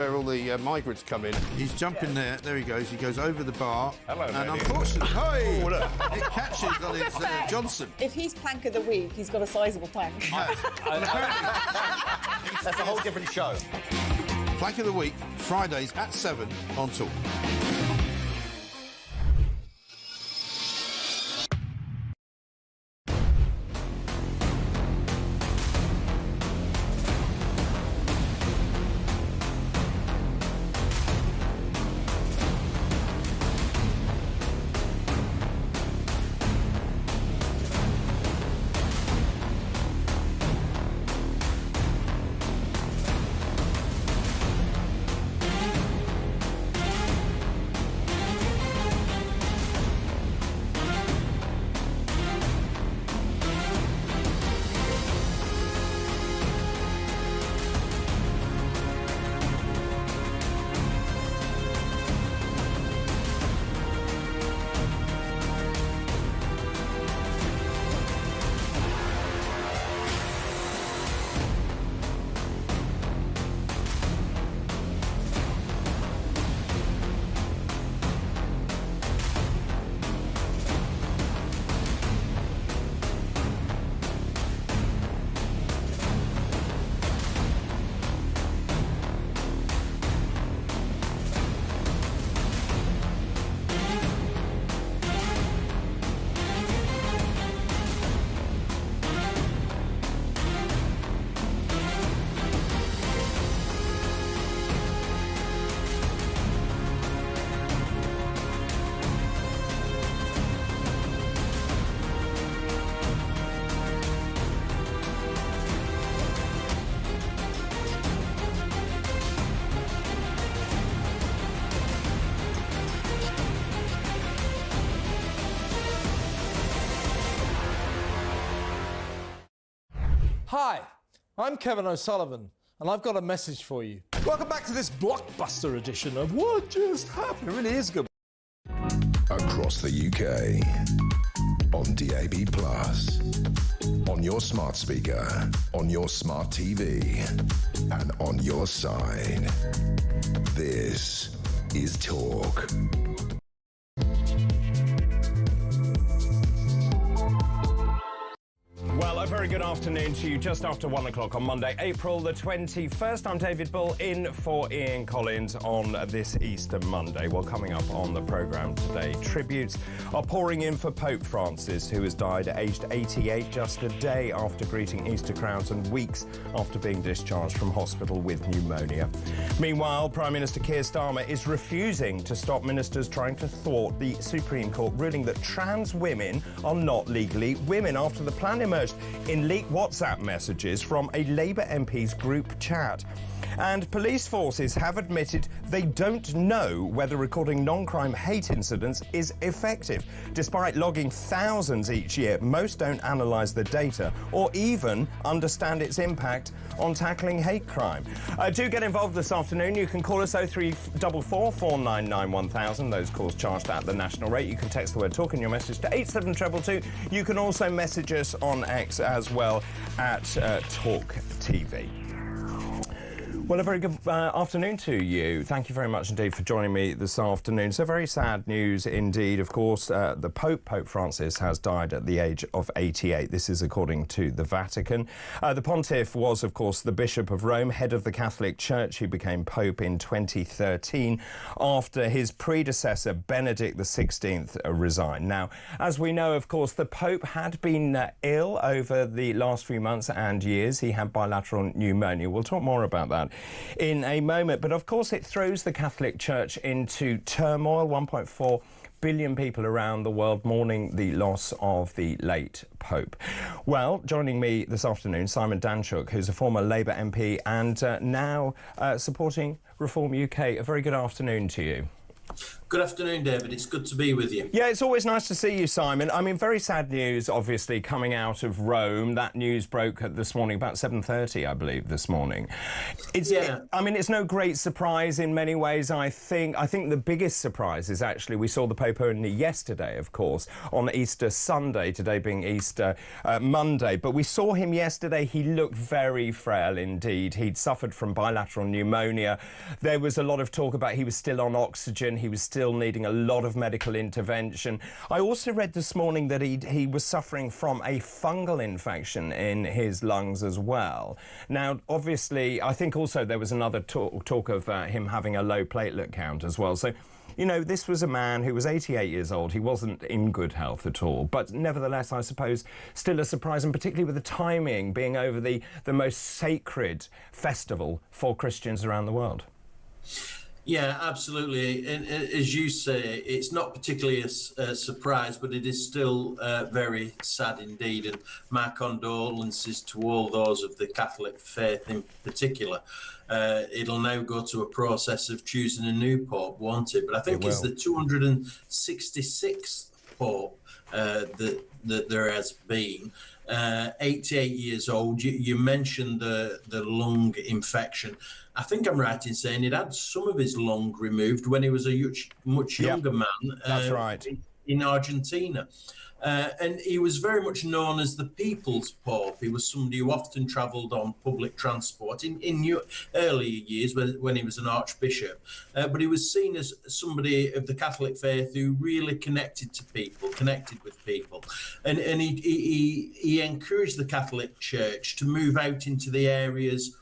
where all the migrants come in. He's jumping there. There he goes. He goes over the bar. Hello, and lady. unfortunately, it catches on his Johnson. If he's plank of the week, he's got a sizable plank. That's a whole different show. Plank of the week, Fridays at 7 on Talk. Hi, I'm Kevin O'Sullivan, and I've got a message for you. Welcome back to this blockbuster edition of What Just Happened. It really is good. Across the UK, on DAB+, on your smart speaker, on your smart TV, and on your side. This is Talk. Well, a very good afternoon to you, just after 1 o'clock on Monday, April the 21st. I'm David Bull, in for Ian Collins on this Easter Monday. Well, coming up on the programme today, tributes are pouring in for Pope Francis, who has died at aged 88, just a day after greeting Easter crowds and weeks after being discharged from hospital with pneumonia. Meanwhile, Prime Minister Keir Starmer is refusing to stop ministers trying to thwart the Supreme Court ruling that trans women are not legally women after the plan emerged in leaked WhatsApp messages from a Labour MP's group chat. And police forces have admitted they don't know whether recording non-crime hate incidents is effective. Despite logging thousands each year, most don't analyse the data or even understand its impact on tackling hate crime. Do get involved this afternoon. You can call us 0344 499 1000. Those calls charged at the national rate. You can text the word talk in your message to 87222. You can also message us on X as well at talkTV. Well, a very good afternoon to you. Thank you very much indeed for joining me this afternoon. So very sad news indeed. Of course, the Pope Francis, has died at the age of 88. This is according to the Vatican. The pontiff was, of course, the Bishop of Rome, head of the Catholic Church. He became Pope in 2013 after his predecessor, Benedict XVI, resigned. Now, as we know, of course, the Pope had been ill over the last few months and years. He had bilateral pneumonia. We'll talk more about that in a moment, but of course it throws the Catholic Church into turmoil. 1.4 billion people around the world mourning the loss of the late Pope. Well, joining me this afternoon, Simon Danchuk, who's a former Labour MP and now supporting Reform UK. A very good afternoon to you. Good afternoon, David. It's good to be with you. Yeah, it's always nice to see you, Simon. I mean, very sad news, obviously, coming out of Rome. That news broke this morning, about 7:30, I believe, this morning. I mean, it's no great surprise in many ways, I think. I think the biggest surprise is actually we saw the Pope only yesterday, of course, on Easter Sunday, today being Easter Monday. But we saw him yesterday. He looked very frail indeed. He'd suffered from bilateral pneumonia. There was a lot of talk about he was still on oxygen. He was still needing a lot of medical intervention. I also read this morning that he was suffering from a fungal infection in his lungs as well. Now, obviously, I think also there was another talk of him having a low platelet count as well. So, you know, this was a man who was 88 years old. He wasn't in good health at all. But nevertheless, I suppose, still a surprise, and particularly with the timing being over the most sacred festival for Christians around the world. Yeah, absolutely. And as you say, it's not particularly a surprise, but it is still very sad indeed. And my condolences to all those of the Catholic faith in particular. It'll now go to a process of choosing a new pope, won't it? But I think it's the 266th pope that there has been. 88 years old. You mentioned the lung infection. I think I'm right in saying he'd had some of his lung removed when he was a much younger man. That's right. In Argentina. And he was very much known as the People's Pope. He was somebody who often travelled on public transport in earlier years when he was an archbishop. But he was seen as somebody of the Catholic faith who really connected with people. And he encouraged the Catholic Church to move out into the areas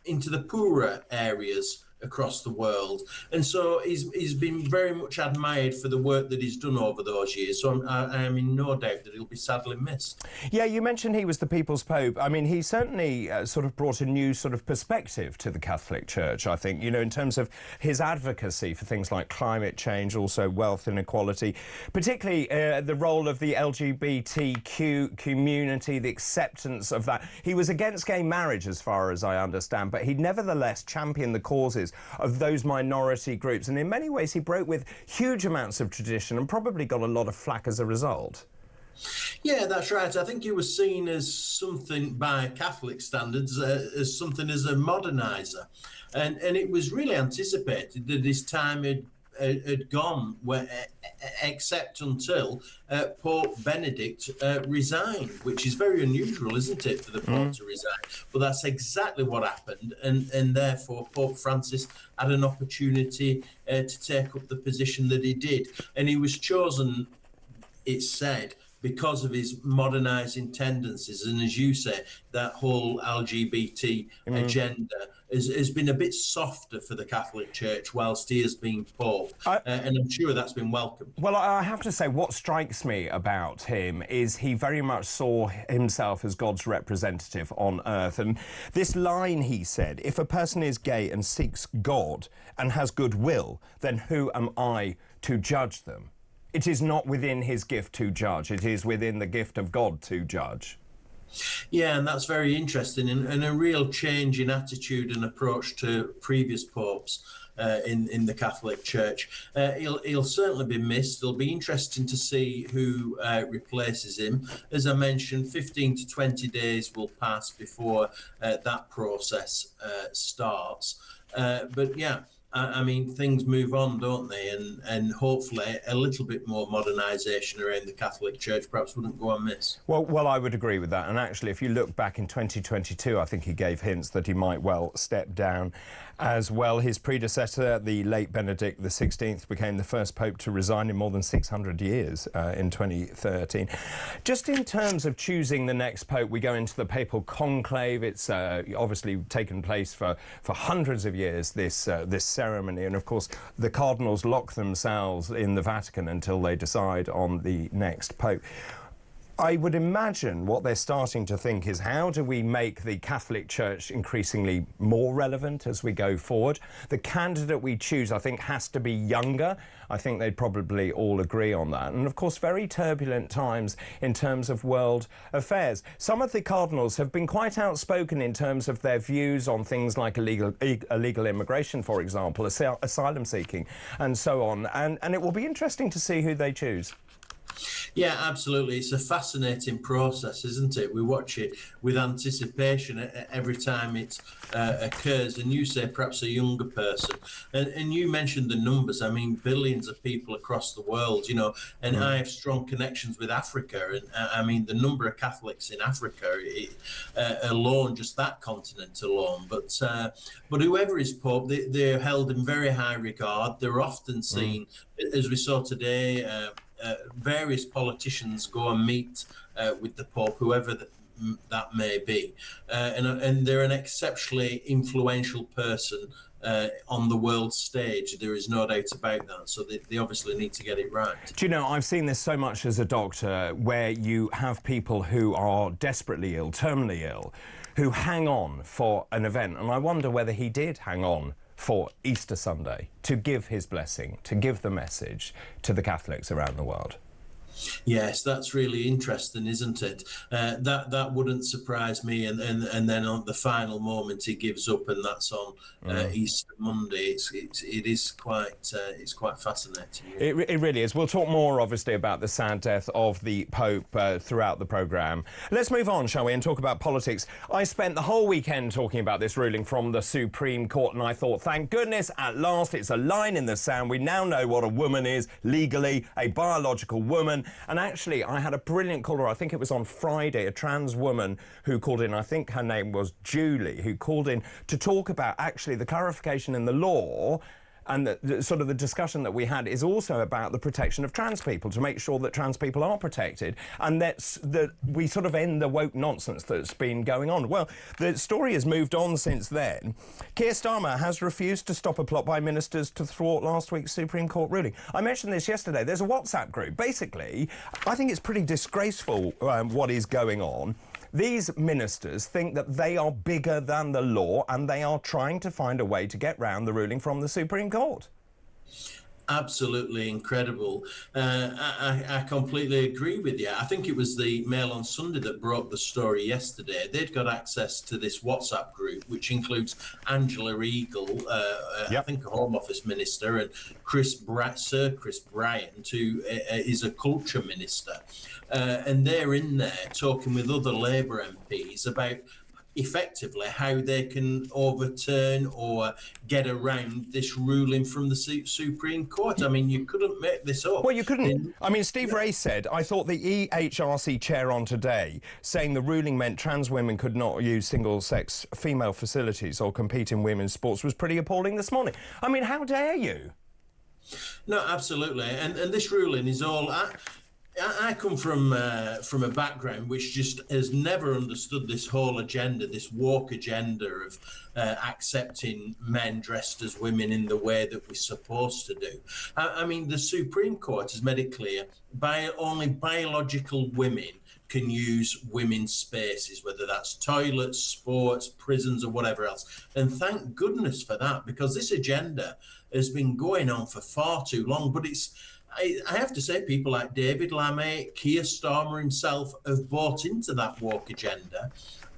into the poorer areas across the world. And so he's been very much admired for the work that he's done over those years. So I am in no doubt that he'll be sadly missed. Yeah, you mentioned he was the People's Pope. I mean, he certainly sort of brought a new sort of perspective to the Catholic Church, I think, you know, in terms of his advocacy for things like climate change, also wealth inequality, particularly the role of the LGBTQ community, the acceptance of that. He was against gay marriage, as far as I understand, but he nevertheless championed the causes of those minority groups, and in many ways he broke with huge amounts of tradition and probably got a lot of flack as a result. Yeah, that's right. I think he was seen as something, by Catholic standards, as something as a moderniser, and it was really anticipated that his time had gone, except until Pope Benedict resigned, which is very unusual, isn't it, for the Pope to resign? But that's exactly what happened, and therefore Pope Francis had an opportunity to take up the position that he did. And he was chosen, it's said, because of his modernising tendencies. And as you say, that whole LGBT agenda has been a bit softer for the Catholic Church whilst he has been Pope. And I'm sure that's been welcomed. Well, I have to say, what strikes me about him is he very much saw himself as God's representative on earth. And this line he said, if a person is gay and seeks God and has goodwill, then who am I to judge them? It is not within his gift to judge. It is within the gift of God to judge. Yeah, and that's very interesting, and a real change in attitude and approach to previous popes in the Catholic Church. He'll certainly be missed. It'll be interesting to see who replaces him. As I mentioned, 15 to 20 days will pass before that process starts. But yeah, I mean, things move on, don't they? And hopefully a little bit more modernisation around the Catholic Church perhaps wouldn't go amiss. Well, I would agree with that. And actually, if you look back in 2022, I think he gave hints that he might well step down as well. His predecessor, the late Benedict XVI, became the first pope to resign in more than 600 years in 2013. Just in terms of choosing the next pope, we go into the papal conclave. It's obviously taken place for hundreds of years, this ceremony. And, of course, the cardinals lock themselves in the Vatican until they decide on the next pope. I would imagine what they're starting to think is, how do we make the Catholic Church increasingly more relevant as we go forward? The candidate we choose, I think, has to be younger. I think they'd probably all agree on that. And of course, very turbulent times in terms of world affairs. Some of the cardinals have been quite outspoken in terms of their views on things like illegal immigration, for example, asylum seeking, and so on. And it will be interesting to see who they choose. Yeah, absolutely. It's a fascinating process, isn't it? We watch it with anticipation every time it occurs. And you say perhaps a younger person. And you mentioned the numbers. I mean, billions of people across the world, you know, and I have strong connections with Africa. And I mean, the number of Catholics in Africa alone, just that continent alone. But whoever is Pope, they're held in very high regard. They're often seen, as we saw today, various politicians go and meet with the Pope, whoever that may be, and they're an exceptionally influential person on the world stage. There is no doubt about that. So they obviously need to get it right. Do you know, I've seen this so much as a doctor, where you have people who are desperately ill, terminally ill, who hang on for an event, and I wonder whether he did hang on for Easter Sunday to give his blessing, to give the message to the Catholics around the world. Yes, that's really interesting, isn't it? That wouldn't surprise me. And then on the final moment, he gives up, and that's on Easter Monday. It is quite fascinating. It really is. We'll talk more, obviously, about the sad death of the Pope throughout the programme. Let's move on, shall we, and talk about politics. I spent the whole weekend talking about this ruling from the Supreme Court, and I thought, thank goodness, at last, it's a line in the sand. We now know what a woman is legally, a biological woman. And actually, I had a brilliant caller, I think it was on Friday, a trans woman who called in, I think her name was Julie, who called in to talk about actually the clarification in the law. And the sort of the discussion that we had is also about the protection of trans people, to make sure that trans people are protected, and that we sort of end the woke nonsense that's been going on. Well, the story has moved on since then. Keir Starmer has refused to stop a plot by ministers to thwart last week's Supreme Court ruling. I mentioned this yesterday. There's a WhatsApp group. Basically, I think it's pretty disgraceful what is going on. These ministers think that they are bigger than the law, and they are trying to find a way to get round the ruling from the Supreme Court. Absolutely incredible. I completely agree with you. I think it was the Mail on Sunday that broke the story yesterday. They'd got access to this WhatsApp group, which includes Angela Eagle, I think a Home Office minister, and Sir Chris Bryant, who is a culture minister. And they're in there talking with other Labour MPs about effectively how they can overturn or get around this ruling from the Supreme Court. I mean, you couldn't make this up. Well, you couldn't. I mean, Steve Ray said, I thought the EHRC chair on Today, saying the ruling meant trans women could not use single-sex female facilities or compete in women's sports, was pretty appalling this morning. I mean, how dare you? No, absolutely. And this ruling is all... I come from a background which just has never understood this whole agenda, this woke agenda of accepting men dressed as women in the way that we're supposed to do. I mean, the Supreme Court has made it clear only biological women can use women's spaces, whether that's toilets, sports, prisons, or whatever else. And thank goodness for that, because this agenda has been going on for far too long. But I have to say, people like David Lammy, Keir Starmer himself have bought into that woke agenda.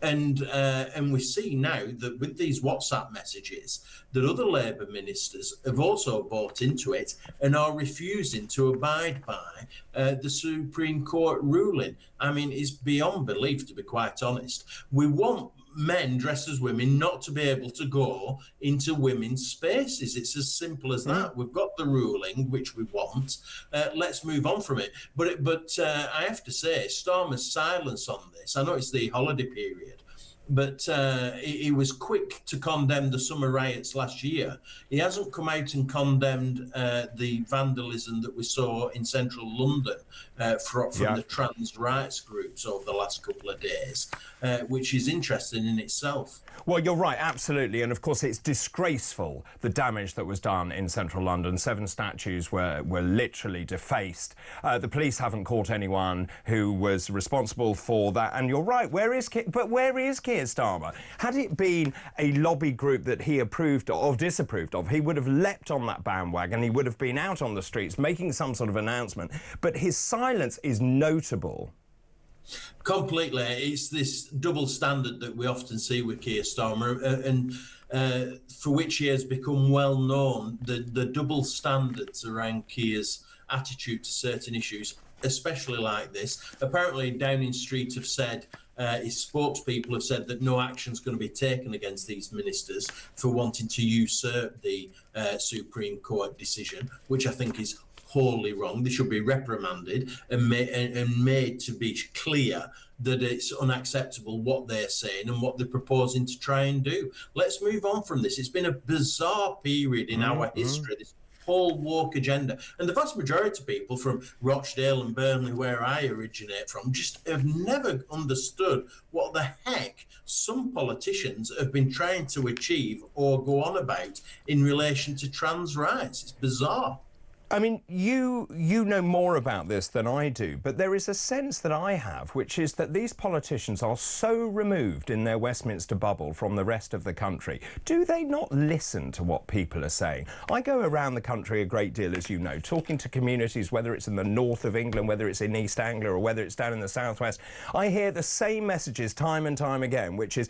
And we see now that with these WhatsApp messages, that other Labour ministers have also bought into it and are refusing to abide by the Supreme Court ruling. I mean, it's beyond belief, to be quite honest. We want men dressed as women not to be able to go into women's spaces. It's as simple as that. We've got the ruling, which we want. Let's move on from it. But I have to say, Starmer's silence on this, I know it's the holiday period, he was quick to condemn the summer riots last year. He hasn't come out and condemned the vandalism that we saw in central London from the trans rights groups over the last couple of days, which is interesting in itself. Well, you're right, absolutely. And of course, it's disgraceful, the damage that was done in central London. 7 statues were literally defaced. The police haven't caught anyone who was responsible for that. And you're right, where is Keir Starmer? Had it been a lobby group that he approved of, or disapproved of, he would have leapt on that bandwagon. He would have been out on the streets making some sort of announcement. But his silence is notable. Completely. It's this double standard that we often see with Keir Starmer, and for which he has become well known, the double standards around Keir's attitude to certain issues, especially like this. Apparently, Downing Street have said, his spokespeople have said that no action's going to be taken against these ministers for wanting to usurp the Supreme Court decision, which I think is wholly wrong. They should be reprimanded and made to be clear that it's unacceptable what they're saying and what they're proposing to try and do. Let's move on from this. It's been a bizarre period in our history, this whole woke agenda. And the vast majority of people from Rochdale and Burnley, where I originate from, just have never understood what the heck some politicians have been trying to achieve or go on about in relation to trans rights. It's bizarre. I mean, you know more about this than I do, but there is a sense that I have, which is that these politicians are so removed in their Westminster bubble from the rest of the country. Do they not listen to what people are saying? I go around the country a great deal, as you know, talking to communities, whether it's in the north of England, whether it's in East Anglia, or whether it's down in the southwest. I hear the same messages time and time again, which is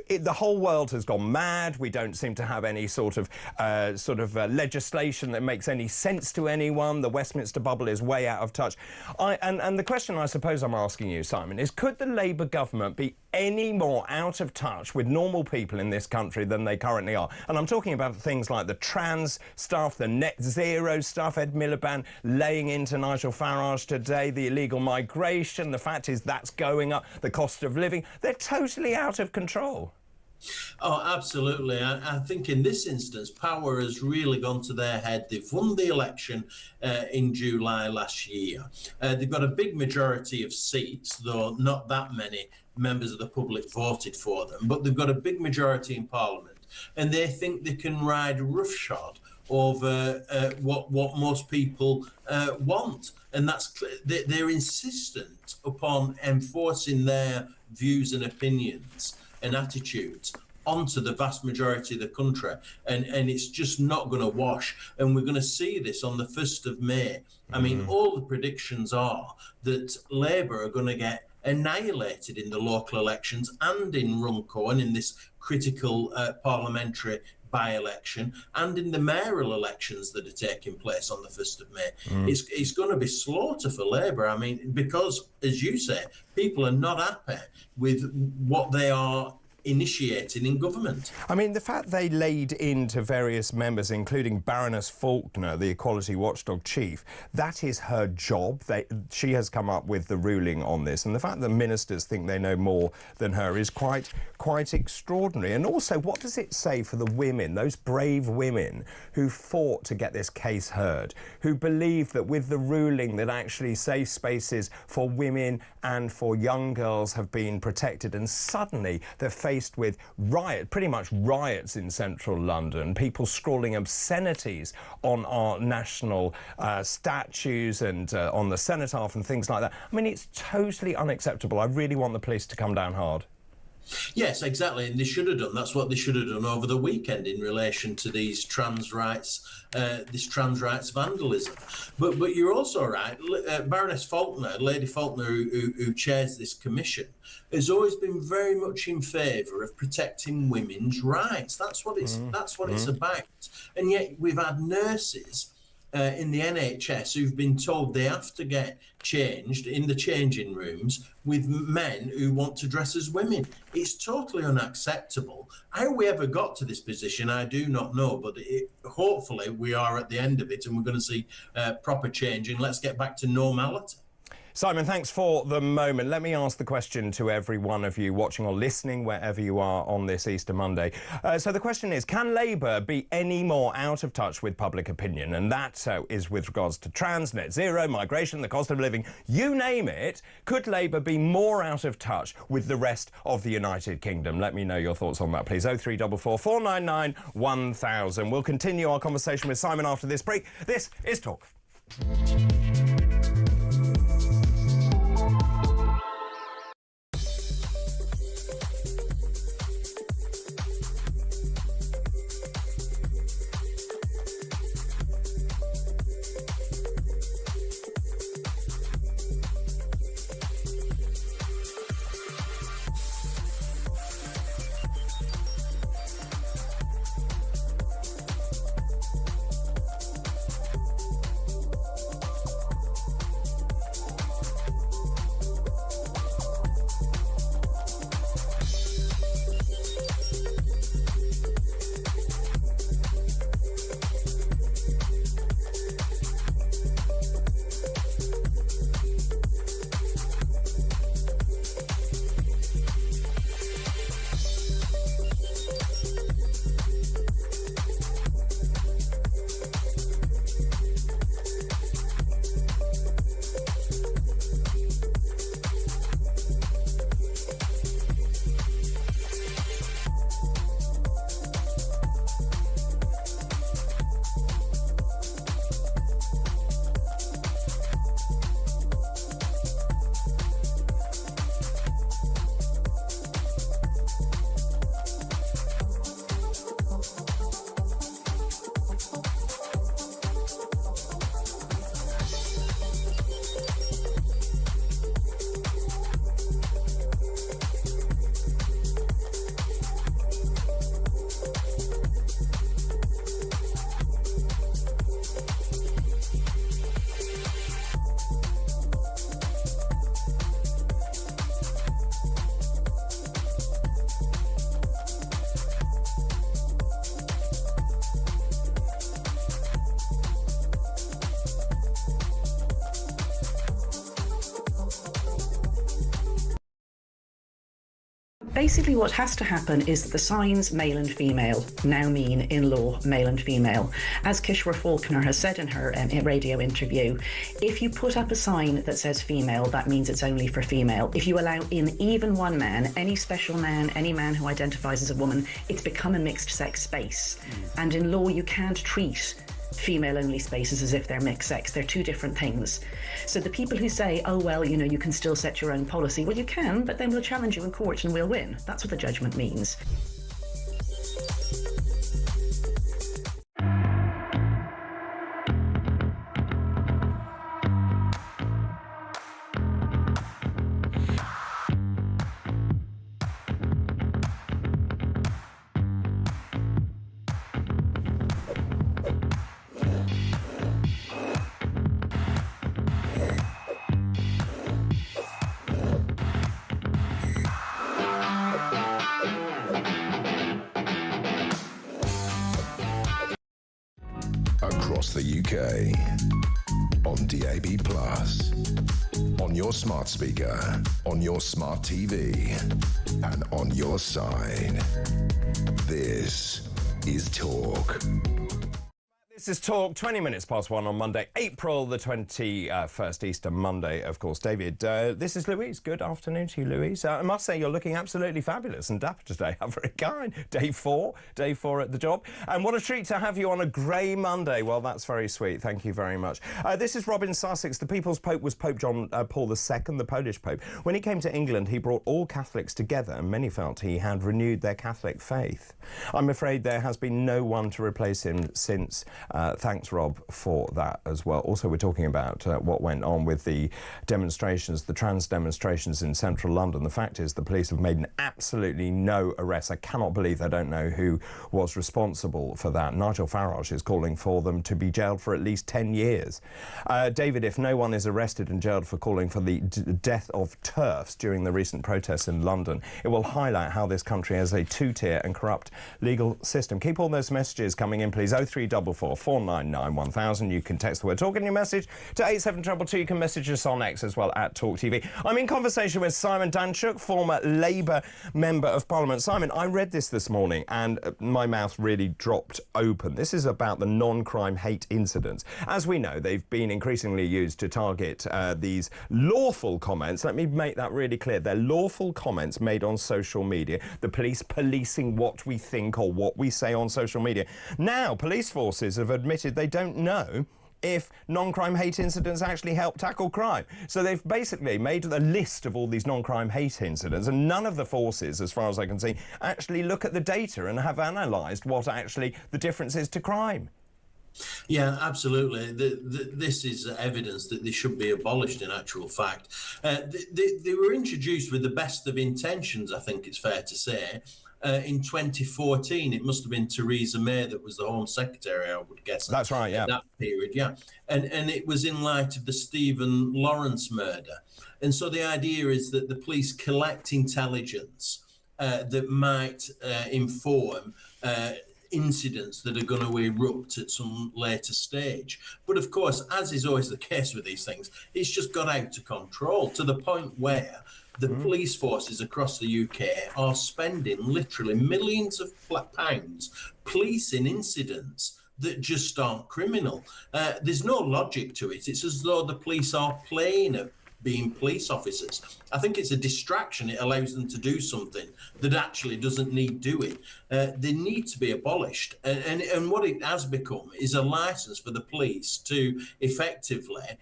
the whole world has gone mad. We don't seem to have any sort of legislation that makes any sense to anyone. The Westminster bubble is way out of touch. And the question I suppose I'm asking you, Simon, is could the Labour government be any more out of touch with normal people in this country than they currently are? And I'm talking about things like the trans stuff, the net zero stuff, Ed Miliband laying into Nigel Farage today, the illegal migration. The fact is that's going up, the cost of living. They're totally out of control. Oh, absolutely. I think in this instance, power has really gone to their head. They've won the election in July last year. They've got a big majority of seats, though not that many members of the public voted for them, but they've got a big majority in Parliament, and they think they can ride roughshod over what most people want. And that's they're insistent upon enforcing their views and opinions and attitudes onto the vast majority of the country, and it's just not going to wash. And we're going to see this on the 1st of May. I mean, all the predictions are that Labour are going to get annihilated in the local elections and in Runcorn, in this critical parliamentary by-election, and in the mayoral elections that are taking place on the 1st of May. It's going to be slaughter for Labour. I mean, because, as you say, people are not happy with what they are initiating in government. I mean, the fact they laid into various members, including Baroness Faulkner, the Equality Watchdog chief, that is her job. She has come up with the ruling on this, and the fact that ministers think they know more than her is quite extraordinary. And also, what does it say for the women, those brave women who fought to get this case heard, who believe that with the ruling that actually safe spaces for women and for young girls have been protected, and suddenly they're faced with pretty much riots in central London, people scrawling obscenities on our national statues and on the cenotaph and things like that. I mean, it's totally unacceptable. I really want the police to come down hard. Yes, exactly, and they should have done. That's what they should have done over the weekend in relation to these trans rights, this trans rights vandalism. But you're also right. Baroness Faulkner, Lady Faulkner, who chairs this commission, has always been very much in favour of protecting women's rights. That's what it's about. And yet we've had nurses in the NHS who've been told they have to get changed in the changing rooms with men who want to dress as women. It's totally unacceptable. How we ever got to this position, I do not know, but hopefully we are at the end of it and we're going to see proper change, and let's get back to normality. Simon, thanks for the moment. Let me ask the question to every one of you watching or listening wherever you are on this Easter Monday. So the question is, can Labour be any more out of touch with public opinion? And that is with regards to trans, net zero, migration, the cost of living, you name it. Could Labour be more out of touch with the rest of the United Kingdom? Let me know your thoughts on that, please. 0344 499 1000. We'll continue our conversation with Simon after this break. This is Talk. Basically what has to happen is that the signs male and female now mean in law male and female. As Kishore Faulkner has said in her radio interview, if you put up a sign that says female, that means it's only for female. If you allow in even one man, any special man, any man who identifies as a woman, it's become a mixed sex space. And in law you can't treat female-only spaces as if they're mixed sex. They're two different things. So the people who say, oh, well, you know, you can still set your own policy, well, you can, but then we'll challenge you in court and we'll win. That's what the judgment means. Across the UK, on DAB+, on your smart speaker, on your smart TV, and on your side. This is Talk. This is Talk, 20 minutes past 1 on Monday, April the 21st, Easter Monday, of course. David, this is Louise. Good afternoon to you, Louise. I must say you're looking absolutely fabulous and dapper today. How very kind. Day four at the job. And what a treat to have you on a grey Monday. Well, that's very sweet. Thank you very much. This is Robin Sussex. The People's Pope was Pope John Paul II, the Polish Pope. When he came to England, he brought all Catholics together, and many felt he had renewed their Catholic faith. I'm afraid there has been no one to replace him since. Thanks, Rob, for that as well. Also, we're talking about what went on with the demonstrations, the trans demonstrations in central London. The fact is the police have made absolutely no arrests. I cannot believe they don't know who was responsible for that. Nigel Farage is calling for them to be jailed for at least 10 years. David, if no one is arrested and jailed for calling for the death of TERFs during the recent protests in London, it will highlight how this country has a two-tier and corrupt legal system. Keep all those messages coming in, please. 0344 499 1000. You can text the word talk in your message to 87222. You can message us on X as well at talkTV. I'm in conversation with Simon Danchuk, former Labour Member of Parliament. Simon, I read this morning and my mouth really dropped open. This is about the non-crime hate incidents. As we know, they've been increasingly used to target these lawful comments. Let me make that really clear. They're lawful comments made on social media. The police policing what we think or what we say on social media. Now, police forces have admitted they don't know if non-crime hate incidents actually help tackle crime. So they've basically made a list of all these non-crime hate incidents, and none of the forces, as far as I can see, actually look at the data and have analysed what actually the difference is to crime. Yeah, absolutely. This is evidence that they should be abolished in actual fact. They were introduced with the best of intentions, I think it's fair to say. In 2014, it must have been Theresa May that was the Home Secretary, I would guess. That's right, yeah. At that period, yeah. And it was in light of the Stephen Lawrence murder. And so the idea is that the police collect intelligence that might inform incidents that are going to erupt at some later stage. But of course, as is always the case with these things, it's just got out of control to the point where the police forces across the UK are spending literally millions of pounds policing incidents that just aren't criminal. There's no logic to it. It's as though the police are playing at being police officers. I think it's a distraction. It allows them to do something that actually doesn't need doing. They need to be abolished. And what it has become is a license for the police to effectively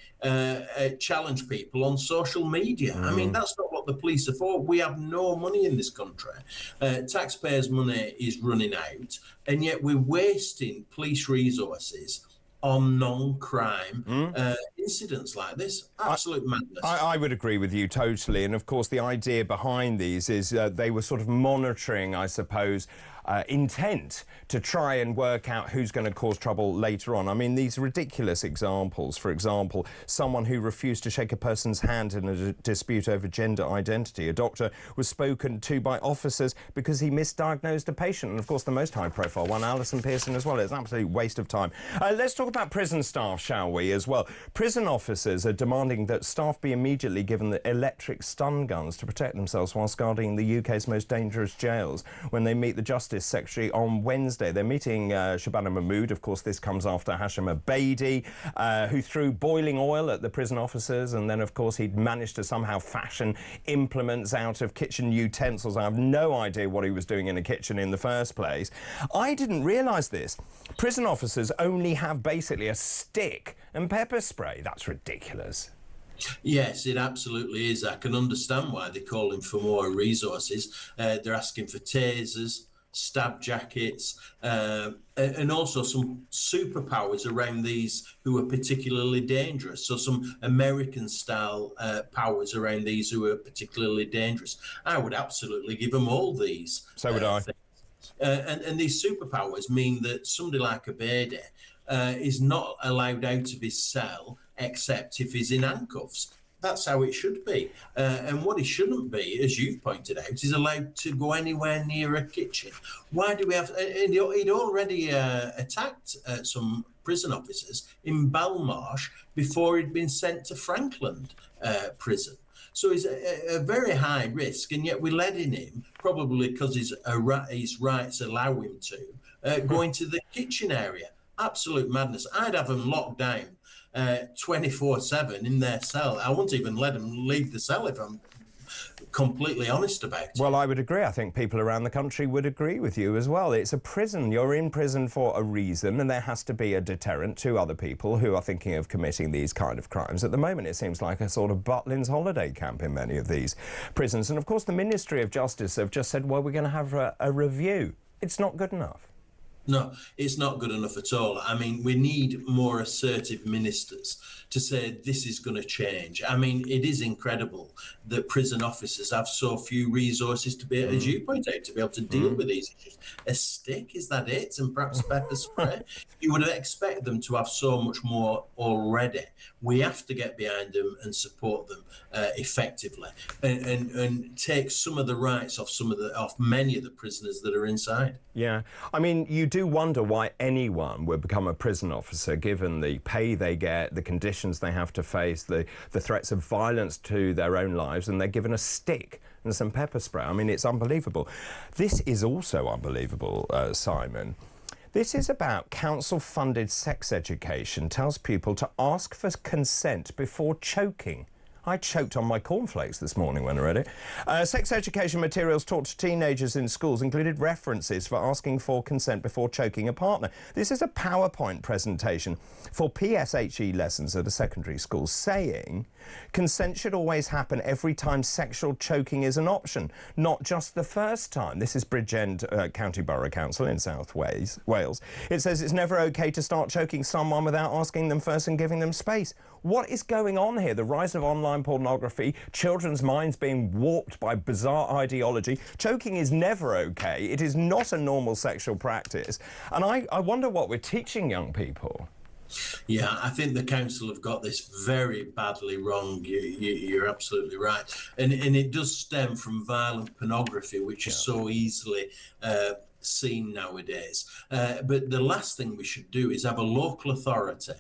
challenge people on social media. I mean, that's not what the police are for. We have no money in this country. Taxpayers' money is running out, and yet we're wasting police resources on non-crime incidents like this. Absolute madness. I would agree with you totally. And of course, the idea behind these is they were sort of monitoring, I suppose, intent to try and work out who's going to cause trouble later on. I mean, these ridiculous examples, for example, someone who refused to shake a person's hand in a dispute over gender identity. A doctor was spoken to by officers because he misdiagnosed a patient. And of course, the most high-profile one, Alison Pearson, as well. It's an absolute waste of time. Let's talk about prison staff, shall we, as well. Prison officers are demanding that staff be immediately given the electric stun guns to protect themselves whilst guarding the UK's most dangerous jails when they meet the Justice Secretary on Wednesday. They're meeting Shabana Mahmood. Of course, this comes after Hashim Abedi, who threw boiling oil at the prison officers, and then, of course, he'd managed to somehow fashion implements out of kitchen utensils. I have no idea what he was doing in a kitchen in the first place. I didn't realise this. Prison officers only have basically a stick and pepper spray. That's ridiculous. Yes, it absolutely is. I can understand why they're calling for more resources. They're asking for tasers, stab jackets, and also some superpowers around these who are particularly dangerous. So some American-style powers around these who are particularly dangerous. I would absolutely give them all these. So would I. And these superpowers mean that somebody like Abedi is not allowed out of his cell except if he's in handcuffs. That's how it should be. And what he shouldn't be, as you've pointed out, is allowed to go anywhere near a kitchen. Why do we have... And he'd already attacked some prison officers in Belmarsh before he'd been sent to Frankland prison. So he's a very high risk, and yet we're letting him, probably because his rights allow him to, go into the kitchen area. Absolute madness. I'd have them locked down 24/7 in their cell. I wouldn't even let them leave the cell if I'm completely honest about it. Well, I would agree. I think people around the country would agree with you as well. It's a prison. You're in prison for a reason, and there has to be a deterrent to other people who are thinking of committing these kind of crimes. At the moment, it seems like a sort of Butlins holiday camp in many of these prisons. And of course, the Ministry of Justice have just said, well, we're going to have a review. It's not good enough. No, it's not good enough at all. I mean, we need more assertive ministers to say this is going to change. I mean, it is incredible that prison officers have so few resources to be, as you point out, to be able to deal with these issues. A stick, is that it? And perhaps pepper spray? You would expect them to have so much more already. We have to get behind them and support them effectively, and take some of the rights off many of the prisoners that are inside. Yeah, I mean, you do wonder why anyone would become a prison officer, given the pay they get, the conditions they have to face, the threats of violence to their own lives, and they're given a stick and some pepper spray. I mean, it's unbelievable. This is also unbelievable, Simon. This is about council-funded sex education tells people to ask for consent before choking. I choked on my cornflakes this morning when I read it. Sex education materials taught to teenagers in schools included references for asking for consent before choking a partner. This is a PowerPoint presentation for PSHE lessons at a secondary school saying consent should always happen every time sexual choking is an option, not just the first time. This is Bridgend County Borough Council in South Wales. It says it's never okay to start choking someone without asking them first and giving them space. What is going on here? The rise of online pornography, children's minds being warped by bizarre ideology. Choking is never okay. It is not a normal sexual practice. And I wonder what we're teaching young people. Yeah, I think the council have got this very badly wrong. You're absolutely right. And it does stem from violent pornography, which is so easily seen nowadays. But the last thing we should do is have a local authority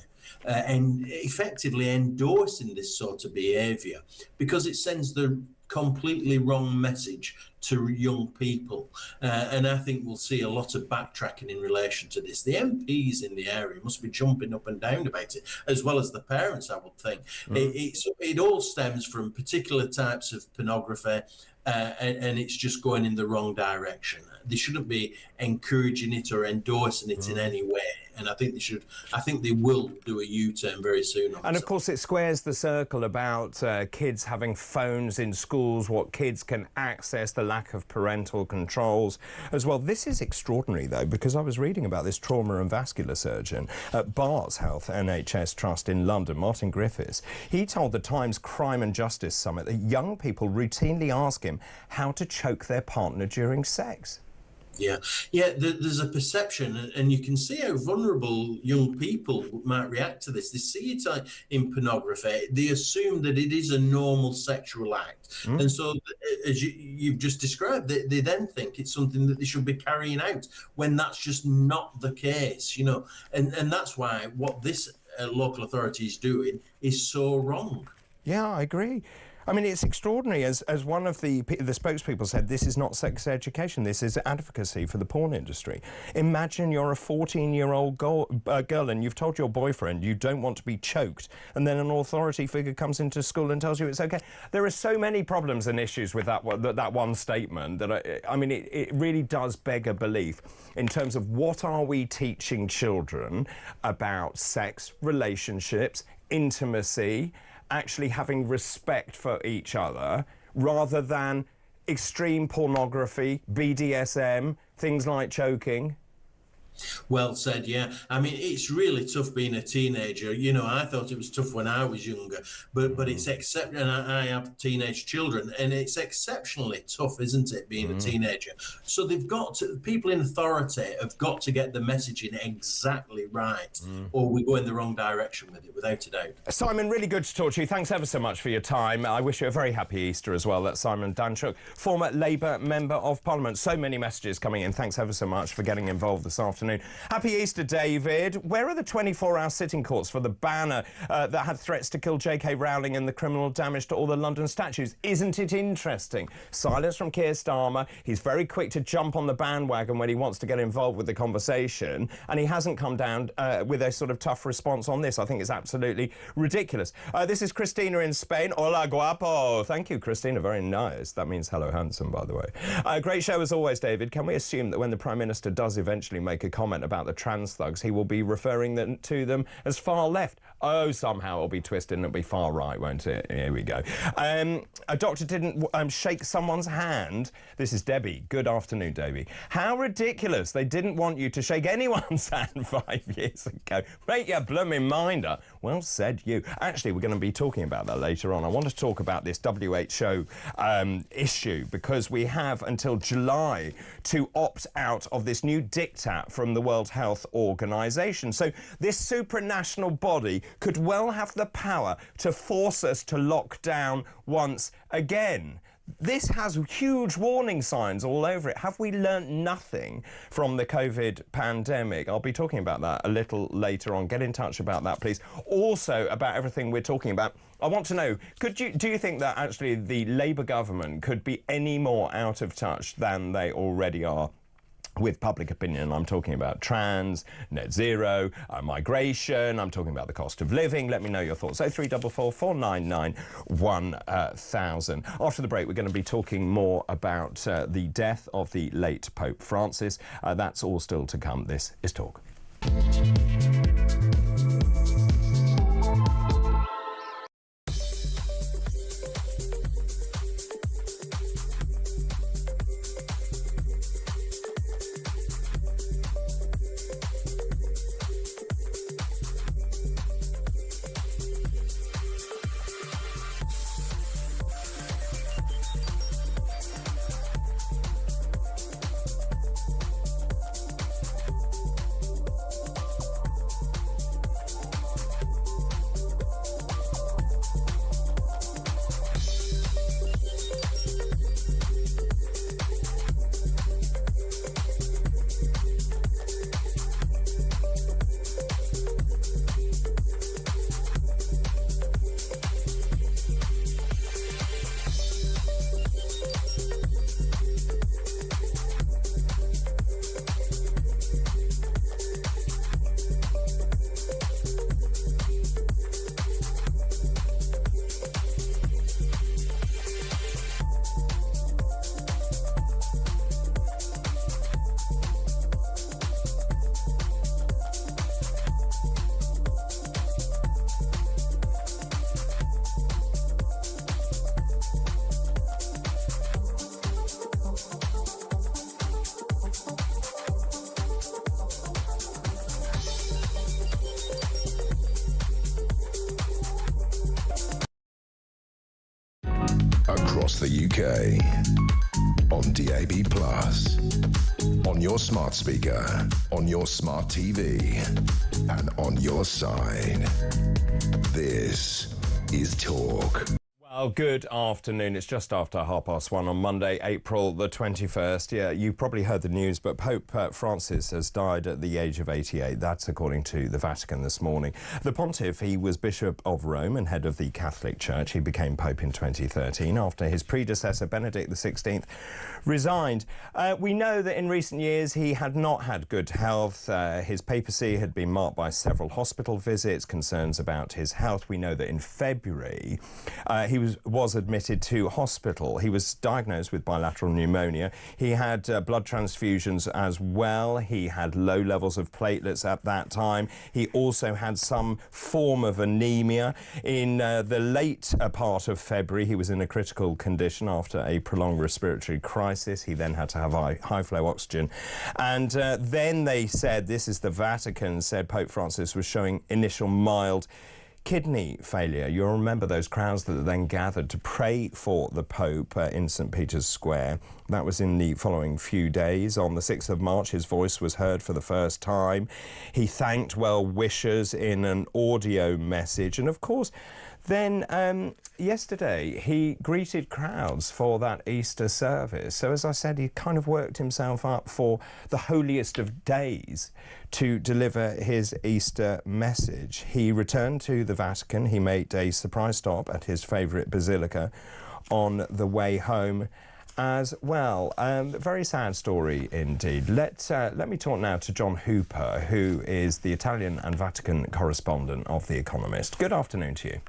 and effectively endorsing this sort of behaviour, because it sends the completely wrong message to young people, and I think we'll see a lot of backtracking in relation to this. The MPs in the area must be jumping up and down about it, as well as the parents, I would think. It all stems from particular types of pornography, and it's just going in the wrong direction. They shouldn't be encouraging it or endorsing it in any way. And I think they should. I think they will do a U-turn very soon. And of course, it squares the circle about kids having phones in schools, what kids can access, the lack of parental controls as well. This is extraordinary, though, because I was reading about this trauma and vascular surgeon at Barts Health NHS Trust in London, Martin Griffiths. He told the Times Crime and Justice Summit that young people routinely ask him how to choke their partner during sex. Yeah, there's a perception, and you can see how vulnerable young people might react to this. They see it in pornography. They assume that it is a normal sexual act. And so, as you've just described, they then think it's something that they should be carrying out, when that's just not the case, you know. And that's why what this local authority is doing is so wrong. Yeah, I agree. I mean, it's extraordinary. As one of the spokespeople said, this is not sex education. This is advocacy for the porn industry. Imagine you're a 14-year-old girl and you've told your boyfriend you don't want to be choked, and then an authority figure comes into school and tells you it's okay. There are so many problems and issues with that one statement that, I mean, it really does beg a belief in terms of what are we teaching children about sex, relationships, intimacy, actually having respect for each other, rather than extreme pornography, BDSM, things like choking. Well said, yeah. I mean, it's really tough being a teenager. You know, I thought it was tough when I was younger, but it's exceptional. And I have teenage children, and it's exceptionally tough, isn't it, being a teenager? So they've got to, people in authority have got to get the messaging exactly right, or we go in the wrong direction with it, without a doubt. Simon, really good to talk to you. Thanks ever so much for your time. I wish you a very happy Easter as well. That's Simon Danchuk, former Labour Member of Parliament. So many messages coming in. Thanks ever so much for getting involved this afternoon. Happy Easter, David. Where are the 24-hour sitting courts for the banner that had threats to kill J.K. Rowling and the criminal damage to all the London statues? Isn't it interesting? Silence from Keir Starmer. He's very quick to jump on the bandwagon when he wants to get involved with the conversation, and he hasn't come down with a sort of tough response on this. I think it's absolutely ridiculous. This is Christina in Spain. Hola, guapo. Thank you, Christina. Very nice. That means hello, handsome, by the way. Great show as always, David. Can we assume that when the Prime Minister does eventually make a comment about the trans thugs, he will be referring to them as far left? Oh, somehow it'll be twisted and it'll be far right, won't it? Here we go. A doctor didn't shake someone's hand. This is Debbie. Good afternoon, Debbie. How ridiculous. They didn't want you to shake anyone's hand 5 years ago. Make your blooming mind up. Well said, you. Actually, we're going to be talking about that later on. I want to talk about this WHO issue, because we have until July to opt out of this new diktat from the World Health Organization. So this supranational body could well have the power to force us to lock down once again. This has huge warning signs all over it. Have we learnt nothing from the COVID pandemic? I'll be talking about that a little later on. Get in touch about that, please. Also, about everything we're talking about, I want to know, do you think that actually the Labour government could be any more out of touch than they already are with public opinion? I'm talking about trans, net zero, migration, I'm talking about the cost of living. Let me know your thoughts. 0344 499 1000. After the break, we're going to be talking more about the death of the late Pope Francis. That's all still to come. This is Talk. Across the UK, on DAB+, on your smart speaker, on your smart TV, and on your side. This is Talk. Well, good afternoon. It's just after 1:30 on Monday, April the 21st. Yeah, you probably heard the news, but Pope Francis has died at the age of 88. That's according to the Vatican this morning. The pontiff, he was Bishop of Rome and head of the Catholic Church. He became Pope in 2013 after his predecessor, Benedict XVI, resigned. We know that in recent years he had not had good health. His papacy had been marked by several hospital visits, concerns about his health. We know that in February he was admitted to hospital. He was diagnosed with bilateral pneumonia. He had blood transfusions as well. He had low levels of platelets at that time. He also had some form of anemia. In the late part of February, he was in a critical condition after a prolonged respiratory crisis. He then had to have high flow oxygen. And then they said, this is the Vatican, said Pope Francis was showing initial mild kidney failure. You'll remember those crowds that then gathered to pray for the Pope in St. Peter's Square. That was in the following few days. On the 6th of March, his voice was heard for the first time. He thanked well-wishers in an audio message. And of course, then yesterday he greeted crowds for that Easter service. So as I said, he kind of worked himself up for the holiest of days to deliver his Easter message. He returned to the Vatican. He made a surprise stop at his favourite basilica on the way home as well. Very sad story indeed. Let me talk now to John Hooper, who is the Italian and Vatican correspondent of The Economist. Good afternoon to you.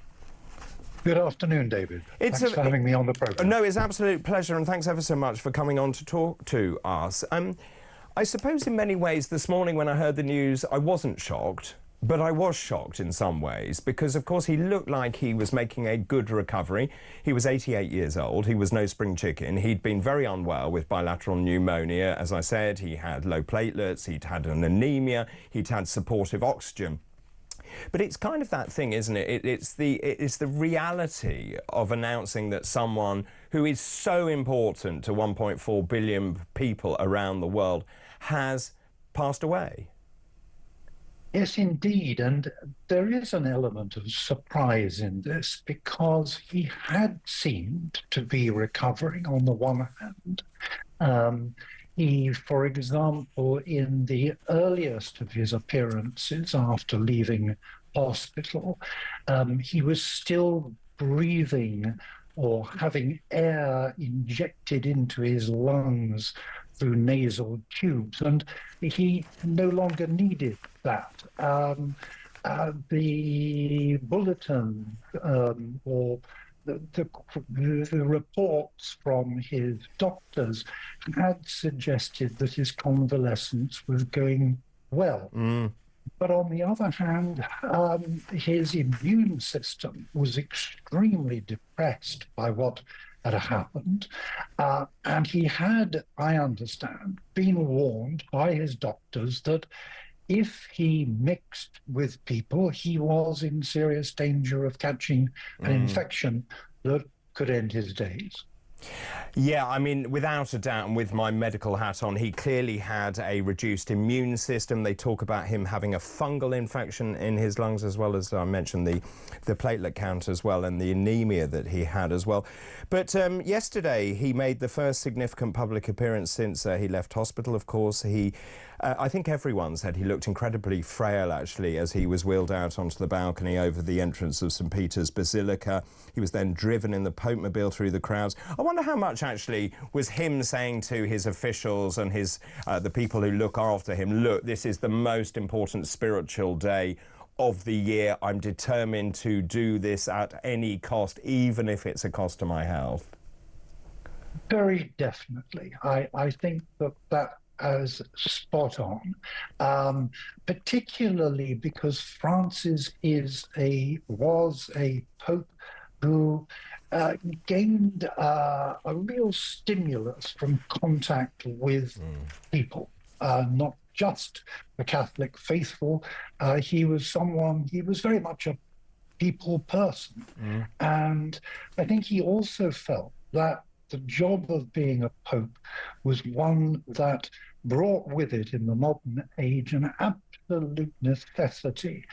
Good afternoon, David. Thanks for having me on the programme. No, it's an absolute pleasure, and thanks ever so much for coming on to talk to us. I suppose in many ways this morning when I heard the news, I wasn't shocked, but I was shocked in some ways because, of course, he looked like he was making a good recovery. He was 88 years old. He was no spring chicken. He'd been very unwell with bilateral pneumonia. As I said, he had low platelets. He'd had an anemia. He'd had supportive oxygen. But it's kind of that thing, isn't it? It's the reality of announcing that someone who is so important to 1.4 billion people around the world has passed away. Yes, indeed. And there is an element of surprise in this because he had seemed to be recovering on the one hand. He, for example, in the earliest of his appearances after leaving hospital, he was still breathing or having air injected into his lungs through nasal tubes, and he no longer needed that. The bulletin or the reports from his doctors had suggested that his convalescence was going well. But on the other hand, his immune system was extremely depressed by what had happened. And he had, I understand, been warned by his doctors that if he mixed with people, he was in serious danger of catching an infection that could end his days. Yeah, I mean, without a doubt, and with my medical hat on, he clearly had a reduced immune system. They talk about him having a fungal infection in his lungs, as well as I mentioned the platelet count as well, and the anemia that he had as well. But yesterday, he made the first significant public appearance since he left hospital, of course. I think everyone said he looked incredibly frail, actually, as he was wheeled out onto the balcony over the entrance of St. Peter's Basilica. He was then driven in the Pope-mobile through the crowds. I wonder how much, actually, was him saying to his officials and the people who look after him, look, this is the most important spiritual day of the year. I'm determined to do this at any cost, even if it's a cost to my health. Very definitely. I think that as spot on, particularly because Francis was a pope who gained a real stimulus from contact with people, not just the Catholic faithful. He was very much a people person. And I think he also felt that the job of being a pope was one that brought with it in the modern age an absolute necessity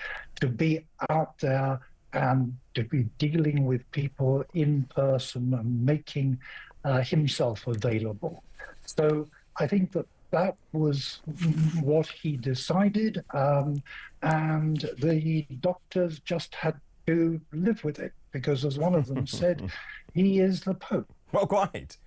to be out there and to be dealing with people in person and making himself available. So I think that was what he decided, and the doctors just had to live with it because, as one of them said, he is the Pope. Well, quite.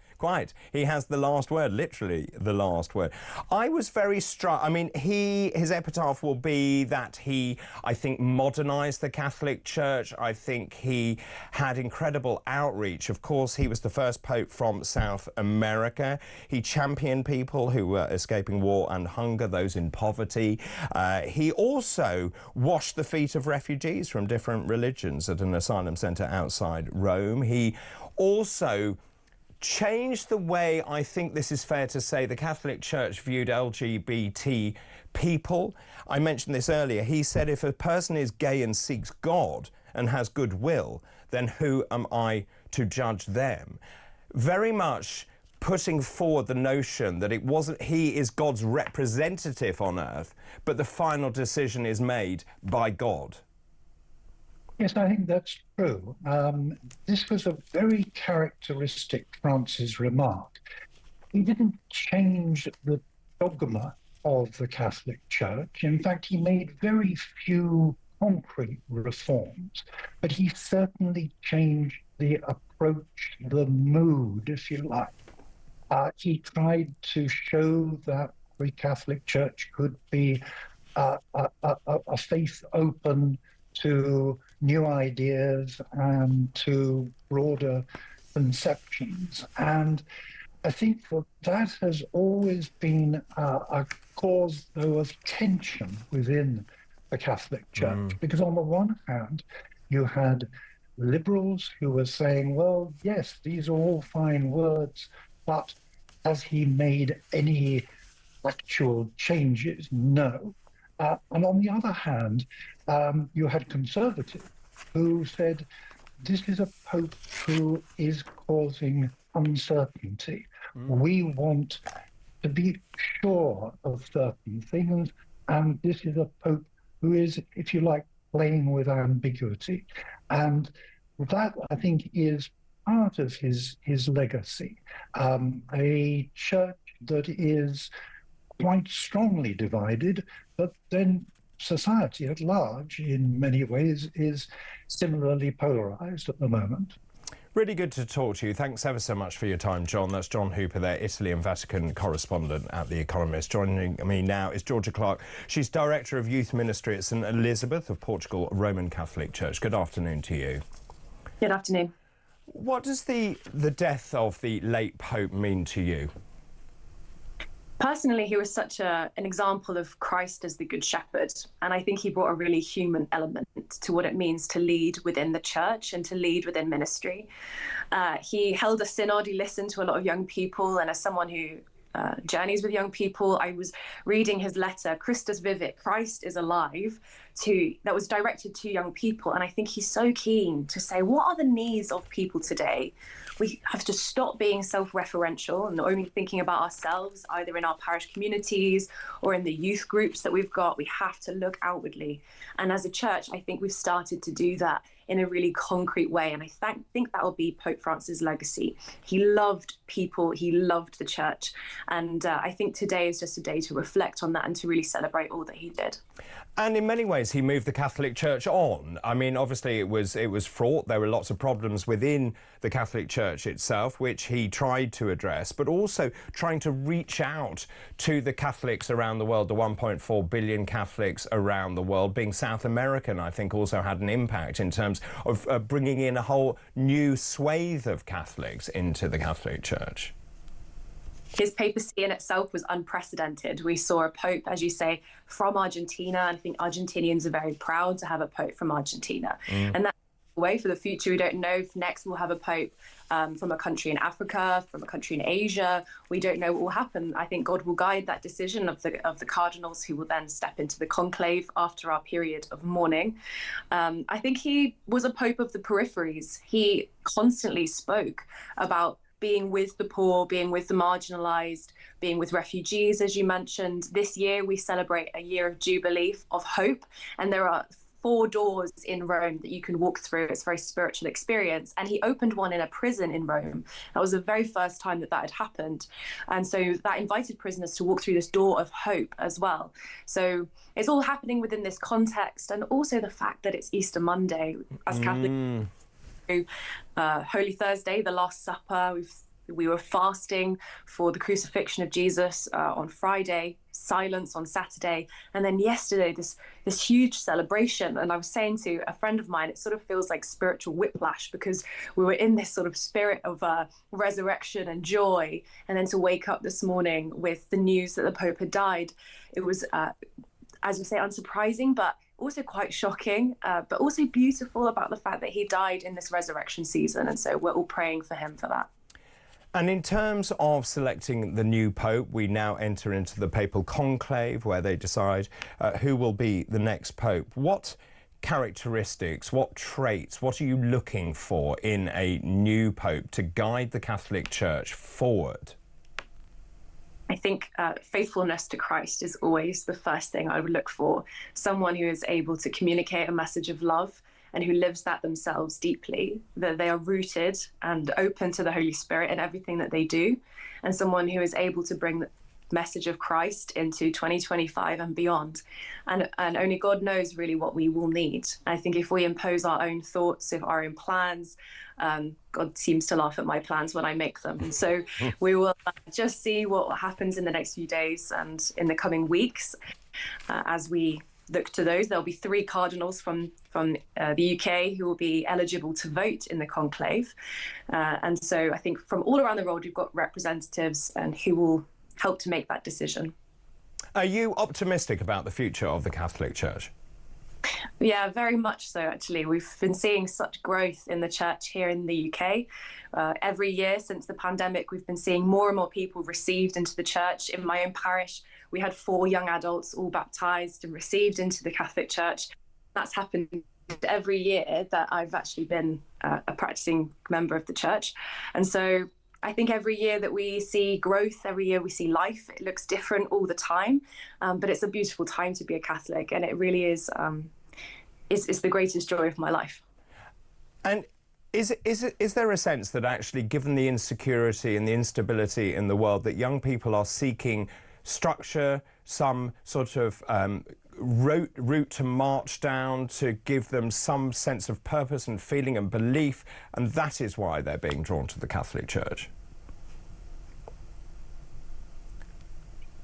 He has the last word, literally the last word. I was very struck. I mean, his epitaph will be that he, I think, modernised the Catholic Church. I think he had incredible outreach. Of course, he was the first pope from South America. He championed people who were escaping war and hunger, those in poverty. He also washed the feet of refugees from different religions at an asylum centre outside Rome. He also changed the way, I think this is fair to say, the Catholic Church viewed LGBT people. I mentioned this earlier. He said if a person is gay and seeks God and has goodwill, then who am I to judge them? Very much putting forward the notion that it wasn't he is God's representative on earth, but the final decision is made by God. Yes, I think that's true. This was a very characteristic Francis remark. He didn't change the dogma of the Catholic Church. In fact, he made very few concrete reforms, but he certainly changed the approach, the mood, if you like. He tried to show that the Catholic Church could be a faith open to new ideas and to broader conceptions. And I think that has always been a cause, though, of tension within the Catholic Church. Because on the one hand, you had liberals who were saying, well, yes, these are all fine words, but has he made any actual changes? No. And on the other hand, you had conservatives who said, this is a pope who is causing uncertainty. We want to be sure of certain things, and this is a pope who is, if you like, playing with ambiguity. And that, I think, is part of his legacy. A church that is quite strongly divided, but then society at large, in many ways, is similarly polarized at the moment. Really good to talk to you. Thanks ever so much for your time, John. That's John Hooper there, Italy and Vatican correspondent at The Economist. Joining me now is Georgia Clark. She's Director of Youth Ministry at St Elizabeth of Portugal Roman Catholic Church. Good afternoon to you. Good afternoon. What does the death of the late Pope mean to you? Personally, he was such an example of Christ as the Good Shepherd. And I think he brought a really human element to what it means to lead within the church and to lead within ministry. He held a synod, he listened to a lot of young people, and as someone who journeys with young people, I was reading his letter, Christus Vivit, Christ is alive, that was directed to young people. And I think he's so keen to say, what are the needs of people today? We have to stop being self-referential and only thinking about ourselves, either in our parish communities or in the youth groups that we've got. We have to look outwardly. And as a church, I think we've started to do that in a really concrete way. And I think that will be Pope Francis' legacy. He loved people, he loved the church. And I think today is just a day to reflect on that and to really celebrate all that he did. And in many ways, he moved the Catholic Church on. I mean, obviously, it was fraught. There were lots of problems within the Catholic Church itself, which he tried to address, but also trying to reach out to the Catholics around the world, the 1.4 billion Catholics around the world. Being South American, I think, also had an impact in terms of bringing in a whole new swathe of Catholics into the Catholic Church. His papacy in itself was unprecedented. We saw a pope, as you say, from Argentina. And I think Argentinians are very proud to have a pope from Argentina. And that's the way for the future. We don't know if next we'll have a pope from a country in Africa, from a country in Asia. We don't know what will happen. I think God will guide that decision of the cardinals who will then step into the conclave after our period of mourning. I think he was a pope of the peripheries. He constantly spoke about being with the poor, being with the marginalized, being with refugees, as you mentioned. This year, we celebrate a year of Jubilee, of hope, and there are 4 doors in Rome that you can walk through. It's a very spiritual experience. And he opened one in a prison in Rome. That was the very first time that had happened. And so that invited prisoners to walk through this door of hope as well. So it's all happening within this context, and also the fact that it's Easter Monday. As Catholics, Holy Thursday, the Last Supper, we were fasting for the crucifixion of Jesus on Friday, silence on Saturday, and then yesterday this huge celebration. And I was saying to a friend of mine, it sort of feels like spiritual whiplash, because we were in this sort of spirit of resurrection and joy, and then to wake up this morning with the news that the Pope had died, it was, as you say, unsurprising, but also quite shocking, but also beautiful about the fact that he died in this resurrection season. And so we're all praying for him for that. And in terms of selecting the new Pope, we now enter into the papal conclave, where they decide who will be the next Pope. What characteristics, what traits, what are you looking for in a new Pope to guide the Catholic Church forward? I think faithfulness to Christ is always the first thing I would look for. Someone who is able to communicate a message of love and who lives that themselves deeply, that they are rooted and open to the Holy Spirit in everything that they do, and someone who is able to bring the message of Christ into 2025 and beyond. And only God knows really what we will need. I think if we impose our own thoughts, if our own plans, God seems to laugh at my plans when I make them. And so we will just see what happens in the next few days and in the coming weeks. As we look to those, there'll be 3 cardinals from the UK who will be eligible to vote in the conclave. And so I think from all around the world, you've got representatives and who will help to make that decision. Are you optimistic about the future of the Catholic Church? Yeah, very much so, actually. We've been seeing such growth in the church here in the UK. Every year since the pandemic, we've been seeing more and more people received into the church. In my own parish, we had 4 young adults all baptised and received into the Catholic Church. That's happened every year that I've actually been a practising member of the church. And so I think every year that we see growth, every year we see life, it looks different all the time. But it's a beautiful time to be a Catholic, and it really is the greatest joy of my life. And is there a sense that actually, given the insecurity and the instability in the world, that young people are seeking structure, some sort of route to march down to give them some sense of purpose and feeling and belief, and that is why they're being drawn to the Catholic Church?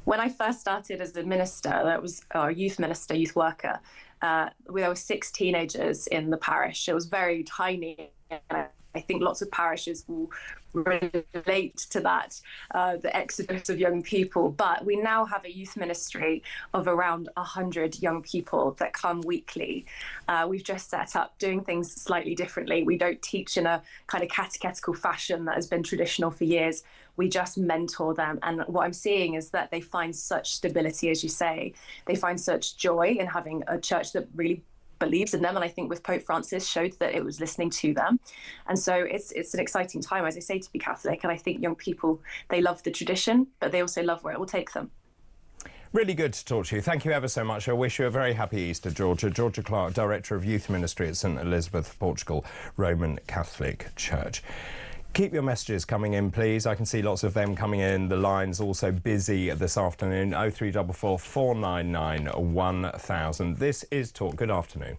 When I first started as a minister, that was a youth minister, youth worker, there were 6 teenagers in the parish. It was very tiny. And I think lots of parishes will relate to that, the exodus of young people. But we now have a youth ministry of around 100 young people that come weekly. We've just set up doing things slightly differently. We don't teach in a kind of catechetical fashion that has been traditional for years. We just mentor them. And what I'm seeing is that they find such stability, as you say. They find such joy in having a church that really believes in them, and I think with Pope Francis showed that it was listening to them. And so it's an exciting time, as I say, to be Catholic. And I think young people, they love the tradition, but they also love where it will take them. Really good to talk to you. Thank you ever so much. I wish you a very happy Easter, Georgia. Georgia Clark, Director of Youth Ministry at St Elizabeth, Portugal, Roman Catholic Church. Keep your messages coming in, please. I can see lots of them coming in. The line's also busy this afternoon. 0344 499 1000. This is Talk. Good afternoon.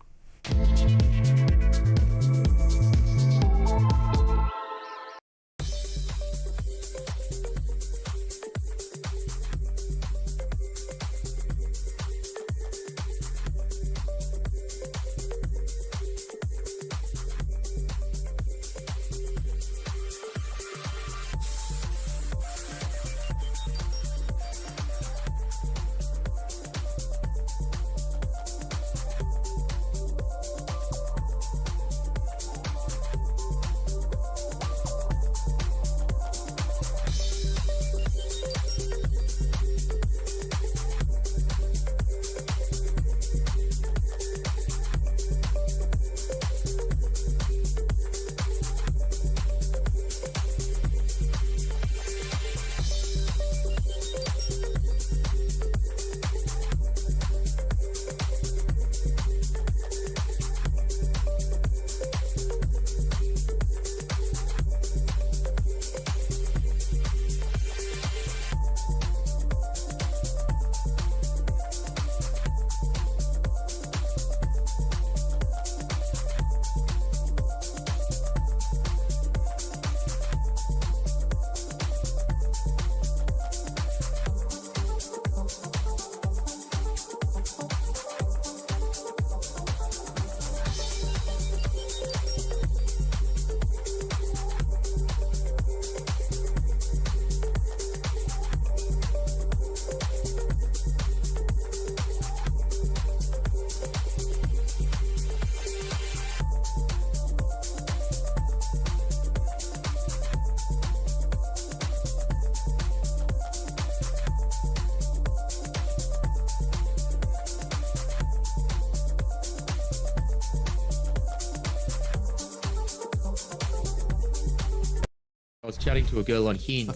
I was chatting to a girl on Hinge,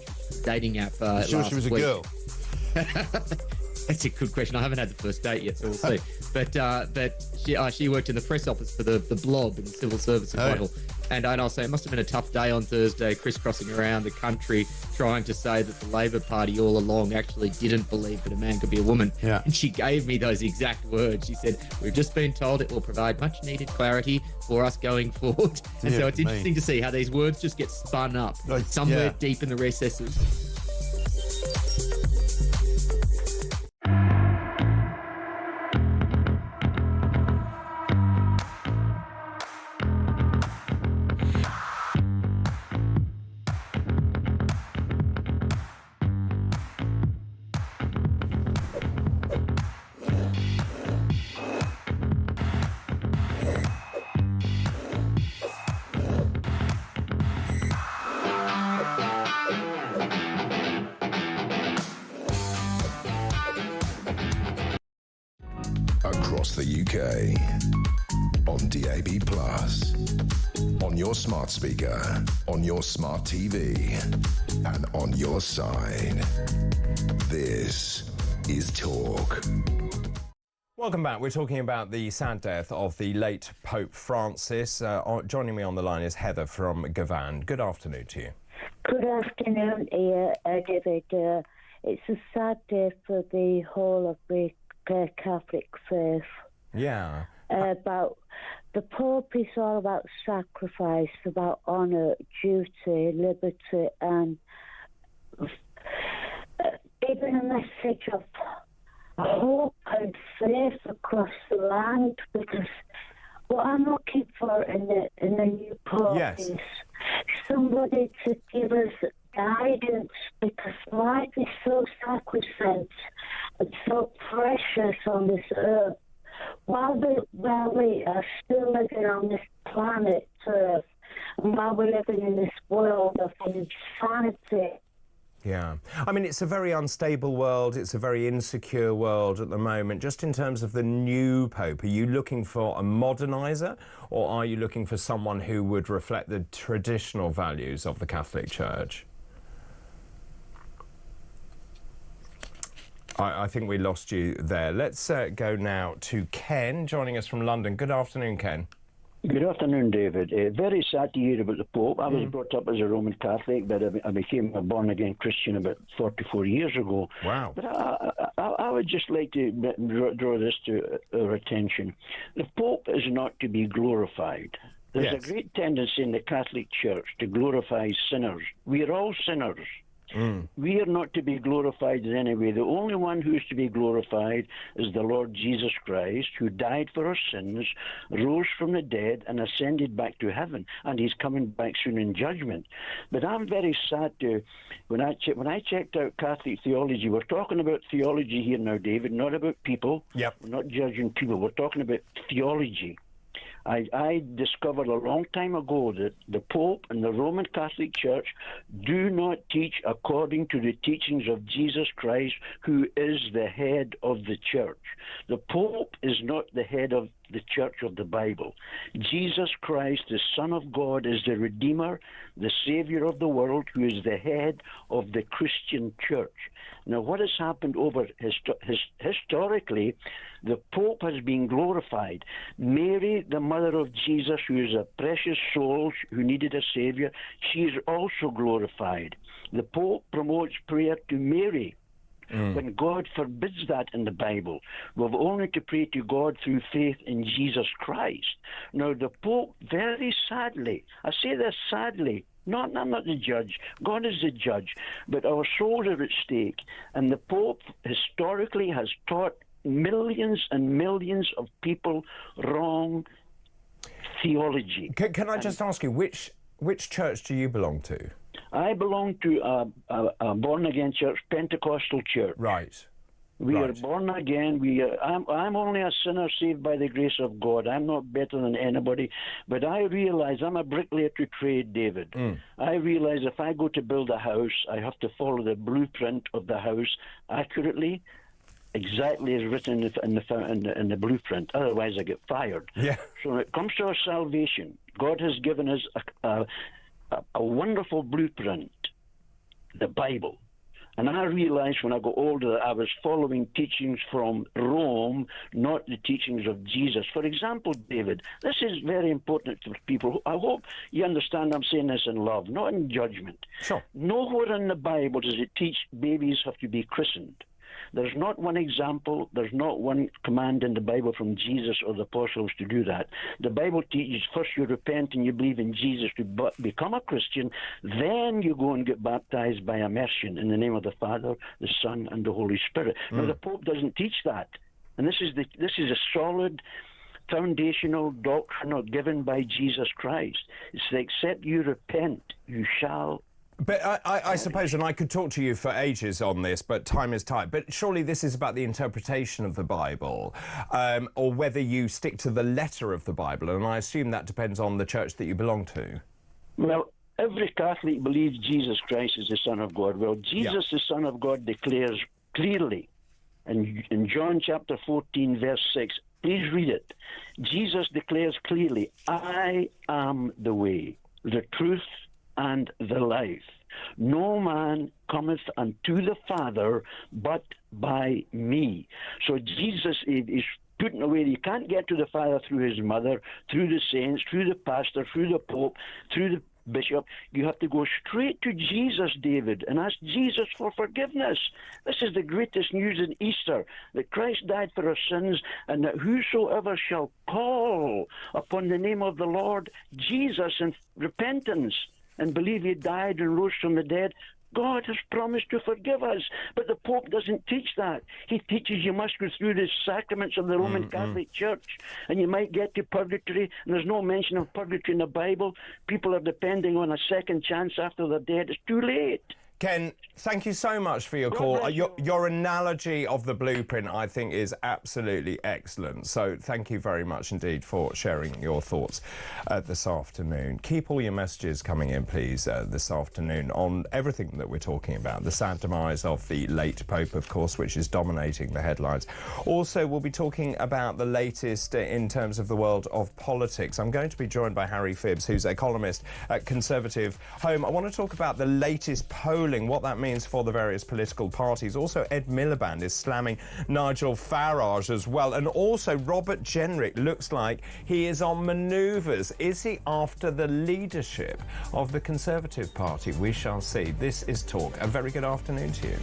dating app. Sure, she was a girl. That's a good question. I haven't had the first date yet, so we'll see. But she worked in the press office for the Blob in the civil service in Whitehall. And I'll say it must have been a tough day on Thursday, crisscrossing around the country, trying to say that the Labor Party all along actually didn't believe that a man could be a woman. Yeah. And she gave me those exact words. She said, "We've just been told it will provide much needed clarity for us going forward." And so it's interesting to see how these words just get spun up somewhere deep in the recesses. on DAB+, on your smart speaker, on your smart TV, and on your side. This is Talk. Welcome back. We're talking about the sad death of the late Pope Francis. Joining me on the line is Heather from Gavan. Good afternoon to you. Good afternoon, David. It's a sad day for the whole of the Catholic faith. Yeah. About the Pope is all about sacrifice, about honour, duty, liberty, and even a message of hope and faith across the land. Because what I'm looking for in the new Pope is somebody to give us guidance, because life is so sacrosanct and so precious on this earth. While we are still living on this planet Earth, and while we're living in this world of insanity. Yeah. I mean, it's a very unstable world. It's a very insecure world at the moment. Just in terms of the new Pope, are you looking for a moderniser, or are you looking for someone who would reflect the traditional values of the Catholic Church? I think we lost you there. Let's go now to Ken, joining us from London. Good afternoon, Ken. Good afternoon, David. Very sad to hear about the Pope. I was brought up as a Roman Catholic, but I became a born-again Christian about 44 years ago. Wow. But I would just like to draw this to our attention. The Pope is not to be glorified. There's a great tendency in the Catholic Church to glorify sinners. We are all sinners. We are not to be glorified in any way. The only one who is to be glorified is the Lord Jesus Christ, who died for our sins, rose from the dead, and ascended back to heaven. And he's coming back soon in judgment. But I'm very sad to, when I checked out Catholic theology, we're talking about theology here now, David, not about people. Yep. We're not judging people. We're talking about theology. I discovered a long time ago that the Pope and the Roman Catholic Church do not teach according to the teachings of Jesus Christ, who is the head of the Church. The Pope is not the head of the Church of the Bible. Jesus Christ, the Son of God, is the Redeemer, the Savior of the world, who is the head of the Christian Church. Now, what has happened over historically, the Pope has been glorified. Mary, the mother of Jesus, who is a precious soul who needed a Savior, she is also glorified. The Pope promotes prayer to Mary, when God forbids that in the Bible. We've only to pray to God through faith in Jesus Christ. Now, the Pope, very sadly, I say this sadly, I'm not the judge. God is the judge. But our souls are at stake. And the Pope historically has taught millions and millions of people wrong theology. Can I just ask you, which church do you belong to? I belong to a born-again church, Pentecostal church. Right. We are born again. I'm only a sinner saved by the grace of God. I'm not better than anybody. But I realize I'm a bricklayer to trade, David. I realize if I go to build a house, I have to follow the blueprint of the house accurately, exactly as written in the blueprint. Otherwise, I get fired. Yeah. So when it comes to our salvation, God has given us a wonderful blueprint, the Bible. And I realized when I got older that I was following teachings from Rome, not the teachings of Jesus. For example, David, this is very important for people. I hope you understand I'm saying this in love, not in judgment. Sure. Nowhere in the Bible does it teach babies have to be christened. There's not one example, there's not one command in the Bible from Jesus or the apostles to do that. The Bible teaches first you repent and you believe in Jesus to become a Christian, then you go and get baptized by immersion in the name of the Father, the Son, and the Holy Spirit. Now, the Pope doesn't teach that. And this is a solid foundational doctrine given by Jesus Christ. It's that except you repent, you shall. But I suppose, and I could talk to you for ages on this, but time is tight. But surely this is about the interpretation of the Bible, or whether you stick to the letter of the Bible, and I assume that depends on the church that you belong to. Well, every Catholic believes Jesus Christ is the Son of God. Well, Jesus, the Son of God, declares clearly in John chapter 14, verse 6, Please read it. Jesus declares clearly, I am the way, the truth, and the life. No man cometh unto the Father but by me. So Jesus is putting away. You can't get to the Father through his mother, through the saints, through the pastor, through the Pope, through the bishop. You have to go straight to Jesus, David, and ask Jesus for forgiveness. This is the greatest news in Easter, that Christ died for our sins, and that whosoever shall call upon the name of the Lord Jesus in repentance and believe he died and rose from the dead, God has promised to forgive us. But the Pope doesn't teach that. He teaches you must go through the sacraments of the Roman Catholic Church, and you might get to purgatory, and there's no mention of purgatory in the Bible. People are depending on a second chance after they're dead. It's too late. Ken, thank you so much for your call. Your analogy of the blueprint, I think, is absolutely excellent. So thank you very much indeed for sharing your thoughts this afternoon. Keep all your messages coming in, please, this afternoon on everything that we're talking about. The sad demise of the late Pope, of course, which is dominating the headlines. Also, we'll be talking about the latest in terms of the world of politics. I'm going to be joined by Harry Phibbs, who's a columnist at Conservative Home. I want to talk about the latest polling, what that means for the various political parties. Also, Ed Miliband is slamming Nigel Farage as well. And also, Robert Jenrick looks like he is on manoeuvres. Is he after the leadership of the Conservative Party? We shall see. This is Talk. A very good afternoon to you.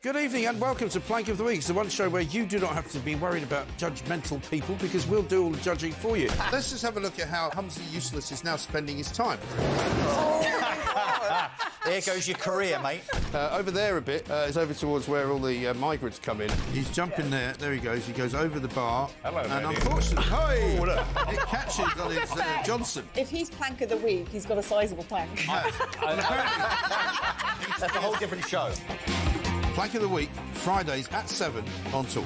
Good evening and welcome to Plank of the Week. It's the one show where you do not have to be worried about judgmental people because we'll do all the judging for you. Let's just have a look at how Humsey Useless is now spending his time. There goes your career, mate. Over there a bit is over towards where all the migrants come in. He's jumping there. There he goes. He goes over the bar. Hello, and lady. Unfortunately, Oh, look. it catches on his Johnson. If he's plank of the week, he's got a sizable plank. That's a whole different show. Plank of the Week, Fridays at 7 on Talk.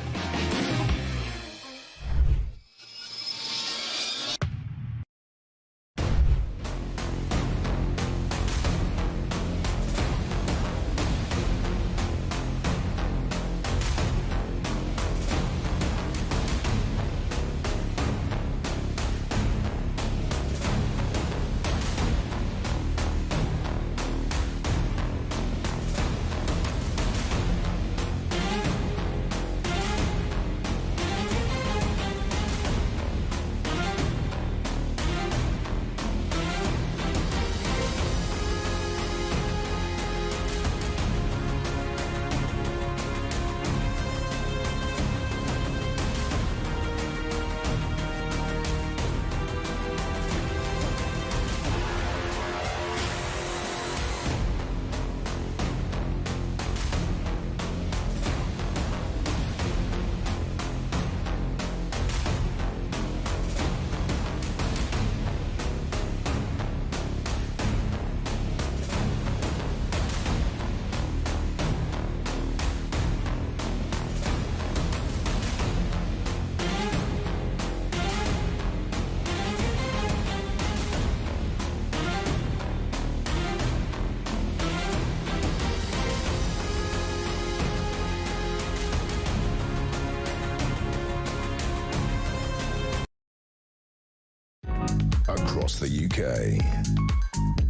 Across the UK,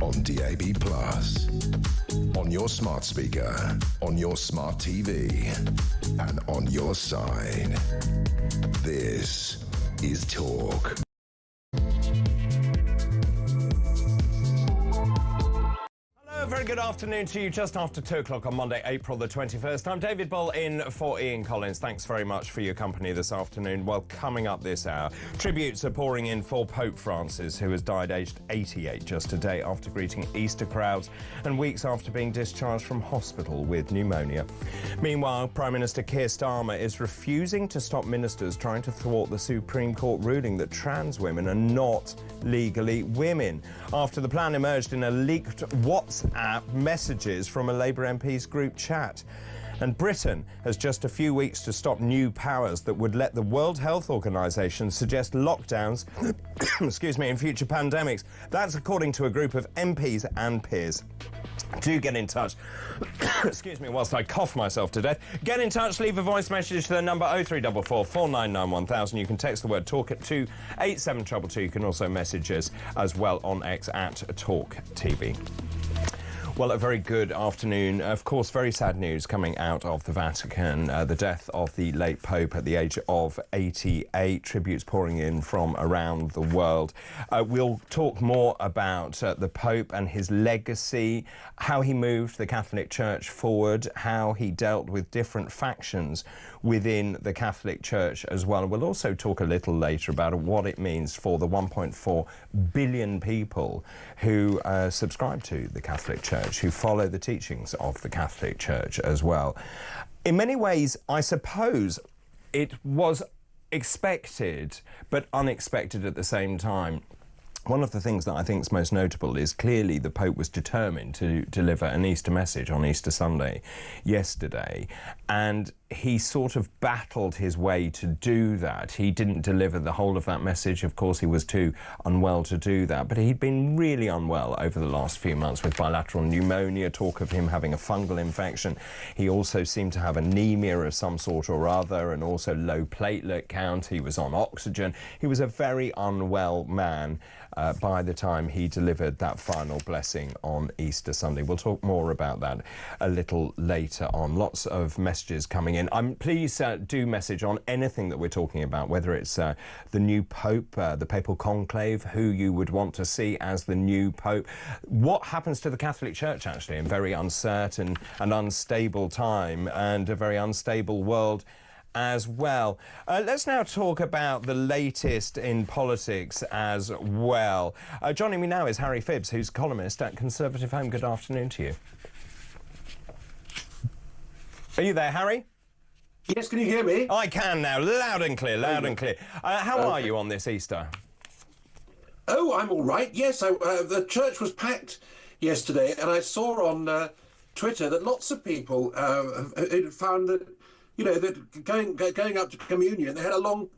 on DAB+, on your smart speaker, on your smart TV, and on your side. This is Talk. A very good afternoon to you, just after 2 o'clock on Monday, April the 21st. I'm David Bull in for Ian Collins. Thanks very much for your company this afternoon. Well, coming up this hour, tributes are pouring in for Pope Francis, who has died aged 88 just a day after greeting Easter crowds and weeks after being discharged from hospital with pneumonia. Meanwhile, Prime Minister Keir Starmer is refusing to stop ministers trying to thwart the Supreme Court ruling that trans women are not legally women, after the plan emerged in a leaked WhatsApp messages from a Labour MP's group chat. And Britain has just a few weeks to stop new powers that would let the World Health Organization suggest lockdowns excuse me, in future pandemics. That's according to a group of MPs and peers. Do get in touch Excuse me, whilst I cough myself to death. Get in touch, leave a voice message to the number 0344 499 1000. You can text the word talk at 28722. You can also message us as well on X at talkTV. Well, a very good afternoon. Of course, very sad news coming out of the Vatican. The death of the late Pope at the age of 88. Tributes pouring in from around the world. We'll talk more about the Pope and his legacy, how he moved the Catholic Church forward, how he dealt with different factions within the Catholic Church as well. We'll also talk a little later about what it means for the 1.4 billion people who subscribe to the Catholic Church, who follow the teachings of the Catholic Church as well. In many ways, I suppose it was expected, but unexpected at the same time. One of the things that I think is most notable is clearly the Pope was determined to deliver an Easter message on Easter Sunday yesterday, and he sort of battled his way to do that. He didn't deliver the whole of that message. Of course, he was too unwell to do that, but he'd been really unwell over the last few months with bilateral pneumonia, talk of him having a fungal infection. He also seemed to have anemia of some sort or other, and also low platelet count. He was on oxygen. He was a very unwell man by the time he delivered that final blessing on Easter Sunday. We'll talk more about that a little later on. Lots of messages coming in. Please do message on anything that we're talking about, whether it's the new Pope, the Papal Conclave, who you would want to see as the new Pope. What happens to the Catholic Church, actually, in very uncertain and unstable time and a very unstable world as well. Let's now talk about the latest in politics as well. Joining me now is Harry Phibbs, who's columnist at Conservative Home. Good afternoon to you. Are you there, Harry? Yes, can you hear me? I can now, loud and clear, loud and clear. How are you on this Easter? Oh, I'm all right. Yes, the church was packed yesterday, and I saw on Twitter that lots of people found that, you know, that going up to communion, they had a long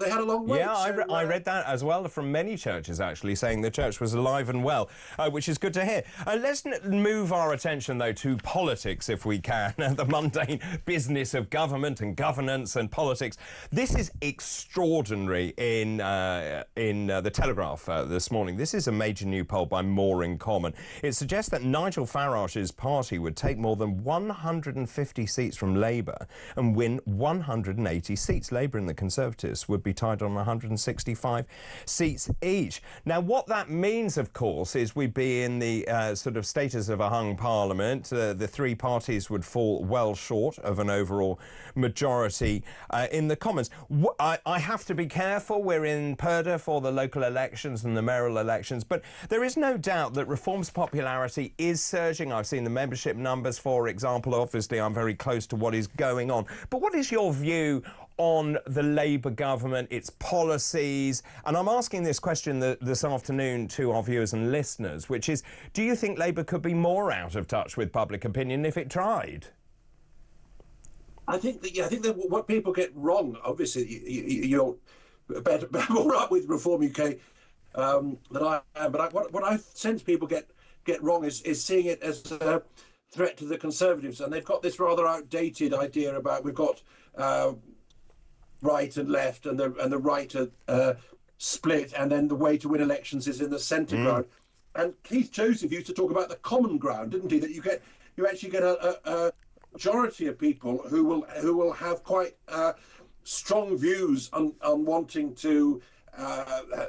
wait. Yeah, I read that as well from many churches, actually, saying the church was alive and well, which is good to hear. Let's move our attention, though, to politics, if we can, the mundane business of government and governance and politics. This is extraordinary in the Telegraph this morning. This is a major new poll by More Common. It suggests that Nigel Farage's party would take more than 150 seats from Labour and win 180 seats. Labour and the Conservatives would be tied on 165 seats each. Now, what that means, of course, is we'd be in the sort of status of a hung parliament. The three parties would fall well short of an overall majority in the Commons. I have to be careful. We're in purdah for the local elections and the mayoral elections, but there is no doubt that Reform's popularity is surging. I've seen the membership numbers, for example. Obviously, I'm very close to what is going on. But what is your view on the Labour government, its policies? And I'm asking this question this afternoon to our viewers and listeners, which is, do you think Labour could be more out of touch with public opinion if it tried? I think that what people get wrong, obviously, you're better more up with Reform UK than I am, but what I sense people get wrong is seeing it as a threat to the Conservatives, and they've got this rather outdated idea about we've got right and left, and the right are split, and then the way to win elections is in the centre ground. And Keith Joseph used to talk about the common ground, didn't he? That you actually get a majority of people who will have quite strong views on wanting to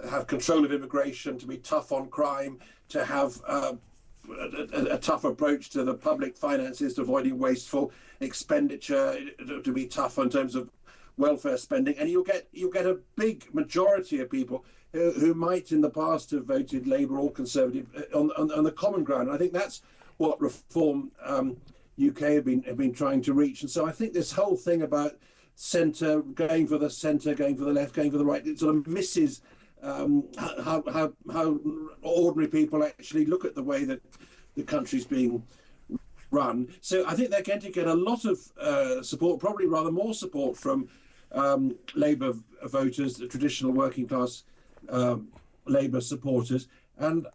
have control of immigration, to be tough on crime, to have a tough approach to the public finances, to avoiding wasteful expenditure, to be tough in terms of welfare spending, and you'll get a big majority of people who might in the past have voted Labour or Conservative on the common ground. And I think that's what Reform UK have been trying to reach. And so I think this whole thing about centre, going for the centre, going for the left, going for the right, it sort of misses how ordinary people actually look at the way that the country's being run. So I think they're going to get a lot of support, probably rather more support from Labour voters, the traditional working class Labour supporters. And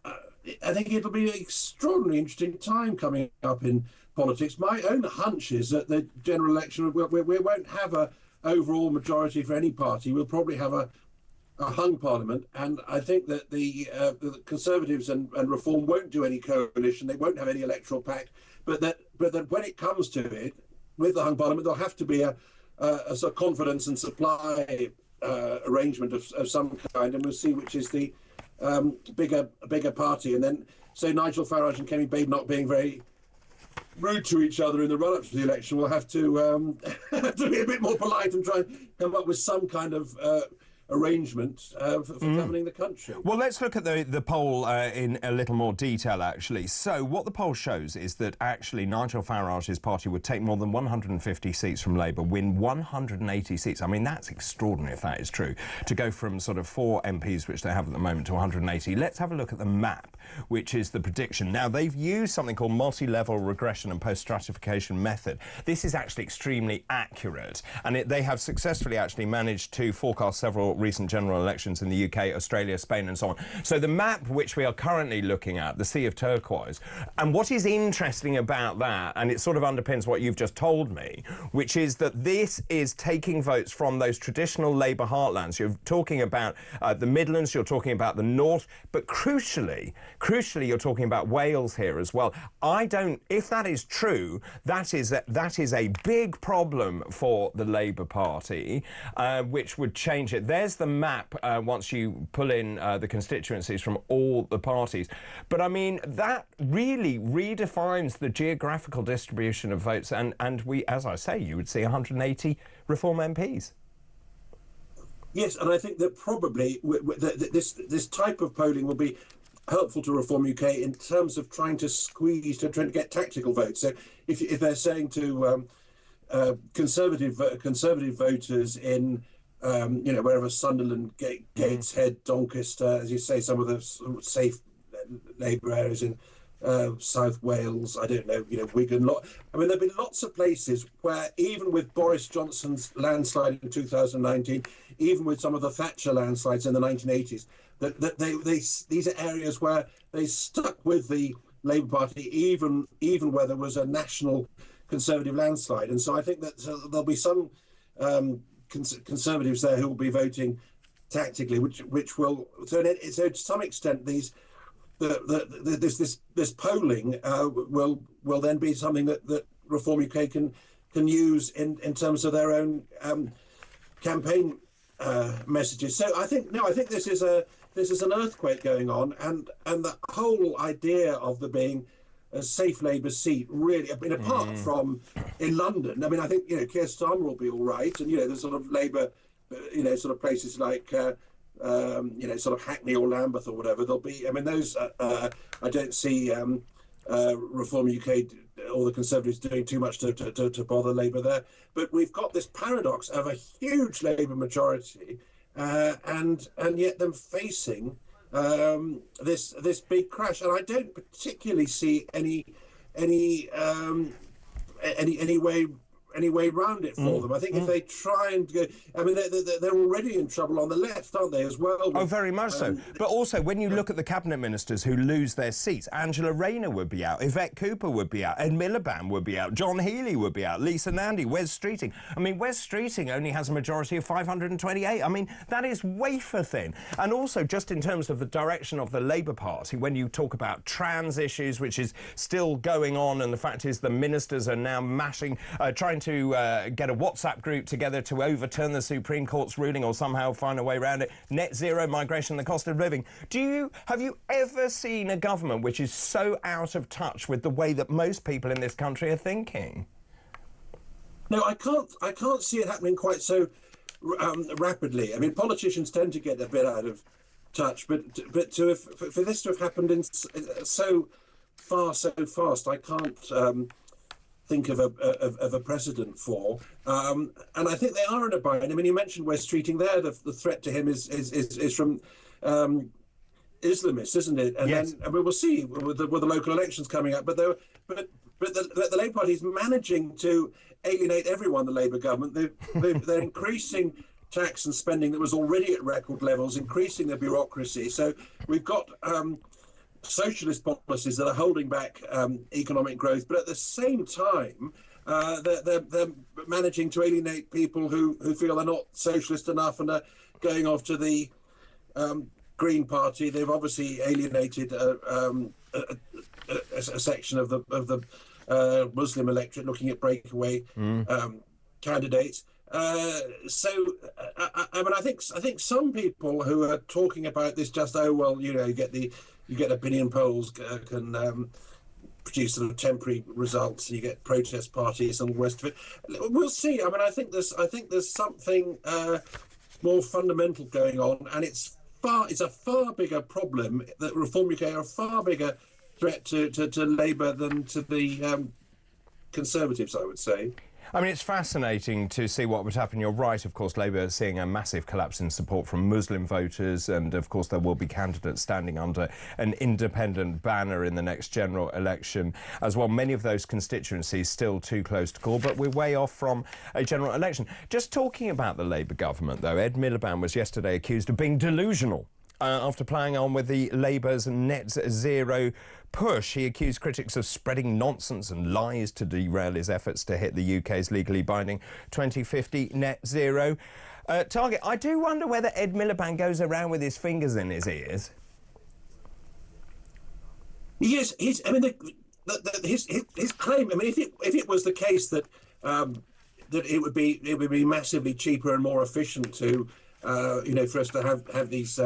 I think it'll be an extraordinarily interesting time coming up in politics. My own hunch is that the general election, we won't have a overall majority for any party. We'll probably have a hung parliament, and I think that the Conservatives and Reform won't do any coalition. They won't have any electoral pact. But that when it comes to it, with the hung parliament, there'll have to be a sort of confidence and supply arrangement of some kind, and we'll see which is the bigger party. And then, so Nigel Farage and Kemi Babe not being very rude to each other in the run-up to the election, will have to be a bit more polite and try and come up with some kind of arrangement for governing the country. Well, let's look at the poll in a little more detail, actually. So what the poll shows is that actually Nigel Farage's party would take more than 150 seats from Labour, win 180 seats. I mean, that's extraordinary if that is true, to go from sort of 4 MPs, which they have at the moment, to 180. Let's have a look at the map, which is the prediction. Now, they've used something called multi-level regression and post-stratification method. This is actually extremely accurate, and they have successfully actually managed to forecast several recent general elections in the UK, Australia, Spain and so on. So the map which we are currently looking at, the Sea of Turquoise, and what is interesting about that, and it sort of underpins what you've just told me, which is that this is taking votes from those traditional Labour heartlands. You're talking about the Midlands, you're talking about the North, but crucially, you're talking about Wales here as well. If that is true, that is a big problem for the Labour Party, which would change it. There's the map once you pull in the constituencies from all the parties. But I mean, that really redefines the geographical distribution of votes, and we, as I say, you would see 180 Reform MPs. Yes, and I think that probably this type of polling will be helpful to Reform UK in terms of trying to get tactical votes. So if they're saying to conservative voters in wherever Sunderland, Gateshead, Doncaster, as you say, some of the safe Labour areas in South Wales, I don't know, Wigan. I mean, there've been lots of places where, even with Boris Johnson's landslide in 2019, even with some of the Thatcher landslides in the 1980s, these are areas where they stuck with the Labour Party, even where there was a national Conservative landslide. And so I think that there'll be some Conservatives there who will be voting tactically, which will, so to some extent, this polling will then be something that Reform UK can use in terms of their own campaign messages. So I think this is an earthquake going on, and the whole idea of there being a safe Labour seat, really, I mean, apart from in London, I mean, I think, Keir Starmer will be all right, and, there's sort of Labour, sort of places like, sort of Hackney or Lambeth or whatever, there'll be, I mean, those, I don't see Reform UK or the Conservatives doing too much to bother Labour there. But we've got this paradox of a huge Labour majority and yet them facing this big crash, and I don't particularly see any way round it for them. I think if they try and go, I mean, they're already in trouble on the left, aren't they, as well? Oh, very much so. But also, when you look at the cabinet ministers who lose their seats, Angela Rayner would be out, Yvette Cooper would be out, Ed Miliband would be out, John Healey would be out, Lisa Nandy, Wes Streeting. I mean, Wes Streeting only has a majority of 528. I mean, that is wafer thin. And also, just in terms of the direction of the Labour Party, when you talk about trans issues, which is still going on, and the fact is the ministers are now trying to get a WhatsApp group together to overturn the Supreme Court's ruling or somehow find a way around it. Net zero migration, the cost of living. Have you ever seen a government which is so out of touch with the way that most people in this country are thinking? No, I can't see it happening quite so rapidly. I mean, politicians tend to get a bit out of touch, but for this to have happened so fast, I can't think of a precedent for, and I think they are in a bind. I mean, you mentioned Wes Streeting there. The threat to him is from Islamists, isn't it? And yes. Then, I mean, we'll see with the local elections coming up. But the Labour Party is managing to alienate everyone. The Labour government, they're increasing tax and spending that was already at record levels, increasing the bureaucracy. So we've got socialist policies that are holding back economic growth, but at the same time, they're managing to alienate people who feel they're not socialist enough and are going off to the Green Party. They've obviously alienated a section of the Muslim electorate, looking at breakaway candidates. So I mean, I think some people who are talking about this just, oh well, you know, you get opinion polls can produce sort of temporary results, and you get protest parties and all the rest of it. We'll see. I mean, I think there's something more fundamental going on, and it's a far bigger problem. That Reform UK are a far bigger threat to Labour than to the Conservatives, I would say. I mean, it's fascinating to see what would happen. You're right, of course, Labour is seeing a massive collapse in support from Muslim voters, and of course there will be candidates standing under an independent banner in the next general election as well. Many of those constituencies still too close to call, but we're way off from a general election. Just talking about the Labour government, though, Ed Miliband was yesterday accused of being delusional after playing on with the Labour's net zero push. He accused critics of spreading nonsense and lies to derail his efforts to hit the UK's legally binding 2050 net zero target. I do wonder whether Ed Miliband goes around with his fingers in his ears. Yes, I mean, his claim. I mean, if it was the case that that it would be massively cheaper and more efficient to for us to have these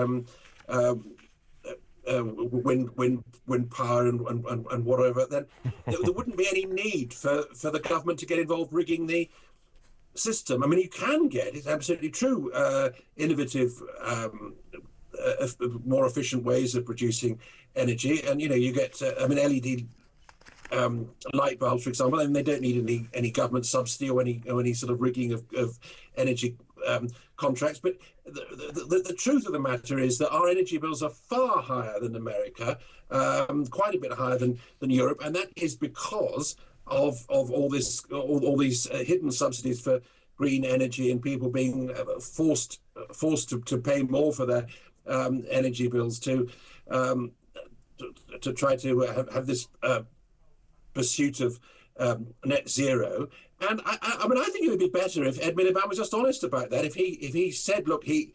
wind power and whatever, then there wouldn't be any need for the government to get involved rigging the system. I mean, you can get, it's absolutely true, innovative, more efficient ways of producing energy, and you get I mean, LED light bulbs, for example, and they don't need any government subsidy or any sort of rigging of energy contracts. But the truth of the matter is that our energy bills are far higher than America, quite a bit higher than Europe, and that is because of all these hidden subsidies for green energy and people being forced to pay more for their energy bills to try to have this pursuit of net zero. And I mean, I think it would be better if Ed Miliband was just honest about that. If he said, look, he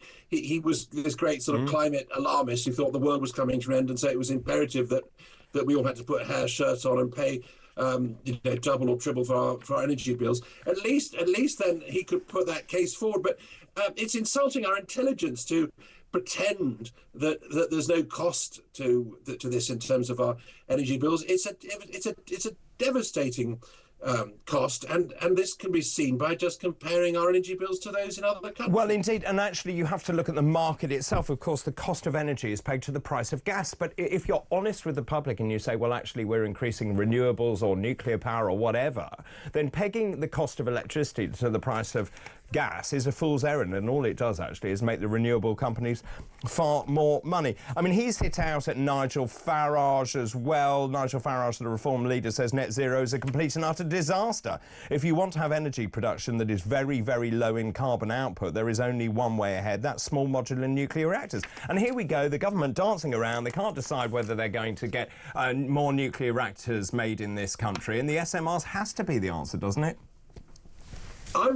was this great sort of climate alarmist who thought the world was coming to an end, and so it was imperative that we all had to put a hair shirt on and pay double or triple for our energy bills. At least then he could put that case forward. But it's insulting our intelligence to pretend that there's no cost to this in terms of our energy bills. It's a devastating cost, and this can be seen by just comparing our energy bills to those in other countries. Well, indeed, and actually you have to look at the market itself. Of course, the cost of energy is pegged to the price of gas, but if you're honest with the public and you say, well, actually we're increasing renewables or nuclear power or whatever, then pegging the cost of electricity to the price of gas is a fool's errand, and all it does actually is make the renewable companies far more money. I mean, he's hit out at Nigel Farage as well. Nigel Farage, the Reform leader, says net zero is a complete and utter disaster. If you want to have energy production that is very, very low in carbon output, there is only one way ahead. That's small modular nuclear reactors. And here we go, the government dancing around. They can't decide whether they're going to get more nuclear reactors made in this country, and the SMRs has to be the answer, doesn't it? I'd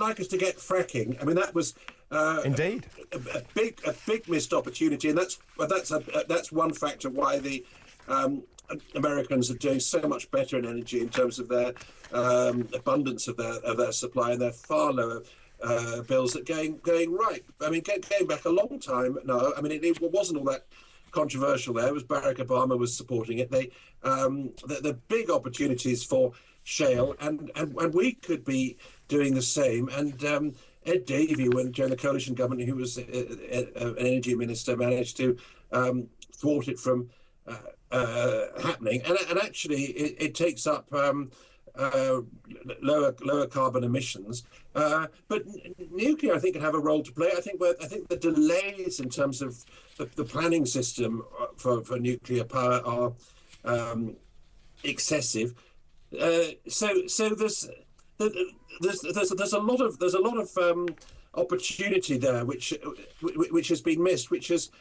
like us to get fracking. I mean, that was indeed a big missed opportunity, and that's one factor why the Americans are doing so much better in energy in terms of their abundance of their supply, and their far lower bills that going right. I mean, going back a long time now. I mean, it wasn't all that controversial there. It was Barack Obama was supporting it. The big opportunities for shale, and we could be doing the same. And Ed Davey, during the coalition government, who was an energy minister, managed to thwart it from happening. And actually, it takes up lower carbon emissions. But nuclear, I think, can have a role to play. I think the delays in terms of the planning system for nuclear power are excessive. So there's a lot of opportunity there which has been missed, which has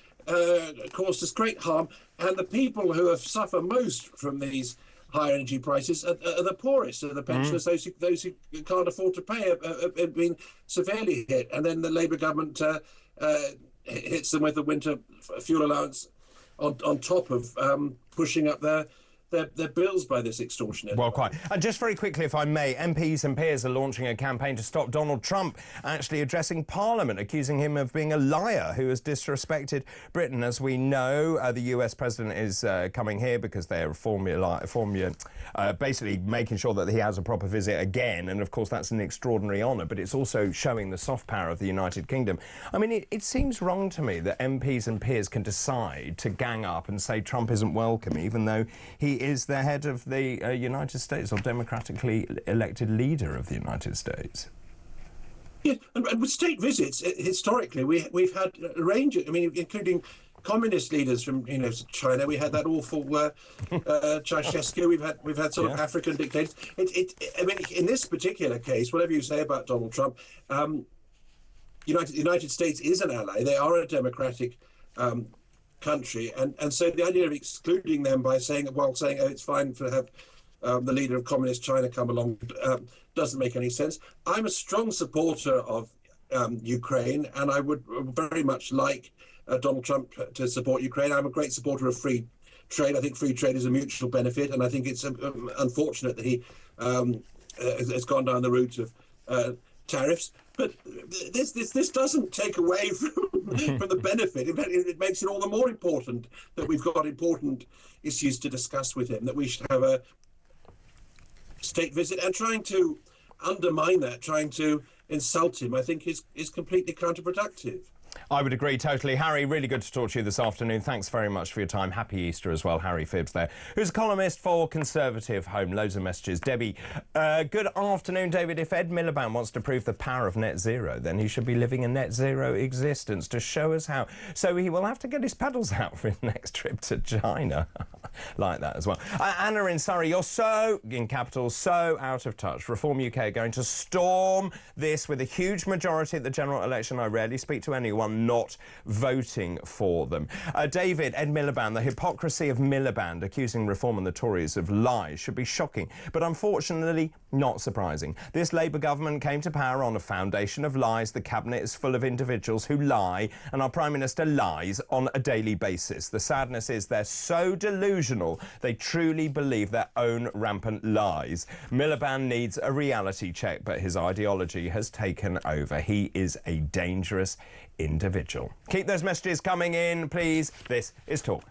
caused us great harm, and the people who have suffered most from these higher energy prices are the poorest, are the pensioners, those who can't afford to pay have been severely hit. And then the Labour government hits them with the winter fuel allowance on top of pushing up their bills by this extortionate. Well, quite. And just very quickly, if I may, MPs and peers are launching a campaign to stop Donald Trump actually addressing Parliament, accusing him of being a liar who has disrespected Britain. As we know, the US president is coming here because they're basically making sure that he has a proper visit again. And, of course, that's an extraordinary honour, but it's also showing the soft power of the United Kingdom. I mean, it seems wrong to me that MPs and peers can decide to gang up and say Trump isn't welcome, even though he is the head of the United States, or democratically elected leader of the United States. Yeah, and with state visits, historically, we've had a range, I mean, including communist leaders from China. We had that awful Ceausescu. We've had sort of African dictators. I mean, in this particular case, whatever you say about Donald Trump, United States is an ally. They are a democratic country, and so the idea of excluding them by saying it's fine to have the leader of communist China come along doesn't make any sense. I'm a strong supporter of Ukraine, and I would very much like Donald Trump to support Ukraine. I'm a great supporter of free trade. I think free trade is a mutual benefit, and I think it's unfortunate that he has gone down the route of tariffs. But this doesn't take away from the benefit. In fact, it makes it all the more important that we've got important issues to discuss with him, that we should have a state visit. And trying to undermine that, trying to insult him, I think is completely counterproductive. I would agree totally. Harry, really good to talk to you this afternoon. Thanks very much for your time. Happy Easter as well. Harry Phibbs there, who's a columnist for Conservative Home. Loads of messages. Debbie, good afternoon, David. If Ed Miliband wants to prove the power of net zero, then he should be living a net zero existence to show us how. So he will have to get his pedals out for his next trip to China. Like that as well. Anna in Surrey, you're so, in capitals, so out of touch. Reform UK are going to storm this with a huge majority at the general election. I rarely speak to anyone not voting for them. David, Ed Miliband, the hypocrisy of Miliband accusing Reform and the Tories of lies should be shocking, but unfortunately not surprising. This Labour government came to power on a foundation of lies. The cabinet is full of individuals who lie, and our Prime Minister lies on a daily basis. The sadness is they're so delusional they truly believe their own rampant lies. Miliband needs a reality check, but his ideology has taken over. He is a dangerous individual. Keep those messages coming in, please. This is Talk.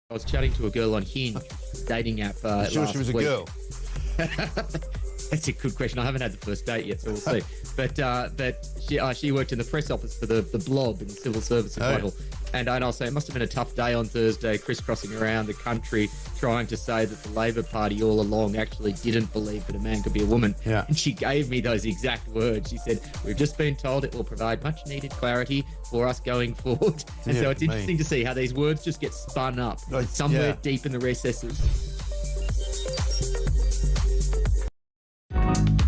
I was chatting to a girl on Hinge, dating app. Sure, she was a girl. That's a good question. I haven't had the first date yet, so we'll see. But she worked in the press office for the Blob in the civil service in Whitehall. And I'll say it must have been a tough day on Thursday, crisscrossing around the country, trying to say that the Labor Party all along actually didn't believe that a man could be a woman. Yeah. And she gave me those exact words. She said, "We've just been told it will provide much needed clarity for us going forward." And so it's interesting to see how these words just get spun up somewhere deep in the recesses.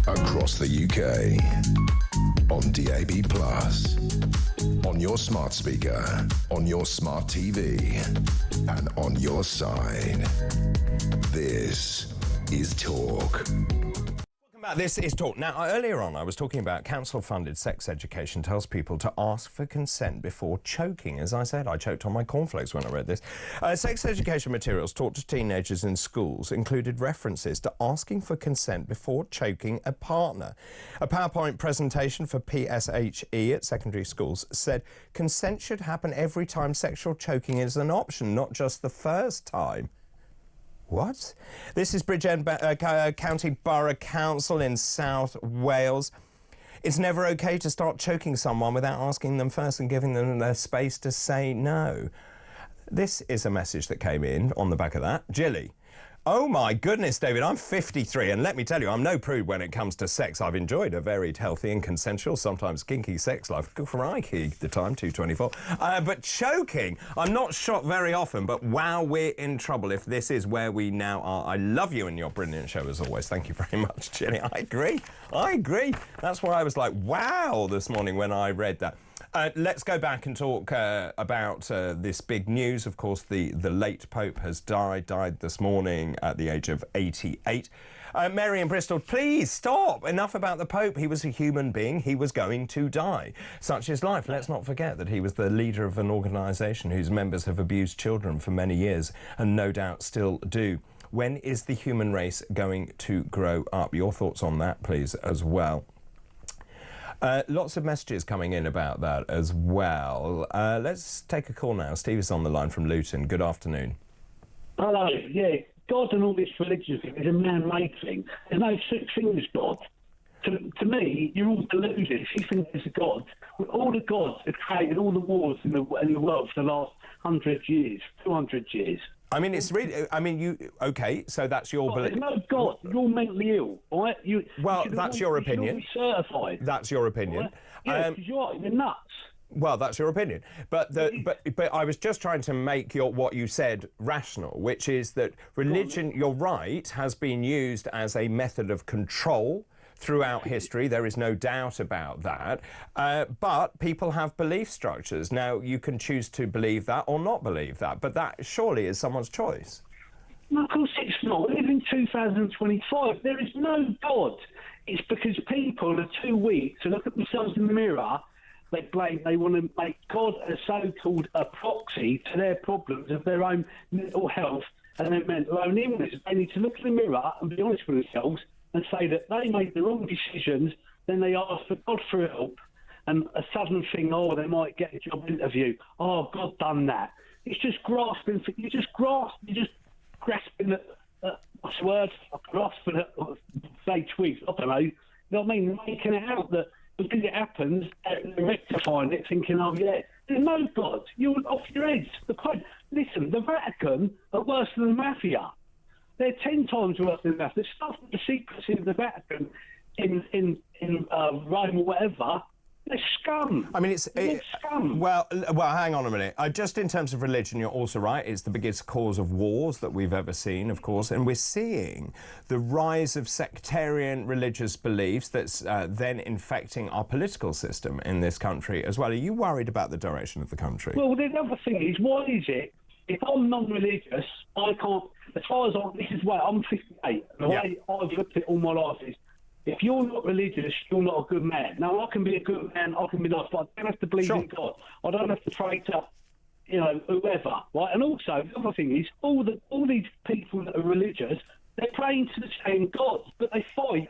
Across the UK, on DAB+, on your smart speaker, on your smart TV, and on your side. This is Talk. This is Talk. Now, earlier on, I was talking about council-funded sex education tells people to ask for consent before choking. As I said, I choked on my cornflakes when I read this. Sex education materials taught to teenagers in schools included references to asking for consent before choking a partner. A PowerPoint presentation for PSHE at secondary schools said consent should happen every time sexual choking is an option, not just the first time. What? This is Bridgend County Borough Council in South Wales. It's never okay to start choking someone without asking them first and giving them their space to say no. This is a message that came in on the back of that. Jilly. Oh my goodness, David, I'm 53 and let me tell you, I'm no prude when it comes to sex. I've enjoyed a varied, healthy and consensual, sometimes kinky sex life. Crikey, the time, 2:24. But choking, I'm not shocked very often, but wow, we're in trouble if this is where we now are. I love you and your brilliant show as always. Thank you very much, Jenny. I agree. That's why I was like, wow, this morning when I read that. Let's go back and talk about this big news. Of course, the late Pope has died this morning at the age of 88. Mary in Bristol, please stop. Enough about the Pope. He was a human being. He was going to die. Such is life. Let's not forget that he was the leader of an organisation whose members have abused children for many years and no doubt still do. When is the human race going to grow up? Your thoughts on that, please, as well. Lots of messages coming in about that as well. Let's take a call now. Steve is on the line from Luton. Good afternoon. Hello. Yeah, God and all this religion thing is a man-made thing. There's no such thing as God. To me, you're all deluded if you think there's a God. All the gods have created all the wars in the world for the last 100 years, 200 years. I mean, it's really. I mean, you. Okay, so that's your belief. There's no God. You're mentally ill, right? Well, that's your opinion. You should be certified. That's your opinion. Right? Yeah, because you're nuts. Well, that's your opinion. But I was just trying to make what you said rational, which is that religion, you're right, has been used as a method of control throughout history. There is no doubt about that. But people have belief structures. Now, you can choose to believe that or not believe that, but that surely is someone's choice. No, of course it's not. We live in 2025. There is no God. It's because people are too weak to look at themselves in the mirror. They want to make God a so-called a proxy to their problems of their own mental health and their mental own illness. They need to look in the mirror and be honest with themselves and say that they made the wrong decisions, then they ask for God for help, and a sudden thing, oh, they might get a job interview. Oh, God done that. It's just grasping. You're just grasping at what's the word? Grasping at say twigs. I don't know. You know what I mean? Making it out that because it happens, they're rectifying it, thinking, oh yeah, there's no God. You're off your heads. Listen, the Vatican are worse than the mafia. They're 10 times worse than that. The stuff with the secrecy of the Vatican in Rome or whatever, they're scum. I mean, they're scum. Well, hang on a minute. Just in terms of religion, you're also right. It's the biggest cause of wars that we've ever seen, of course, and we're seeing the rise of sectarian religious beliefs that's then infecting our political system in this country as well. Are you worried about the direction of the country? Well, the other thing is, why is it, if I'm non-religious, I can't, as far as this is why I'm 58, the way I've looked at it all my life is, if you're not religious, you're not a good man. Now, I can be a good man, I can be nice, but I don't have to believe in God. I don't have to pray to, whoever, right? And also, the other thing is, all these people that are religious, they're praying to the same God, but they fight.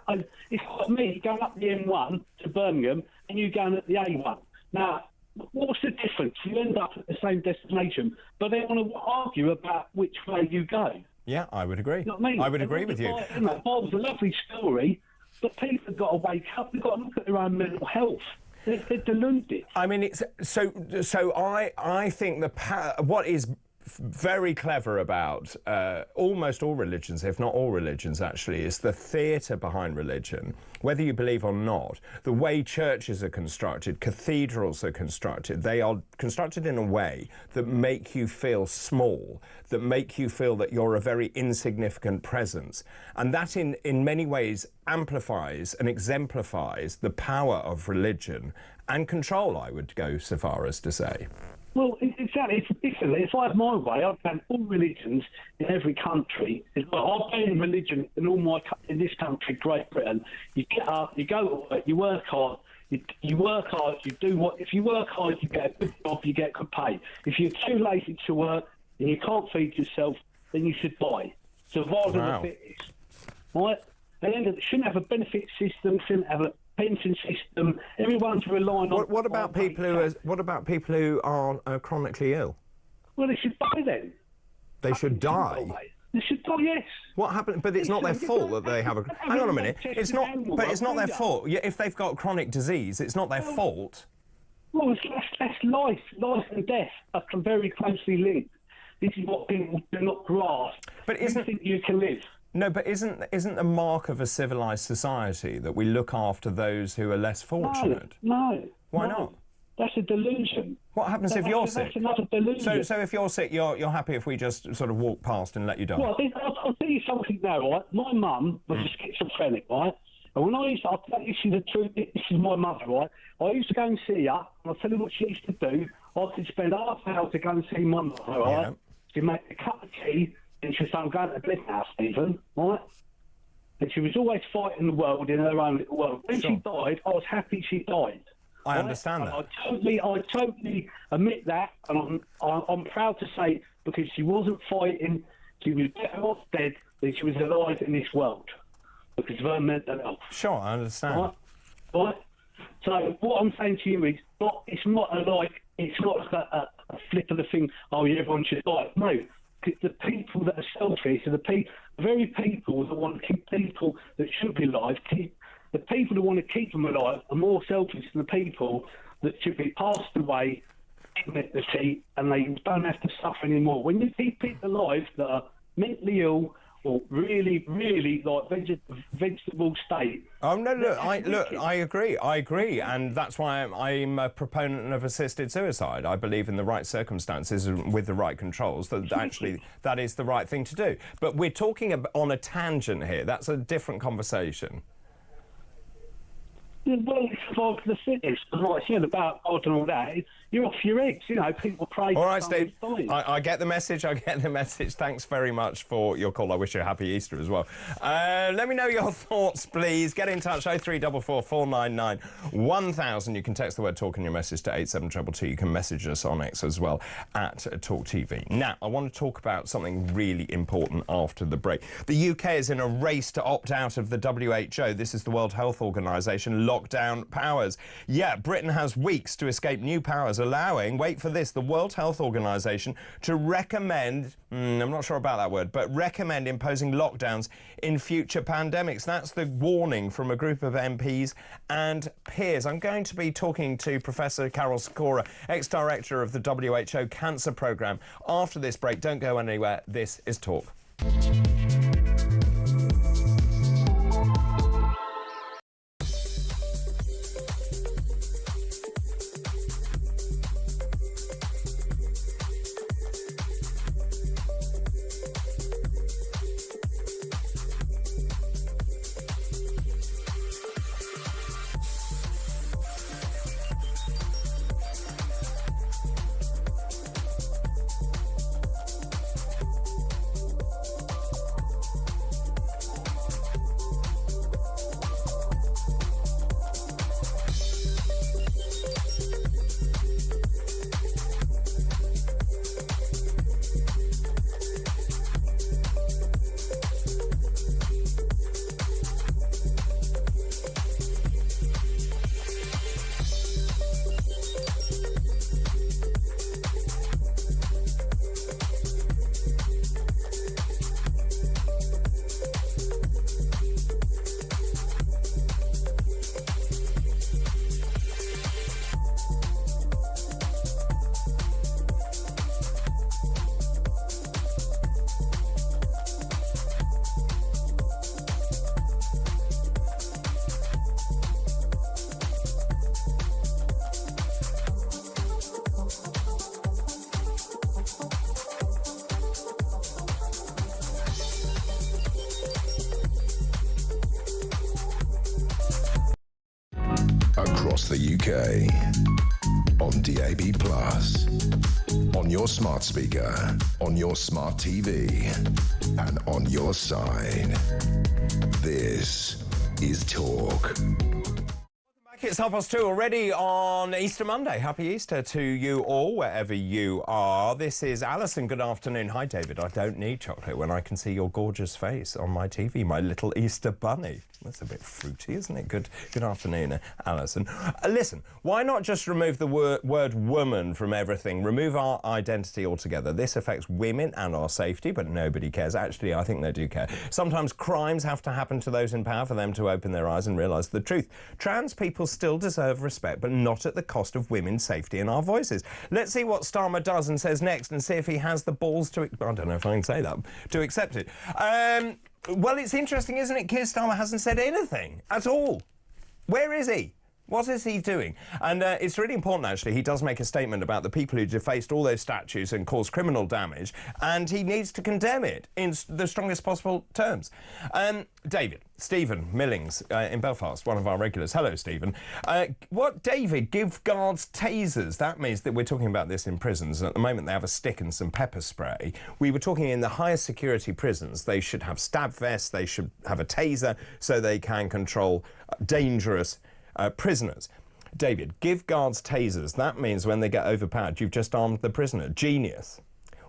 It's like me going up the M1 to Birmingham and you going at the A1. Now, what's the difference? You end up at the same destination, but they want to argue about which way you go. Yeah, I would agree. You know what I mean? I would agree with you. It was a lovely story, But people have got to wake up. They've got to look at their own mental health. They're deluded. I mean, it's so. I think what is very clever about almost all religions, if not all religions actually, is the theatre behind religion. Whether you believe or not, the way churches are constructed, cathedrals are constructed, they are constructed in a way that make you feel small, that make you feel that you're a very insignificant presence. And that in many ways amplifies and exemplifies the power of religion and control, I would go so far as to say. Well, exactly. If I had my way, I'd ban all religions in every country. I'd ban religion in this country, Great Britain. You get up, you go to work, you work hard. You work hard. You do what? If you work hard, you get a good job. You get good pay. If you're too lazy to work and you can't feed yourself, then you should die. Survival of the fittest. Right? They shouldn't have a benefit system. Shouldn't have a pension system. Everyone's relying on. What about people who are chronically ill? Well, they should die then. They should die. They should die. Yes. What happened? But it's not their fault that they have a. Hang on a minute. It's not. But it's not their fault. Yeah, if they've got chronic disease, it's not their fault. Well, that's life. Life and death are very closely linked. This is what people do not grasp. But isn't you can live? No, but isn't the mark of a civilised society that we look after those who are less fortunate? No. Why not? That's a delusion. What happens if you're sick? That's another delusion. So if you're sick, you're happy if we just sort of walk past and let you die? Well, I'll tell you something now, right? My mum was a schizophrenic, right? And when this is the truth, this is my mother, right? I used to go and see her, and I'll tell you what she used to do. I could spend half an hour to go and see my mother, right? Yeah. She'd make a cup of tea, and she'd say, I'm going to bed now, Stephen, right? And she was always fighting the world in her own little world. When she died, I was happy she died. I understand that. I totally admit that, and I'm proud to say, because she wasn't fighting, she was better off dead than she was alive in this world, because of her mental health. Sure, I understand. Right? So what I'm saying to you is, it's not like a flip of the thing, oh, yeah, everyone should die. No, because the people that are selfish are the very people that want to keep people that should be alive, the people that want to keep them alive are more selfish than the people that should be passed away, dignity, and they don't have to suffer anymore. When you keep people alive that are mentally ill or really, really like vegetable state. Oh no! I agree, and that's why I'm a proponent of assisted suicide. I believe in the right circumstances and with the right controls that actually that is the right thing to do. But we're talking on a tangent here. That's a different conversation. Well, it's for the fittest. Like I said about God and all that, you're off your eggs. You know, people pray. All right, Steve. I get the message. Thanks very much for your call. I wish you a happy Easter as well. Let me know your thoughts, please. Get in touch. 0344 499 1000. You can text the word talk in your message to 87222. You can message us on X as well at talkTV. Now, I want to talk about something really important after the break. The UK is in a race to opt out of the WHO. This is the World Health Organization lockdown powers. Yeah, Britain has weeks to escape new powers, allowing, wait for this, the World Health Organization to recommend, I'm not sure about that word, but recommend imposing lockdowns in future pandemics. That's the warning from a group of MPs and peers. I'm going to be talking to Professor Carol Sikora, ex-director of the WHO Cancer Programme. After this break, don't go anywhere. This is Talk. the UK. On DAB+, on your smart speaker, on your smart TV, and on your side. This is Talk. It's 2:30 already on Easter Monday. Happy Easter to you all, wherever you are. This is Alison. Good afternoon. Hi, David. I don't need chocolate when I can see your gorgeous face on my TV, my little Easter bunny. That's a bit fruity, isn't it? Good afternoon, Alison. Listen, why not just remove the word woman from everything? Remove our identity altogether. This affects women and our safety, but nobody cares. Actually, I think they do care. Sometimes crimes have to happen to those in power for them to open their eyes and realise the truth. Trans people still deserve respect, but not at the cost of women's safety and our voices. Let's see what Starmer does and says next and see if he has the balls to... I don't know if I can say that, to accept it. Well, it's interesting, isn't it? Keir Starmer hasn't said anything at all. Where is he? What is he doing? And it's really important, actually. He does make a statement about the people who defaced all those statues and caused criminal damage, and he needs to condemn it in the strongest possible terms. David, Stephen Millings in Belfast, one of our regulars. Hello, Stephen. David, give guards tasers. That means that we're talking about this in prisons. And at the moment, they have a stick and some pepper spray. We were talking in the highest security prisons. They should have stab vests. They should have a taser so they can control dangerous prisoners. David, give guards tasers. That means when they get overpowered, you've just armed the prisoner. Genius.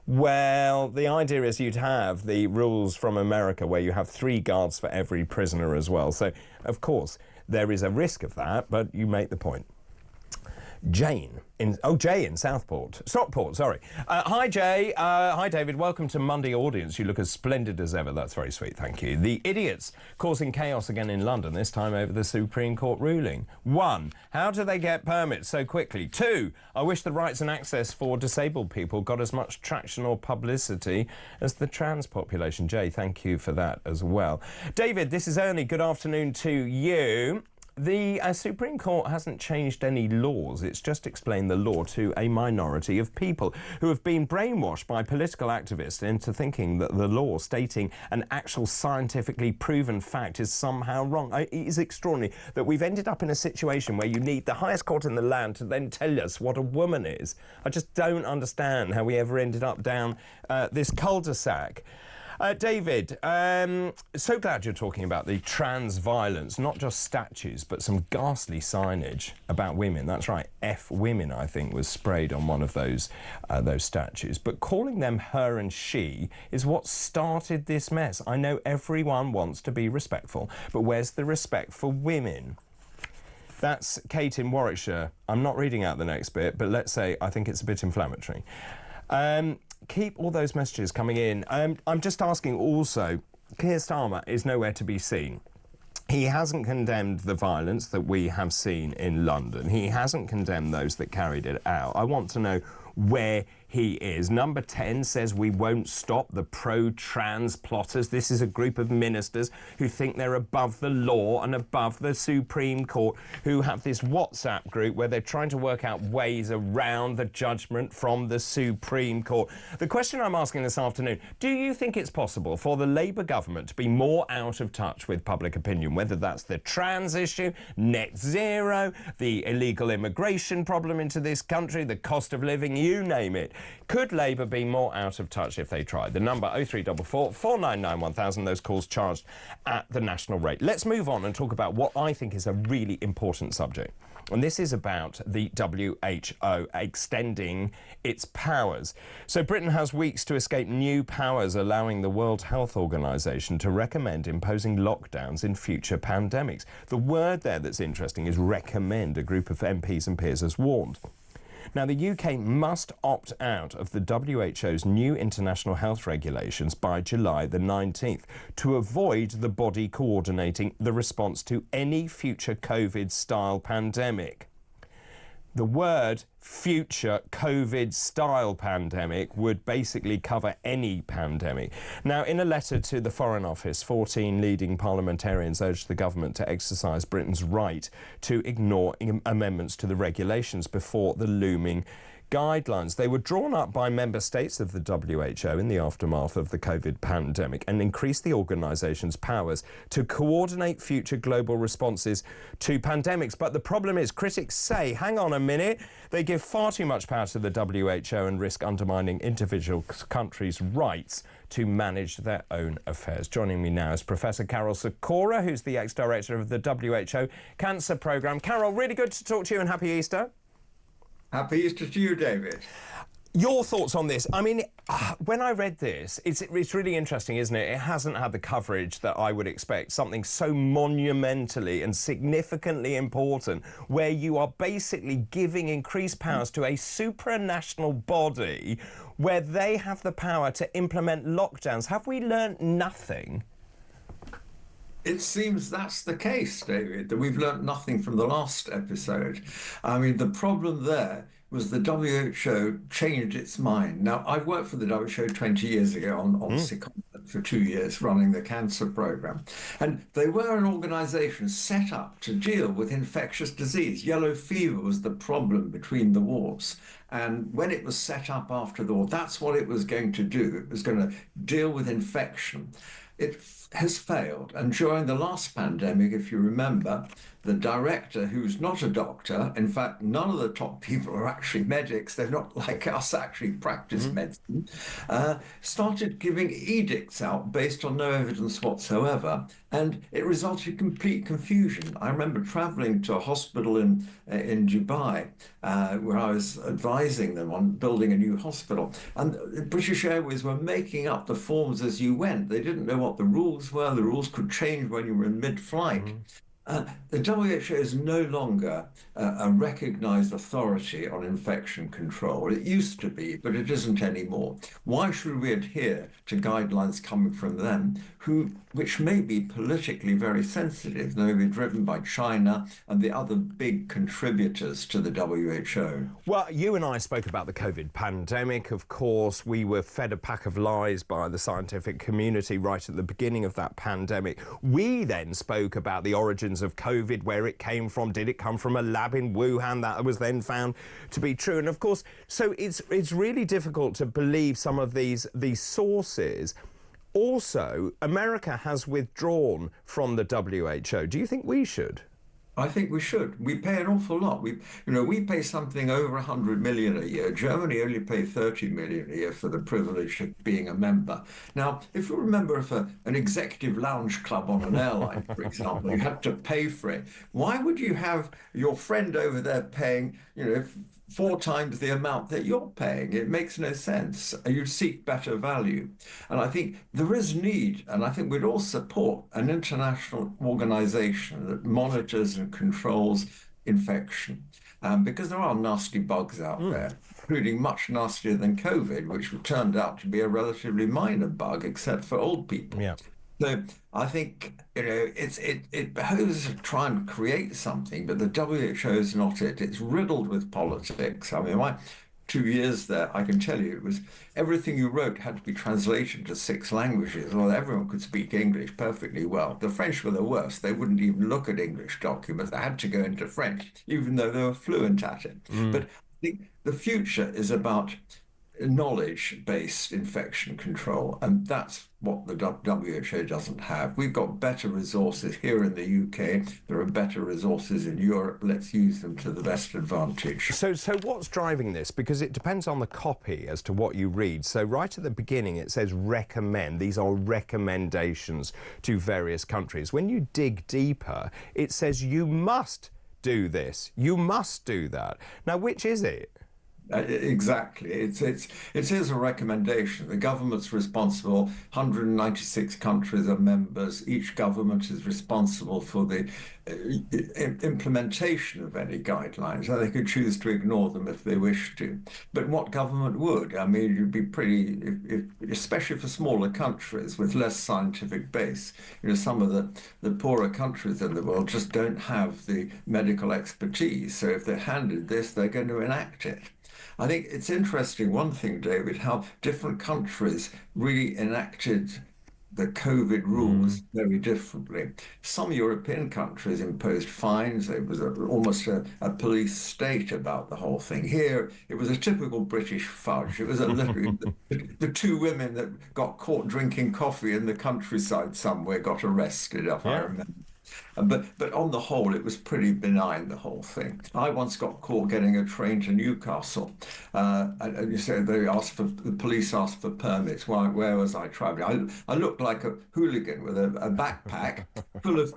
Well, the idea is you'd have the rules from America where you have 3 guards for every prisoner as well. So, of course, there is a risk of that, but you make the point. Jay in Stockport, sorry. Hi, Jay. Hi, David. Welcome to Monday Audience. You look as splendid as ever. That's very sweet, thank you. The idiots causing chaos again in London, this time over the Supreme Court ruling. 1, how do they get permits so quickly? 2, I wish the rights and access for disabled people got as much traction or publicity as the trans population. Jay, thank you for that as well. David, this is Ernie. Good afternoon to you. The Supreme Court hasn't changed any laws. It's just explained the law to a minority of people who have been brainwashed by political activists into thinking that the law stating an actual scientifically proven fact is somehow wrong. It is extraordinary that we've ended up in a situation where you need the highest court in the land to then tell us what a woman is. I just don't understand how we ever ended up down this cul-de-sac. David, so glad you're talking about the trans violence, not just statues, but some ghastly signage about women. That's right, F women, I think, was sprayed on one of those statues. But calling them her and she is what started this mess. I know everyone wants to be respectful, but where's the respect for women? That's Kate in Warwickshire. I'm not reading out the next bit, but let's say I think it's a bit inflammatory. Keep all those messages coming in. I'm just asking also, Keir Starmer is nowhere to be seen. He hasn't condemned the violence that we have seen in London. He hasn't condemned those that carried it out. I want to know where he is. Number 10 says we won't stop the pro-trans plotters. This is a group of ministers who think they're above the law and above the Supreme Court, who have this WhatsApp group where they're trying to work out ways around the judgment from the Supreme Court. The question I'm asking this afternoon, do you think it's possible for the Labour government to be more out of touch with public opinion, whether that's the trans issue, net zero, the illegal immigration problem into this country, the cost of living, you name it? Could Labour be more out of touch if they tried? The number 0344 499 1000, those calls charged at the national rate. Let's move on and talk about what I think is a really important subject. And this is about the WHO extending its powers. So Britain has weeks to escape new powers, allowing the World Health Organization to recommend imposing lockdowns in future pandemics. The word there that's interesting is recommend, a group of MPs and peers has warned. Now, the UK must opt out of the WHO's new international health regulations by July the 19th to avoid the body coordinating the response to any future COVID-style pandemic. The word future COVID-style pandemic would basically cover any pandemic. Now, in a letter to the Foreign Office, 14 leading parliamentarians urged the government to exercise Britain's right to ignore amendments to the regulations before the looming guidelines. They were drawn up by member states of the WHO in the aftermath of the COVID pandemic and increased the organisation's powers to coordinate future global responses to pandemics. But the problem is, critics say, hang on a minute, they give far too much power to the WHO and risk undermining individual countries' rights to manage their own affairs. Joining me now is Professor Carol Sikora, who's the ex-director of the WHO Cancer Programme. Carol, really good to talk to you and happy Easter. Happy Easter to you, David. Your thoughts on this? I mean, when I read this, it's really interesting, isn't it? It hasn't had the coverage that I would expect, something so monumentally and significantly important, where you are basically giving increased powers to a supranational body where they have the power to implement lockdowns. Have we learnt nothing? It seems that's the case, David, that we've learnt nothing from the last episode. I mean, the problem there was the WHO changed its mind. Now, I worked for the WHO 20 years ago on secondment for 2 years running the cancer program. And they were an organization set up to deal with infectious disease. Yellow fever was the problem between the wars. And when it was set up after the war, that's what it was going to do. It was going to deal with infection. It has failed. And during the last pandemic, if you remember, the director, who's not a doctor, in fact, none of the top people are actually medics, they're not like us actually practice medicine, started giving edicts out based on no evidence whatsoever. And it resulted in complete confusion. I remember traveling to a hospital in Dubai, where I was advising them on building a new hospital. And British Airways were making up the forms as you went. They didn't know what the rules were. The rules could change when you were in mid-flight. The WHO is no longer a recognised authority on infection control. It used to be, but it isn't anymore. Why should we adhere to guidelines coming from them, which may be politically very sensitive? They may be driven by China and the other big contributors to the WHO. Well, you and I spoke about the COVID pandemic. Of course, we were fed a pack of lies by the scientific community right at the beginning of that pandemic. We then spoke about the origins of COVID, where it came from. Did it come from a lab in Wuhan? That was then found to be true. And of course, so it's really difficult to believe some of these sources. Also, America has withdrawn from the WHO. Do you think we should? I think we should. We pay an awful lot. We pay something over 100 million a year. Germany only pay 30 million a year for the privilege of being a member. Now, if you remember, if an executive lounge club on an airline, for example, you had to pay for it, why would you have your friend over there paying, 4 times the amount that you're paying? It makes no sense. You'd seek better value. And I think there is need, and I think we'd all support an international organization that monitors and controls infection, because there are nasty bugs out there, including much nastier than COVID, which turned out to be a relatively minor bug, except for old people. Yeah. So I think, it behoves to try and create something, but the WHO is not it. It's riddled with politics. I mean, my 2 years there, I can tell you, it was everything you wrote had to be translated to 6 languages. Well, everyone could speak English perfectly well. The French were the worst. They wouldn't even look at English documents. They had to go into French, even though they were fluent at it. But I think the future is about knowledge-based infection control, and that's what the WHO doesn't have. We've got better resources here in the UK. There are better resources in Europe. Let's use them to the best advantage. So what's driving this? Because it depends on the copy as to what you read. So right at the beginning it says recommend. These are recommendations to various countries. When you dig deeper, it says you must do this. You must do that. Now, which is it? Exactly. It is a recommendation. The government's responsible. 196 countries are members. Each government is responsible for the implementation of any guidelines. So they could choose to ignore them if they wish to. But what government would? I mean, you'd be pretty, especially for smaller countries with less scientific base. Some of the poorer countries in the world just don't have the medical expertise. So if they're handed this, they're going to enact it. I think it's interesting, one thing, David, how different countries really enacted the COVID rules very differently. Some European countries imposed fines. It was almost a police state about the whole thing. Here, it was a typical British fudge. It was literally the two women that got caught drinking coffee in the countryside somewhere got arrested, if I remember. But on the whole, it was pretty benign, the whole thing. I once got caught getting a train to Newcastle, and you say the police asked for permits. Where was I traveling? I looked like a hooligan with a backpack full of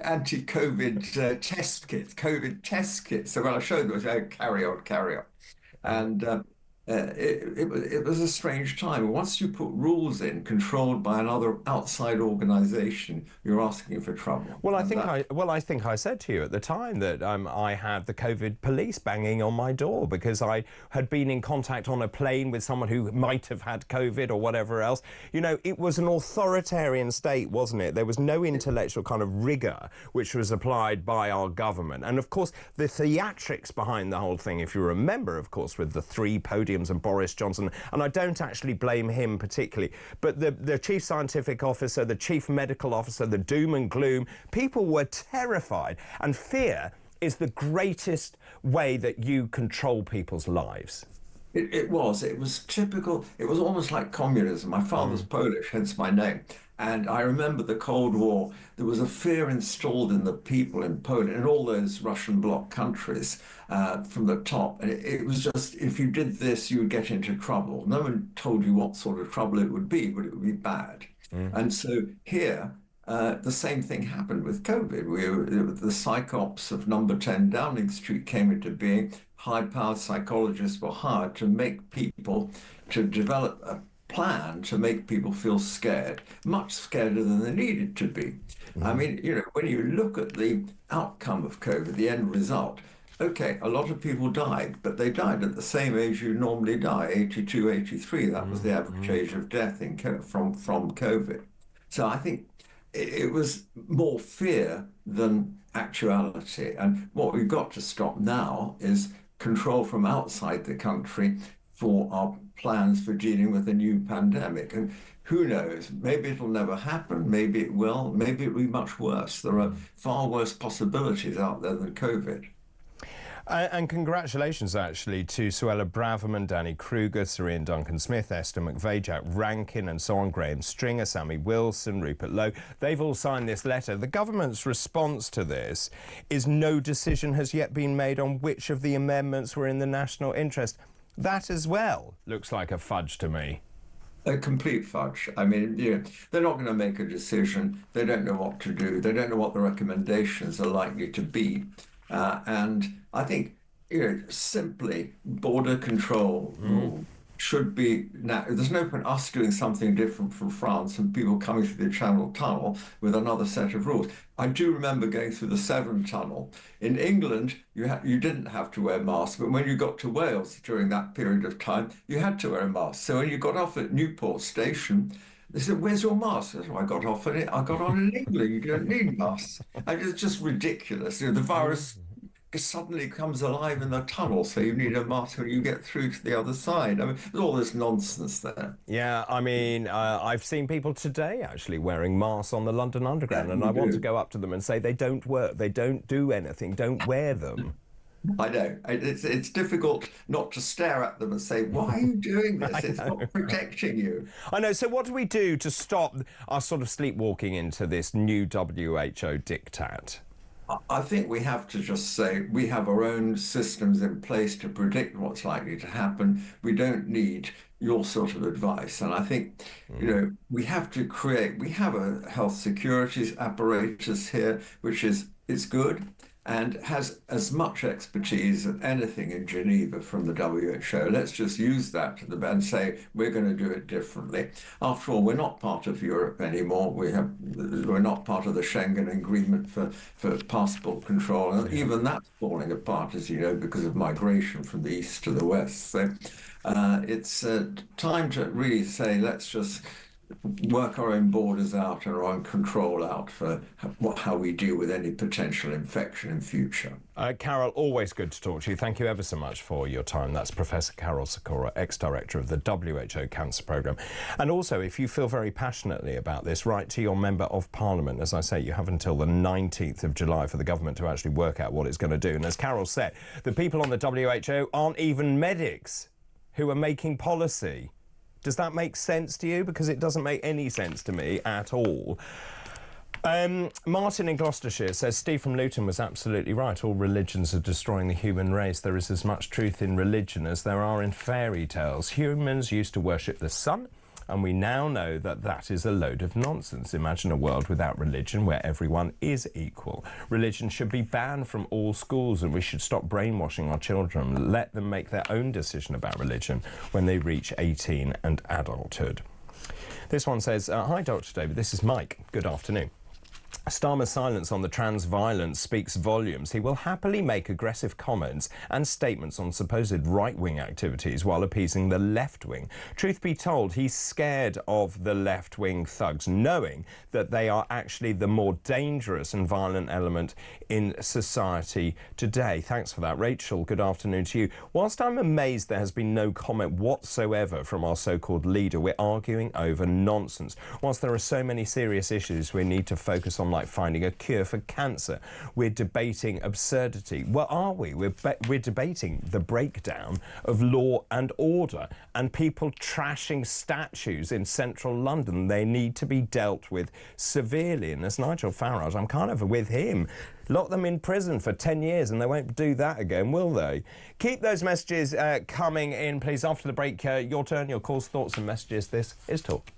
anti-COVID test kits, COVID test kits. So when I showed them, I said, carry on. And it was a strange time. Once you put rules in controlled by another outside organization, you're asking for trouble. Well, I think I said to you at the time that I had the COVID police banging on my door because I had been in contact on a plane with someone who might have had COVID or whatever else. You know, it was an authoritarian state, wasn't it? There was no intellectual kind of rigor which was applied by our government. And of course, the theatrics behind the whole thing, if you remember, of course, with the 3 podiums and Boris Johnson, and I don't actually blame him particularly, but the chief scientific officer, the chief medical officer, the doom and gloom, people were terrified, and fear is the greatest way that you control people's lives. It was typical. It was almost like communism. My father's Polish, hence my name. And I remember the Cold War. There was a fear installed in the people in Poland and all those Russian bloc countries from the top. And it was just, if you did this, you would get into trouble. No one told you what sort of trouble it would be, but it would be bad. And so here, the same thing happened with COVID. The psychops of number 10 Downing Street came into being. High-powered psychologists were hired to make people, to develop a plan to make people feel scared, much scarier than they needed to be. I mean, you know, when you look at the outcome of COVID, the end result, okay, a lot of people died, but they died at the same age you normally die, 82, 83. That was the average age of death from COVID. So I think it was more fear than actuality. And what we've got to stop now is control from outside the country for our plans for dealing with a new pandemic. And who knows, maybe it'll never happen, maybe it will, maybe it'll be much worse. There are far worse possibilities out there than COVID. And congratulations, actually, to Suella Braverman, Danny Kruger, Serene Duncan-Smith, Esther McVeigh, Jack Rankin and so on, Graham Stringer, Sammy Wilson, Rupert Lowe. They've all signed this letter. The government's response to this is no decision has yet been made on which of the amendments were in the national interest. That as well looks like a fudge to me. A complete fudge. I mean, you know, they're not going to make a decision. They don't know what to do. They don't know what the recommendations are likely to be. And I think, you know, simply border control should be now. There's no point us doing something different from France and people coming through the Channel Tunnel with another set of rules. I do remember going through the Severn Tunnel. In England, you didn't have to wear masks, but when you got to Wales during that period of time, you had to wear a mask. So when you got off at Newport Station, they said, "Where's your mask?" I said, "I got off on it. I got on in England. You don't need masks." And it's just ridiculous. You know, the virus suddenly comes alive in the tunnel, so you need a mask when you get through to the other side. I mean, there's all this nonsense there. Yeah, I mean, I've seen people today actually wearing masks on the London Underground, and I want to go up to them and say they don't work, they don't do anything, don't wear them. I know. It's difficult not to stare at them and say, why are you doing this? It's not protecting you. I know. So what do we do to stop us sort of sleepwalking into this new WHO diktat? I think we have to just say we have our own systems in place to predict what's likely to happen. We don't need your sort of advice. And I think, you know, we have a health security apparatus here, which is good and has as much expertise as anything in Geneva from the WHO. Let's just use that to the and say we're going to do it differently. After all, we're not part of Europe anymore. We're not part of the Schengen Agreement for passport control, and even that's falling apart, as you know, because of migration from the east to the west. So it's time to really say let's just work our own borders out and our own control out for how we deal with any potential infection in future. Carol, always good to talk to you. Thank you ever so much for your time. That's Professor Carol Sikora, ex-director of the WHO Cancer Programme. And also, if you feel very passionately about this, write to your Member of Parliament. As I say, you have until the 19th of July for the government to actually work out what it's going to do. And as Carol said, the people on the WHO aren't even medics who are making policy. Does that make sense to you? Because it doesn't make any sense to me at all. Martin in Gloucestershire says Steve from Luton was absolutely right. All religions are destroying the human race. There is as much truth in religion as there are in fairy tales. Humans used to worship the sun, and we now know that that is a load of nonsense. Imagine a world without religion where everyone is equal. Religion should be banned from all schools, and we should stop brainwashing our children. Let them make their own decision about religion when they reach 18 and adulthood. This one says, hi, Dr. David, this is Mike. Good afternoon. Starmer's silence on the trans violence speaks volumes. He will happily make aggressive comments and statements on supposed right-wing activities while appeasing the left-wing. Truth be told, he's scared of the left-wing thugs, knowing that they are actually the more dangerous and violent element in society today. Thanks for that. Rachel, good afternoon to you. Whilst I'm amazed there has been no comment whatsoever from our so-called leader, we're arguing over nonsense. Whilst there are so many serious issues we need to focus on, like finding a cure for cancer, we're debating absurdity. Well, are we? We're debating the breakdown of law and order and people trashing statues in central London. They need to be dealt with severely. And as Nigel Farage, I'm kind of with him. Lock them in prison for 10 years and they won't do that again, will they? Keep those messages coming in, please. After the break, your turn, your calls, thoughts and messages. This is Talk.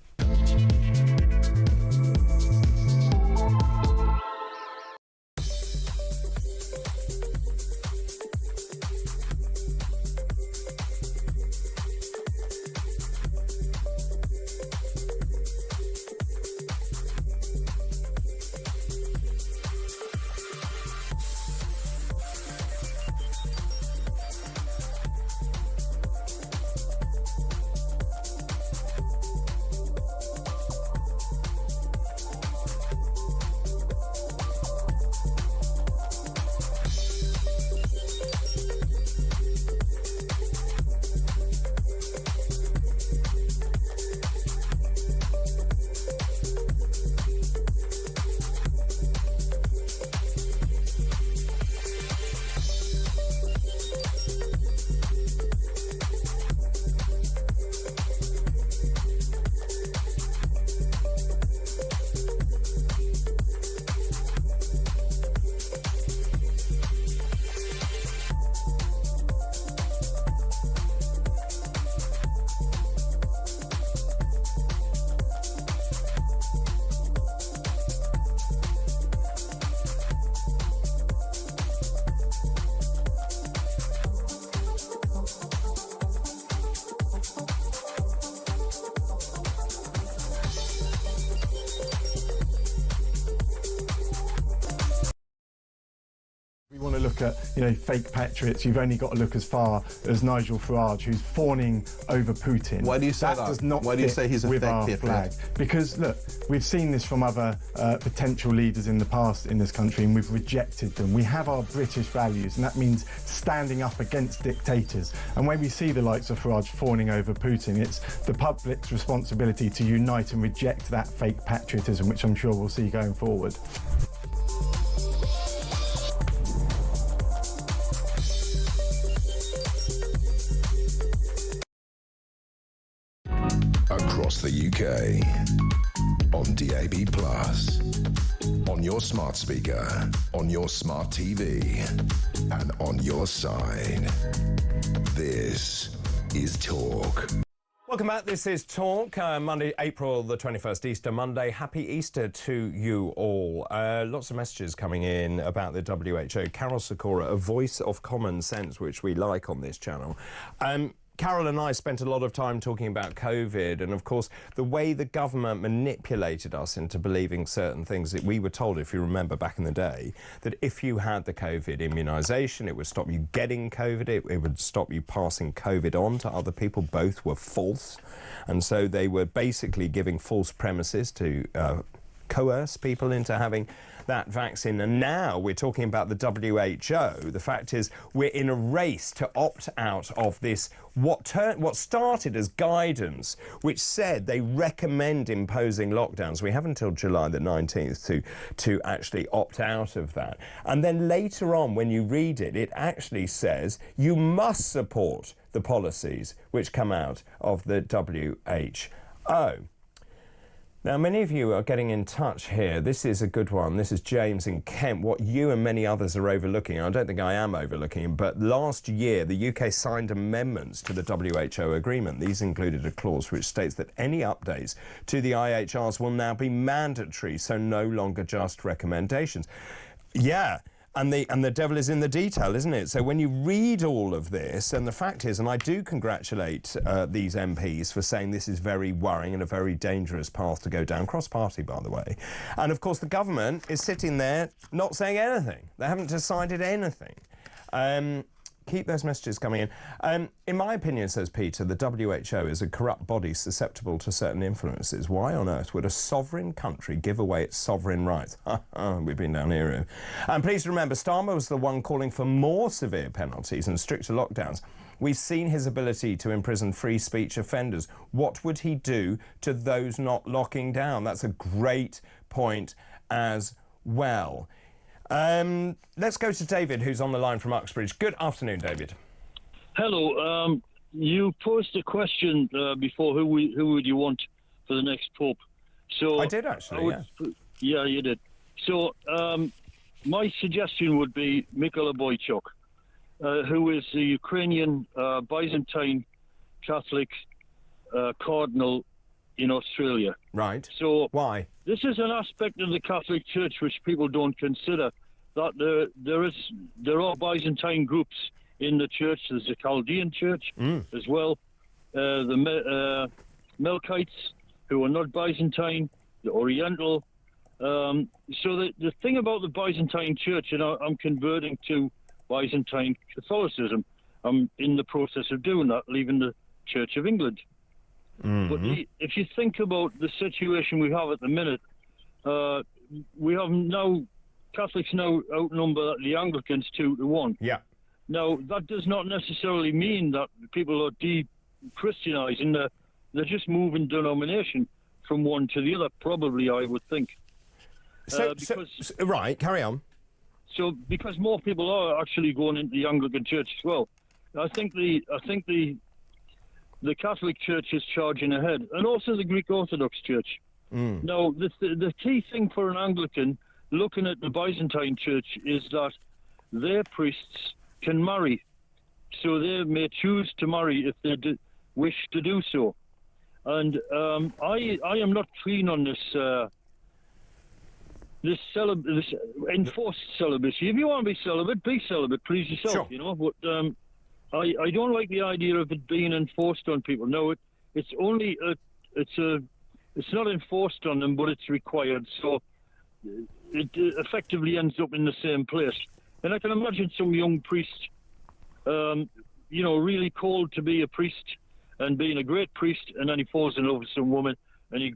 Want to look at, fake patriots, you've only got to look as far as Nigel Farage, who's fawning over Putin. Why do you say that? Does not Why do you say he's a with fake our patriot? flag. Because, look, we've seen this from other potential leaders in the past in this country, and we've rejected them. We have our British values, and that means standing up against dictators. And when we see the likes of Farage fawning over Putin, it's the public's responsibility to unite and reject that fake patriotism, which I'm sure we'll see going forward. Across the UK, on DAB+, on your smart speaker, on your smart TV, and on your side. This is Talk. Welcome back. This is Talk, Monday, April the 21st, Easter Monday. Happy Easter to you all. Lots of messages coming in about the WHO. Carol Sikora, a voice of common sense, which we like on this channel. Carol and I spent a lot of time talking about COVID, and of course the way the government manipulated us into believing certain things. That we were told, if you remember back in the day, that if you had the COVID immunisation, it would stop you getting COVID, it would stop you passing COVID on to other people. Both were false, and so they were basically giving false premises to coerce people into having that vaccine. And now we're talking about the WHO. The fact is, we're in a race to opt out of this, what started as guidance, which said they recommend imposing lockdowns. We have until July the 19th to actually opt out of that. And then later on, when you read it, it actually says you must support the policies which come out of the WHO. Now, many of you are getting in touch here. This is a good one. This is James in Kent. What you and many others are overlooking, I don't think I am overlooking, but last year the UK signed amendments to the WHO agreement. These included a clause which states that any updates to the IHRs will now be mandatory, so no longer just recommendations. Yeah. And the devil is in the detail, isn't it? So when you read all of this, and the fact is, and I do congratulate these MPs for saying this is very worrying and a very dangerous path to go down, cross-party, by the way. And, of course, the government is sitting there not saying anything. They haven't decided anything. Keep those messages coming in. In my opinion, says Peter, the WHO is a corrupt body susceptible to certain influences. Why on earth would a sovereign country give away its sovereign rights? We've been down here. And please remember, Starmer was the one calling for more severe penalties and stricter lockdowns. We've seen his ability to imprison free speech offenders. What would he do to those not locking down? That's a great point as well. Let's go to David, who's on the line from Uxbridge. Good afternoon, David. Hello. You posed a question before. Who would you want for the next Pope? So I did actually. Yeah, you did. So my suggestion would be Mykola Boychuk, who is the Ukrainian Byzantine Catholic cardinal in Australia. Right. So why? This is an aspect of the Catholic Church which people don't consider. That there are Byzantine groups in the church. There's a Chaldean church as well. The Melkites, who are not Byzantine, the Oriental. So the thing about the Byzantine church, and I'm converting to Byzantine Catholicism. I'm in the process of doing that, leaving the Church of England. But if you think about the situation we have at the minute, we have now Catholics now outnumber the Anglicans 2-1. Yeah. Now that does not necessarily mean that people are de-Christianizing. They're just moving denomination from one to the other. Probably, I would think. Right, carry on. So because more people are actually going into the Anglican Church as well, I think the Catholic Church is charging ahead, and also the Greek Orthodox Church. Now, the key thing for an Anglican looking at the Byzantine Church is that their priests can marry, so they may choose to marry if they wish to do so. And I am not keen on this enforced celibacy. If you want to be celibate, please yourself. Sure. You know, but I don't like the idea of it being enforced on people. No, it's not enforced on them, but it's required. So it effectively ends up in the same place. And I can imagine some young priest, really called to be a priest and being a great priest, and then he falls in love with some woman, and he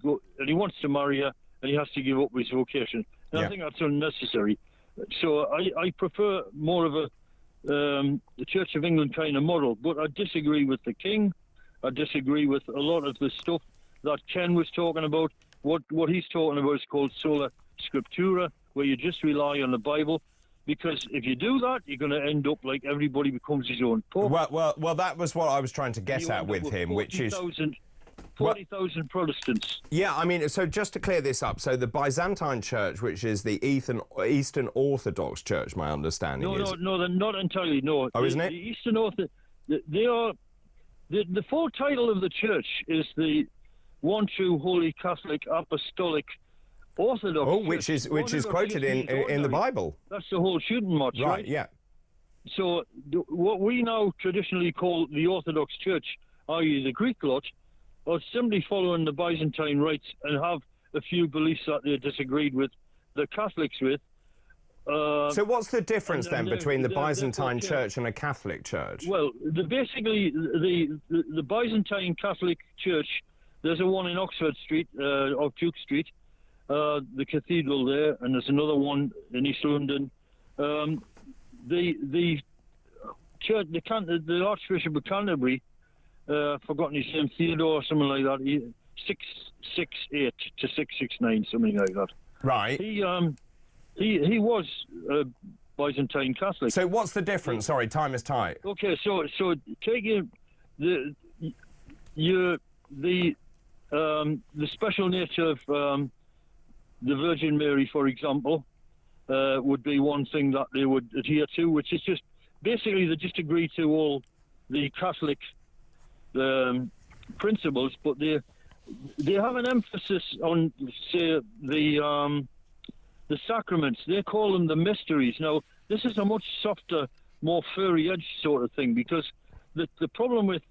wants to marry her, and he has to give up his vocation. And I think that's unnecessary. So I prefer more of the Church of England kind of model. But I disagree with the King. I disagree with a lot of the stuff that Ken was talking about. What he's talking about is called sola scriptura, where you just rely on the Bible. Because if you do that, you're going to end up like everybody becomes his own pope. Well, that was what I was trying to get at with him, which is 40,000 Protestants. Yeah, I mean, so just to clear this up, so the Byzantine Church, which is the Eastern Orthodox Church, my understanding is... No, they're not entirely, no. Oh, isn't it? The Eastern Orthodox, they are... The full title of the church is the One True Holy Catholic Apostolic Orthodox Church. Which is quoted in the Bible. That's the whole shooting match, right? Yeah. what we now traditionally call the Orthodox Church, i.e. the Greek lot, are simply following the Byzantine rites and have a few beliefs that they disagreed with the Catholics with. So what's the difference then between the Byzantine Church and a Catholic Church? Well, basically, the Byzantine Catholic Church, there's a one in Oxford Street, or Duke Street, the cathedral there, and there's another one in East London. The church, the Archbishop of Canterbury, forgotten his name, Theodore or something like that, 668 to 669, something like that. Right. He was a Byzantine Catholic. So what's the difference? Sorry, time is tight. Okay, so taking the special nature of the Virgin Mary, for example, would be one thing that they would adhere to, which is just basically they just agree to all the Catholic principles, but they have an emphasis on, say, the sacraments. They call them the mysteries. Now, this is a much softer, more furry edge sort of thing, because the problem with,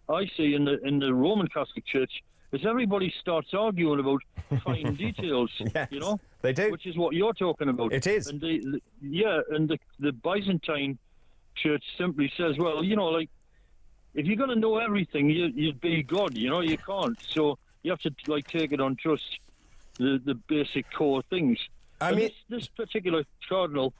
I see in the Roman Catholic Church, is everybody starts arguing about fine details. Yes, you know, they do. Which is what you're talking about. It is. And the Byzantine Church simply says, well, you know, like, if you're going to know everything, you'd be God. You know, you can't. So you have to like take it on trust, the basic core things. I mean, this particular cardinal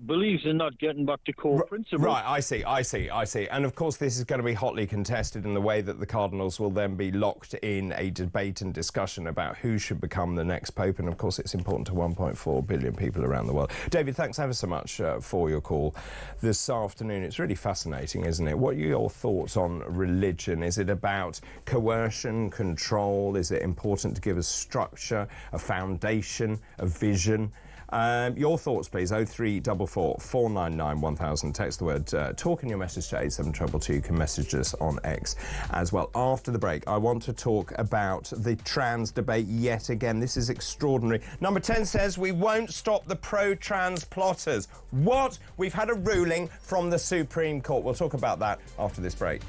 believes in not getting back to core principles. Right, I see. And of course this is going to be hotly contested in the way that the cardinals will then be locked in a debate and discussion about who should become the next pope, and of course it's important to 1.4 billion people around the world. David, thanks ever so much for your call this afternoon. It's really fascinating, isn't it? What are your thoughts on religion? Is it about coercion, control? Is it important to give a structure, a foundation, a vision? Your thoughts, please. 0344 499 1000. Text the word talk in your message to 87222. You can message us on X as well. After the break, I want to talk about the trans debate yet again. This is extraordinary. Number 10 says we won't stop the pro-trans plotters. What? We've had a ruling from the Supreme Court. We'll talk about that after this break.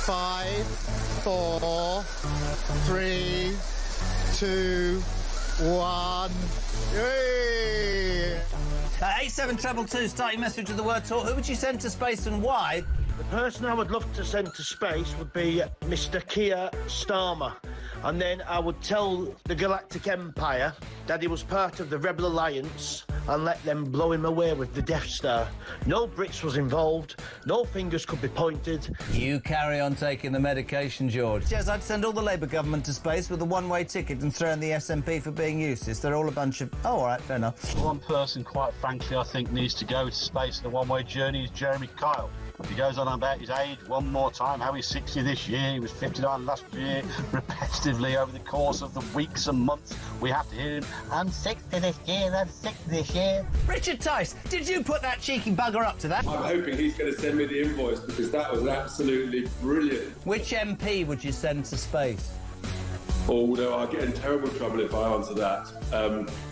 Five, 4, 3, 2, 1. Hey! 87222, starting message with the word talk. Who would you send to space and why? The person I would love to send to space would be Mr. Keir Starmer. And then I would tell the Galactic Empire that he was part of the Rebel Alliance and let them blow him away with the Death Star. No Brits was involved, no fingers could be pointed. You carry on taking the medication, George. Yes, I'd send all the Labour government to space with a one-way ticket and throw in the SNP for being useless. They're all a bunch of... Oh, all right, fair enough. One person, quite frankly, I think needs to go to space in a one-way journey is Jeremy Kyle. He goes on about his age one more time, how he's 60 this year, he was 59 last year, repetitively over the course of the weeks and months. We have to hear him, I'm 60 this year, I'm 60 this year. Richard Tice, did you put that cheeky bugger up to that? I'm hoping he's going to send me the invoice because that was absolutely brilliant. Which MP would you send to space? Oh, no, I'll get in terrible trouble if I answer that.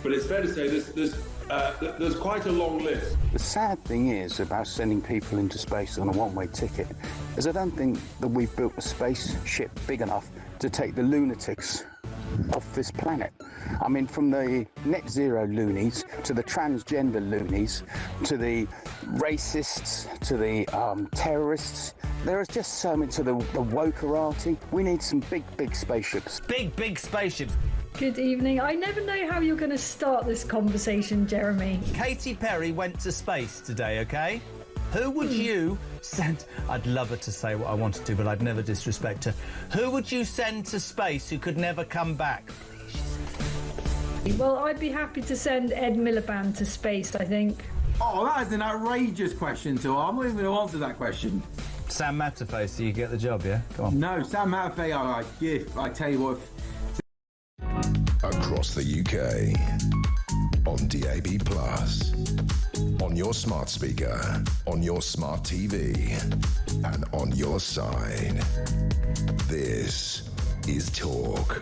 But it's fair to say there's quite a long list. The sad thing is about sending people into space on a one-way ticket is I don't think that we've built a spaceship big enough to take the lunatics off this planet. I mean, from the net zero loonies to the transgender loonies to the racists to the terrorists, there is just so much to the wokerati. We need some big spaceships. Big spaceships. Good evening. I never know how you're going to start this conversation, Jeremy. Katy Perry went to space today, OK? Who would you send... I'd love her to say what I wanted to, but I'd never disrespect her. Who would you send to space who could never come back? Well, I'd be happy to send Ed Miliband to space, I think. Oh, that is an outrageous question, so I'm not even going to answer that question. Sam Matterface, so you get the job, yeah? Go on. No, Sam Matterface, I tell you what... Across the UK, on DAB+, on your smart speaker, on your smart TV, and on your side. This is talk.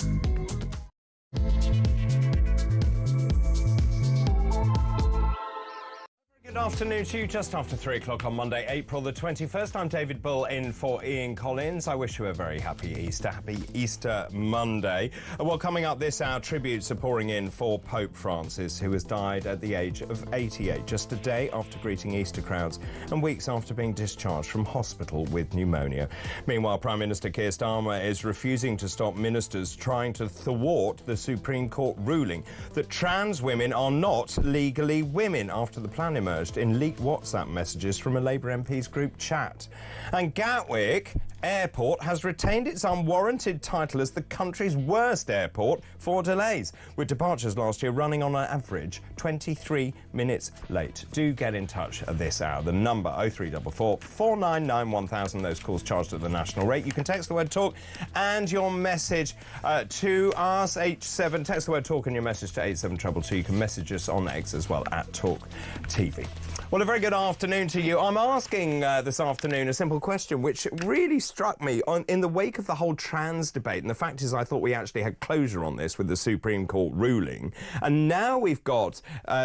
Good afternoon to you, just after 3 o'clock on Monday, April the 21st. I'm David Bull in for Ian Collins. I wish you a very happy Easter. Happy Easter Monday. Well, coming up this hour, tributes are pouring in for Pope Francis, who has died at the age of 88, just a day after greeting Easter crowds and weeks after being discharged from hospital with pneumonia. Meanwhile, Prime Minister Keir Starmer is refusing to stop ministers trying to thwart the Supreme Court ruling that trans women are not legally women after the plan emerged in leaked WhatsApp messages from a Labour MP's group chat. And Gatwick Airport has retained its unwarranted title as the country's worst airport for delays, with departures last year running on an average 23 minutes late. Do get in touch at this hour. The number 0344 499 1000. Those calls charged at the national rate. You can text the word talk and your message to us, H7. Text the word talk and your message to 87222. You can message us on X as well at talkTV. Well, a very good afternoon to you. I'm asking this afternoon a simple question which really struck me in the wake of the whole trans debate. And the fact is, I thought we actually had closure on this with the Supreme Court ruling. And now we've got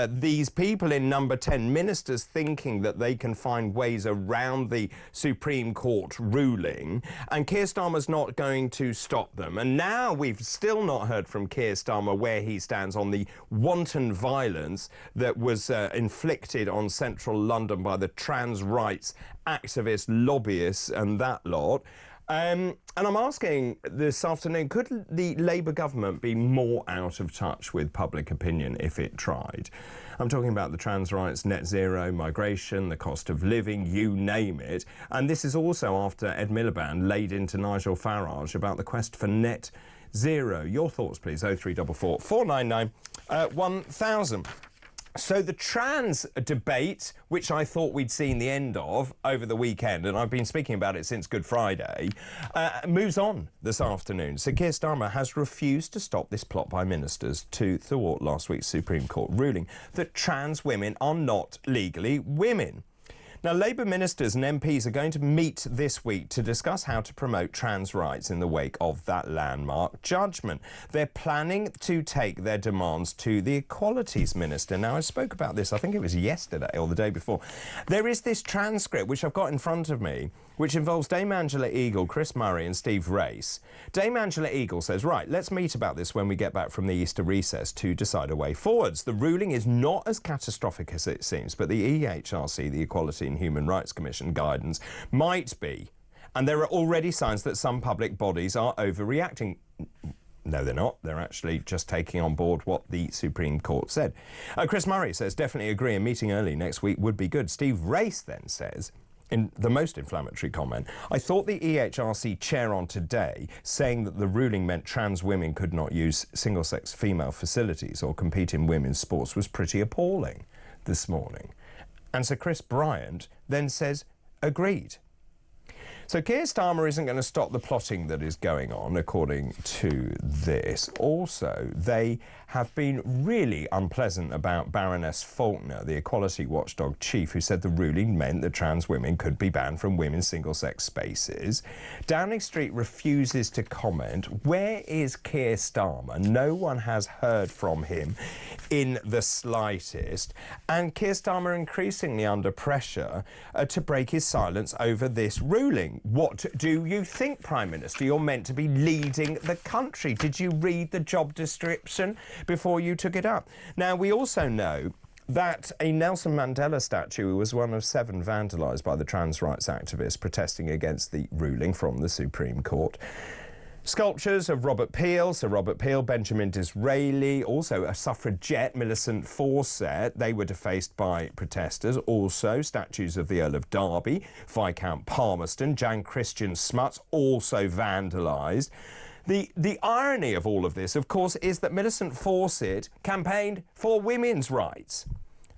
these people in number 10, ministers, thinking that they can find ways around the Supreme Court ruling. And Keir Starmer's not going to stop them. And now we've still not heard from Keir Starmer where he stands on the wanton violence that was inflicted on central London by the trans rights activists, lobbyists and that lot. And I'm asking this afternoon, could the Labour government be more out of touch with public opinion if it tried? I'm talking about the trans rights, net zero, migration, the cost of living, you name it. And this is also after Ed Miliband laid into Nigel Farage about the quest for net zero. Your thoughts, please, 0344 499 1000. So the trans debate, which I thought we'd seen the end of over the weekend, and I've been speaking about it since Good Friday, moves on this afternoon. So Keir Starmer has refused to stop this plot by ministers to thwart last week's Supreme Court ruling that trans women are not legally women. Now, Labour ministers and MPs are going to meet this week to discuss how to promote trans rights in the wake of that landmark judgment. They're planning to take their demands to the Equalities Minister. Now, I spoke about this, I think it was yesterday or the day before. There is this transcript, which I've got in front of me, which involves Dame Angela Eagle, Chris Murray and Steve Race. Dame Angela Eagle says, right, let's meet about this when we get back from the Easter recess to decide a way forwards. The ruling is not as catastrophic as it seems, but the EHRC, the Equality and Human Rights Commission guidance, might be. And there are already signs that some public bodies are overreacting. No, they're not. They're actually just taking on board what the Supreme Court said. Chris Murray says, definitely agree, a meeting early next week would be good. Steve Race then says, in the most inflammatory comment, I thought the EHRC chair on Today saying that the ruling meant trans women could not use single-sex female facilities or compete in women's sports was pretty appalling this morning. And Sir Chris Bryant then says, agreed. So Keir Starmer isn't going to stop the plotting that is going on, according to this. Also, they have been really unpleasant about Baroness Faulkner, the equality watchdog chief, who said the ruling meant that trans women could be banned from women's single-sex spaces. Downing Street refuses to comment. Where is Keir Starmer? No one has heard from him in the slightest. And Keir Starmer increasingly under pressure to break his silence over this ruling. What do you think, Prime Minister? You're meant to be leading the country. Did you read the job description before you took it up? Now, we also know that a Nelson Mandela statue was one of 7 vandalised by the trans rights activists protesting against the ruling from the Supreme Court. Sculptures of Robert Peel, Sir Robert Peel, Benjamin Disraeli, also a suffragette, Millicent Fawcett, they were defaced by protesters. Also, statues of the Earl of Derby, Viscount Palmerston, Jan Christian Smuts, also vandalised. The irony of all of this, of course, is that Millicent Fawcett campaigned for women's rights.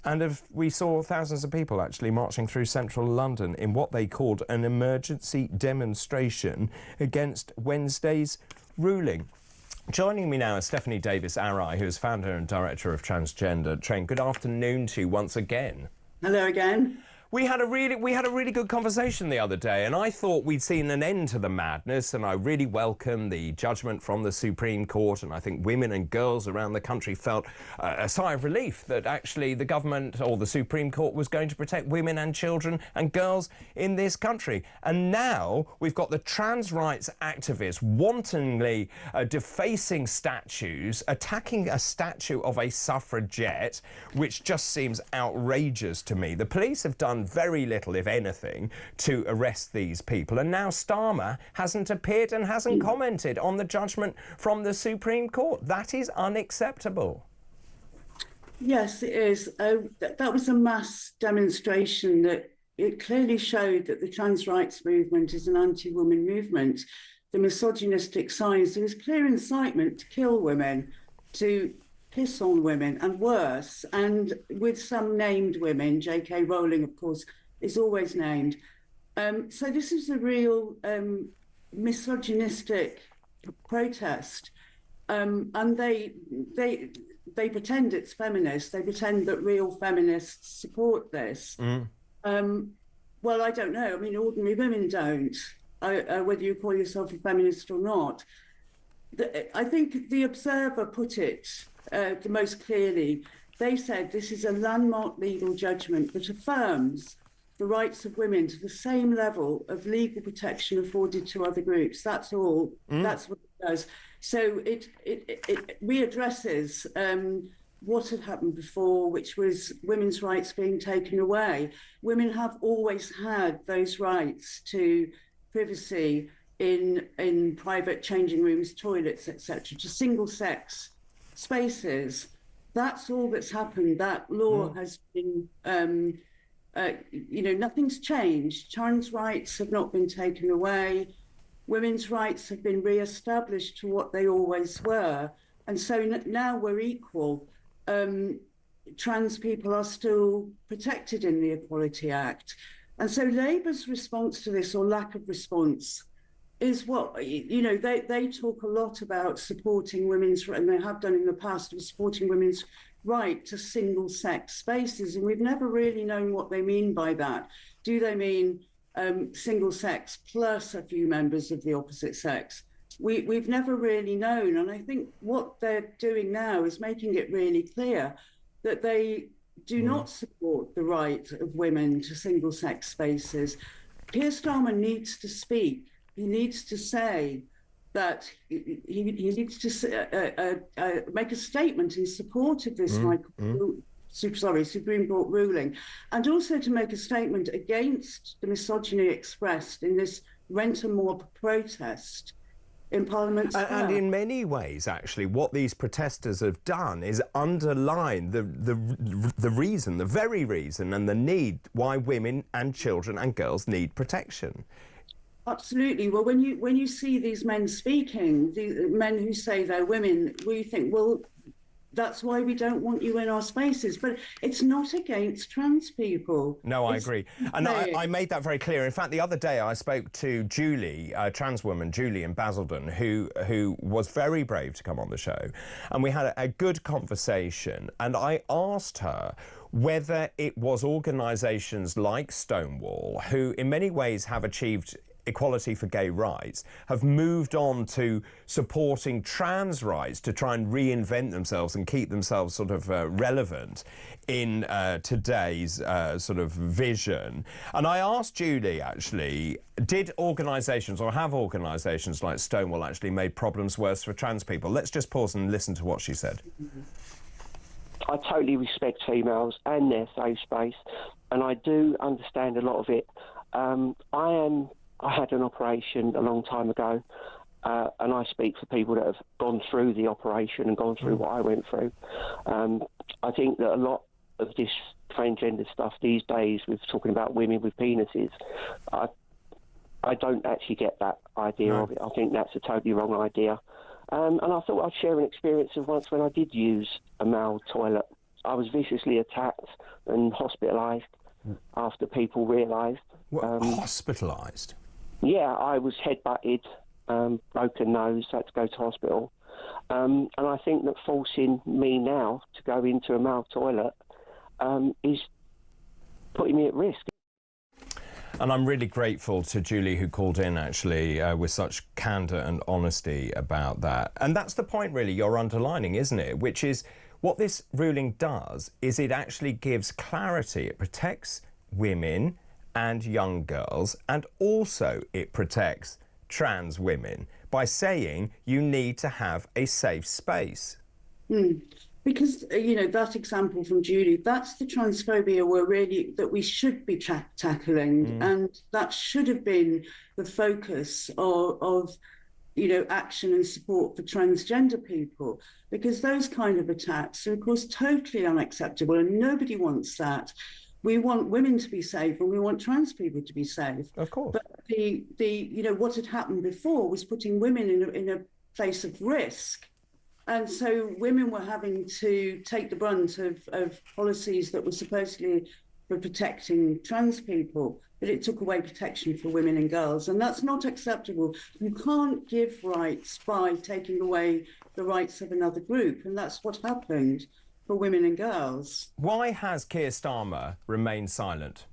And we saw thousands of people actually marching through central London in what they called an emergency demonstration against Wednesday's ruling. Joining me now is Stephanie Davis-Arai, who is founder and director of Transgender Train. Good afternoon to you once again. Hello again. We had a really good conversation the other day, and I thought we'd seen an end to the madness, and I really welcome the judgment from the Supreme Court, and I think women and girls around the country felt a sigh of relief that actually the government or the Supreme Court was going to protect women and children and girls in this country. And now we've got the trans rights activists wantonly defacing statues, attacking a statue of a suffragette, which just seems outrageous to me. The police have done very little, if anything, to arrest these people, and now Starmer hasn't appeared and hasn't commented on the judgment from the Supreme Court. That is unacceptable. Yes, it is. That was a mass demonstration that it clearly showed that the trans rights movement is an anti-woman movement. The misogynistic signs, there was clear incitement to kill women, to piss on women, and worse, and with some named women. J.K. Rowling, of course, is always named. So this is a real misogynistic protest, and they pretend it's feminist. They pretend that real feminists support this. Well, I don't know. I mean, ordinary women don't, whether you call yourself a feminist or not. I think the Observer put it the most clearly. They said this is a landmark legal judgment that affirms the rights of women to the same level of legal protection afforded to other groups. That's all. That's what it does. So it readdresses what had happened before, which was women's rights being taken away. Women have always had those rights to privacy in private changing rooms, toilets, etc., to single-sex spaces. That's all that's happened. That law has been, nothing's changed. Trans rights have not been taken away. Women's rights have been re-established to what they always were. And so now we're equal. Trans people are still protected in the Equality Act. And so Labour's response to this, or lack of response, is what, they talk a lot about supporting women's, and they have done in the past, of supporting women's right to single-sex spaces, and we've never really known what they mean by that. Do they mean single-sex plus a few members of the opposite sex? We've never really known, and I think what they're doing now is making it really clear that they do not support the right of women to single-sex spaces. Keir Starmer needs to speak. He needs to say that he needs to make a statement in support of this Supreme Court ruling, and also to make a statement against the misogyny expressed in this rent-a-mob protest in Parliament Square. And in many ways, actually, what these protesters have done is underline the reason, the very reason, and the need why women and children and girls need protection. Absolutely. Well, when you see these men speaking, the men who say they're women, we think, well, that's why we don't want you in our spaces. But it's not against trans people. No, I agree. And I made that very clear. In fact, the other day I spoke to Julie, a trans woman, Julie in Basildon, who was very brave to come on the show. And we had a good conversation. And I asked her whether it was organisations like Stonewall, who in many ways have achieved equality for gay rights, have moved on to supporting trans rights to try and reinvent themselves and keep themselves sort of relevant in today's sort of vision. And I asked Julie, actually, did organisations, or have organisations like Stonewall actually made problems worse for trans people? Let's just pause and listen to what she said. I totally respect females and their safe space, and I do understand a lot of it. I had an operation a long time ago, and I speak for people that have gone through the operation and gone through what I went through. I think that a lot of this transgender stuff these days, with talking about women with penises, I don't actually get that idea of it. I think that's a totally wrong idea. And I thought I'd share an experience of once when I did use a male toilet. I was viciously attacked and hospitalised after people realised. Hospitalised? Yeah, I was headbutted, broken nose, had to go to hospital. And I think that forcing me now to go into a male toilet is putting me at risk. And I'm really grateful to Julie, who called in, actually, with such candour and honesty about that. And that's the point, really, you're underlining, isn't it? Which is, what this ruling does is it actually gives clarity. It protects women and young girls, and also it protects trans women by saying you need to have a safe space. Because, you know, that example from Julie, that's the transphobia that we should be tackling. And that should have been the focus of, you know, action and support for transgender people, because those kind of attacks are, of course, totally unacceptable, and nobody wants that. We want women to be safe, and we want trans people to be safe. Of course. But you know, what had happened before was putting women in a place of risk. And so women were having to take the brunt of policies that were supposedly for protecting trans people, but it took away protection for women and girls. And that's not acceptable. You can't give rights by taking away the rights of another group. And that's what happened for women and girls. Why has Keir Starmer remained silent?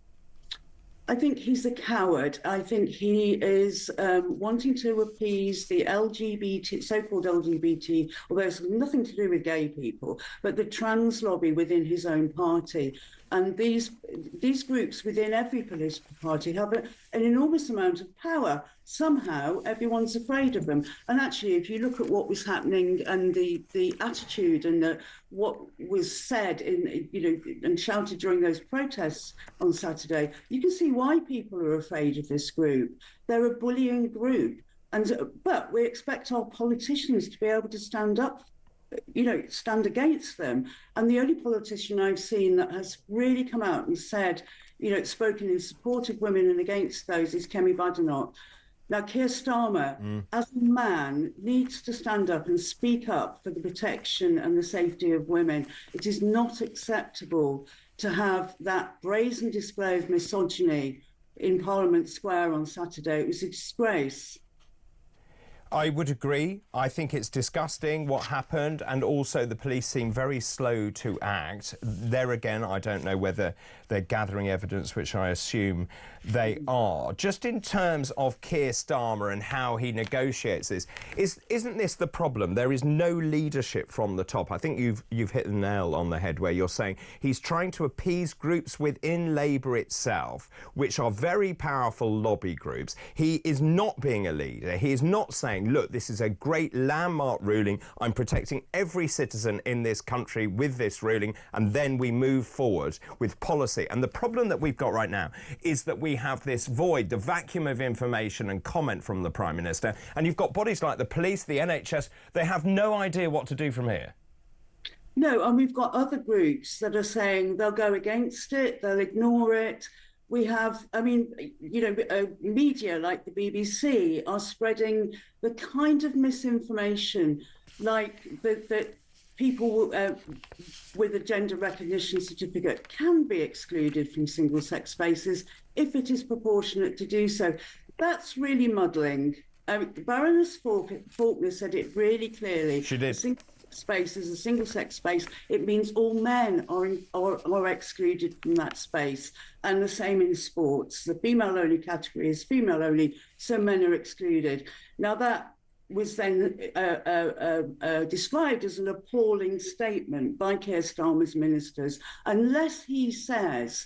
I think he's a coward. I think he is wanting to appease the LGBT, so-called LGBT, although it's nothing to do with gay people, but the trans lobby within his own party. And these groups within every political party have an enormous amount of power. Somehow, everyone's afraid of them. And actually, if you look at what was happening and the attitude and what was said and shouted during those protests on Saturday, you can see why people are afraid of this group. They're a bullying group. But we expect our politicians to be able to stand up, stand against them. And the only politician I've seen that has really come out and said, spoken in support of women and against those is Kemi Badenoch. Now, Keir Starmer, as a man, needs to stand up and speak up for the protection and the safety of women. It is not acceptable to have that brazen display of misogyny in Parliament Square on Saturday. It was a disgrace. I would agree. I think it's disgusting what happened, and also the police seem very slow to act. There again, I don't know whether they're gathering evidence, which I assume they are. Just in terms of Keir Starmer and how he negotiates this, isn't this the problem? There is no leadership from the top. I think you've hit the nail on the head where you're saying he's trying to appease groups within Labour itself, which are very powerful lobby groups. He is not being a leader. He is not saying, look, this is a great landmark ruling. I'm protecting every citizen in this country with this ruling, and then we move forward with policy. And the problem that we've got right now is that we have this void, the vacuum of information and comment from the Prime Minister, and you've got bodies like the police, the NHS, they have no idea what to do from here. No, and we've got other groups that are saying they'll go against it, they'll ignore it. We have, media like the BBC are spreading the kind of misinformation like that people with a gender recognition certificate can be excluded from single-sex spaces if it is proportionate to do so. That's really muddling. Baroness Faulkner said it really clearly. She did. Space is a single-sex space. It means all men are excluded from that space, and the same in sports. The female-only category is female-only, so men are excluded. Now that was then described as an appalling statement by Keir Starmer's ministers, unless he says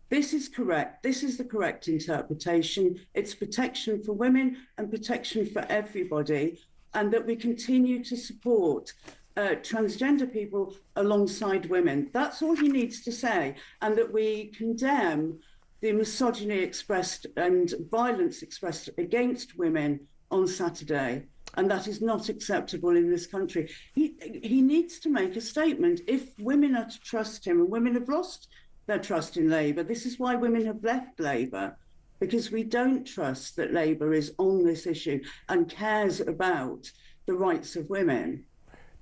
this is correct, this is the correct interpretation, it's protection for women and protection for everybody, and that we continue to support transgender people alongside women. That's all he needs to say, and that we condemn the misogyny expressed and violence expressed against women on Saturday. And that is not acceptable in this country. He needs to make a statement. If women are to trust him, and women have lost their trust in Labour, this is why women have left Labour, because we don't trust that Labour is on this issue and cares about the rights of women.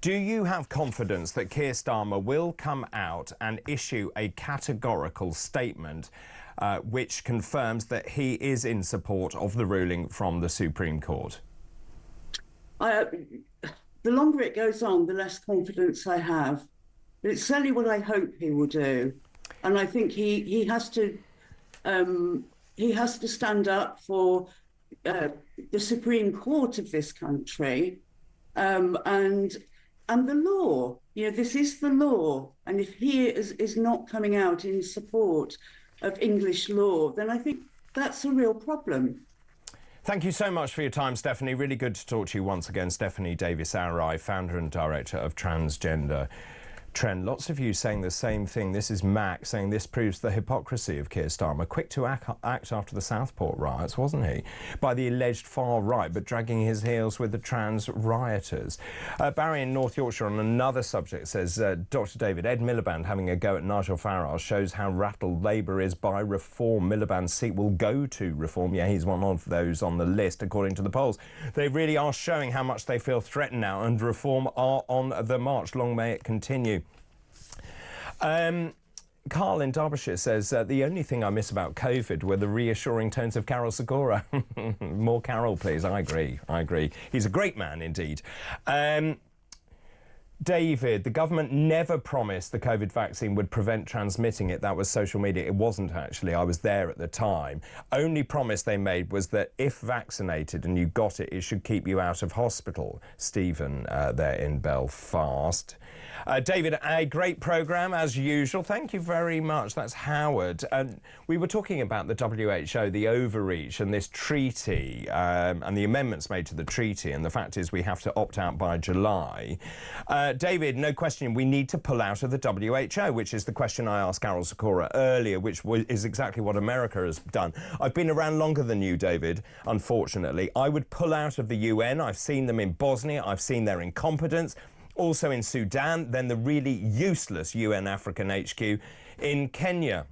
Do you have confidence that Keir Starmer will come out and issue a categorical statement which confirms that he is in support of the ruling from the Supreme Court? The longer it goes on, the less confidence I have. But it's certainly what I hope he will do. And I think he has to he has to stand up for the Supreme Court of this country and the law. You know, this is the law. And if he is not coming out in support of English law, then I think that's a real problem. Thank you so much for your time, Stephanie. Really good to talk to you once again. Stephanie Davis-Arai, founder and director of Transgender Trend. Lots of you saying the same thing. This is Mac saying this proves the hypocrisy of Keir Starmer. Quick to act after the Southport riots, wasn't he? By the alleged far right, but dragging his heels with the trans rioters. Barry in North Yorkshire on another subject says, Dr. David, Ed Miliband having a go at Nigel Farage shows how rattled Labour is by reform. Miliband's seat will go to reform. Yeah, he's one of those on the list, according to the polls. They really are showing how much they feel threatened now, and reform are on the march. Long may it continue. Carl in Derbyshire says, the only thing I miss about COVID were the reassuring tones of Carol Segura. More Carol, please. I agree. He's a great man indeed. David, the government never promised the COVID vaccine would prevent transmitting it. That was social media. It wasn't actually. I was there at the time. Only promise they made was that if vaccinated and you got it, it should keep you out of hospital. Stephen there in Belfast. David, a great programme as usual. Thank you very much. That's Howard. We were talking about the WHO, the overreach and this treaty and the amendments made to the treaty, and the fact is we have to opt out by July. David, no question, we need to pull out of the WHO, which is the question I asked Carol Segura earlier, which is exactly what America has done. I've been around longer than you, David, unfortunately. I would pull out of the UN. I've seen them in Bosnia. I've seen their incompetence. Also in Sudan, then the really useless UN African HQ in Kenya.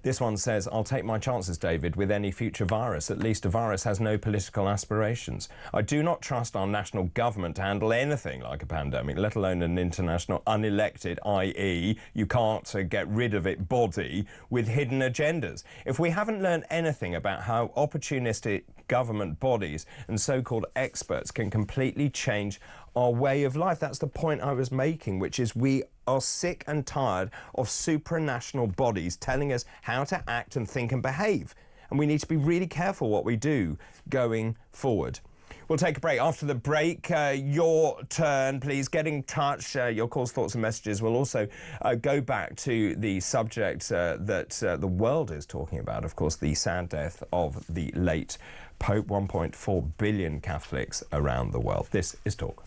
This one says, I'll take my chances, David, with any future virus. At least a virus has no political aspirations. I do not trust our national government to handle anything like a pandemic, let alone an international unelected, i.e. you can't get rid of it body with hidden agendas. If we haven't learned anything about how opportunistic government bodies and so-called experts can completely change our way of life, that's the point I was making, which is we are sick and tired of supranational bodies telling us how to act and think and behave. And we need to be really careful what we do going forward. We'll take a break. After the break, your turn, please. Get in touch. Your calls, thoughts and messages. We'll also go back to the subject that the world is talking about, of course, the sad death of the late Pope. 1.4 billion Catholics around the world. This is Talk.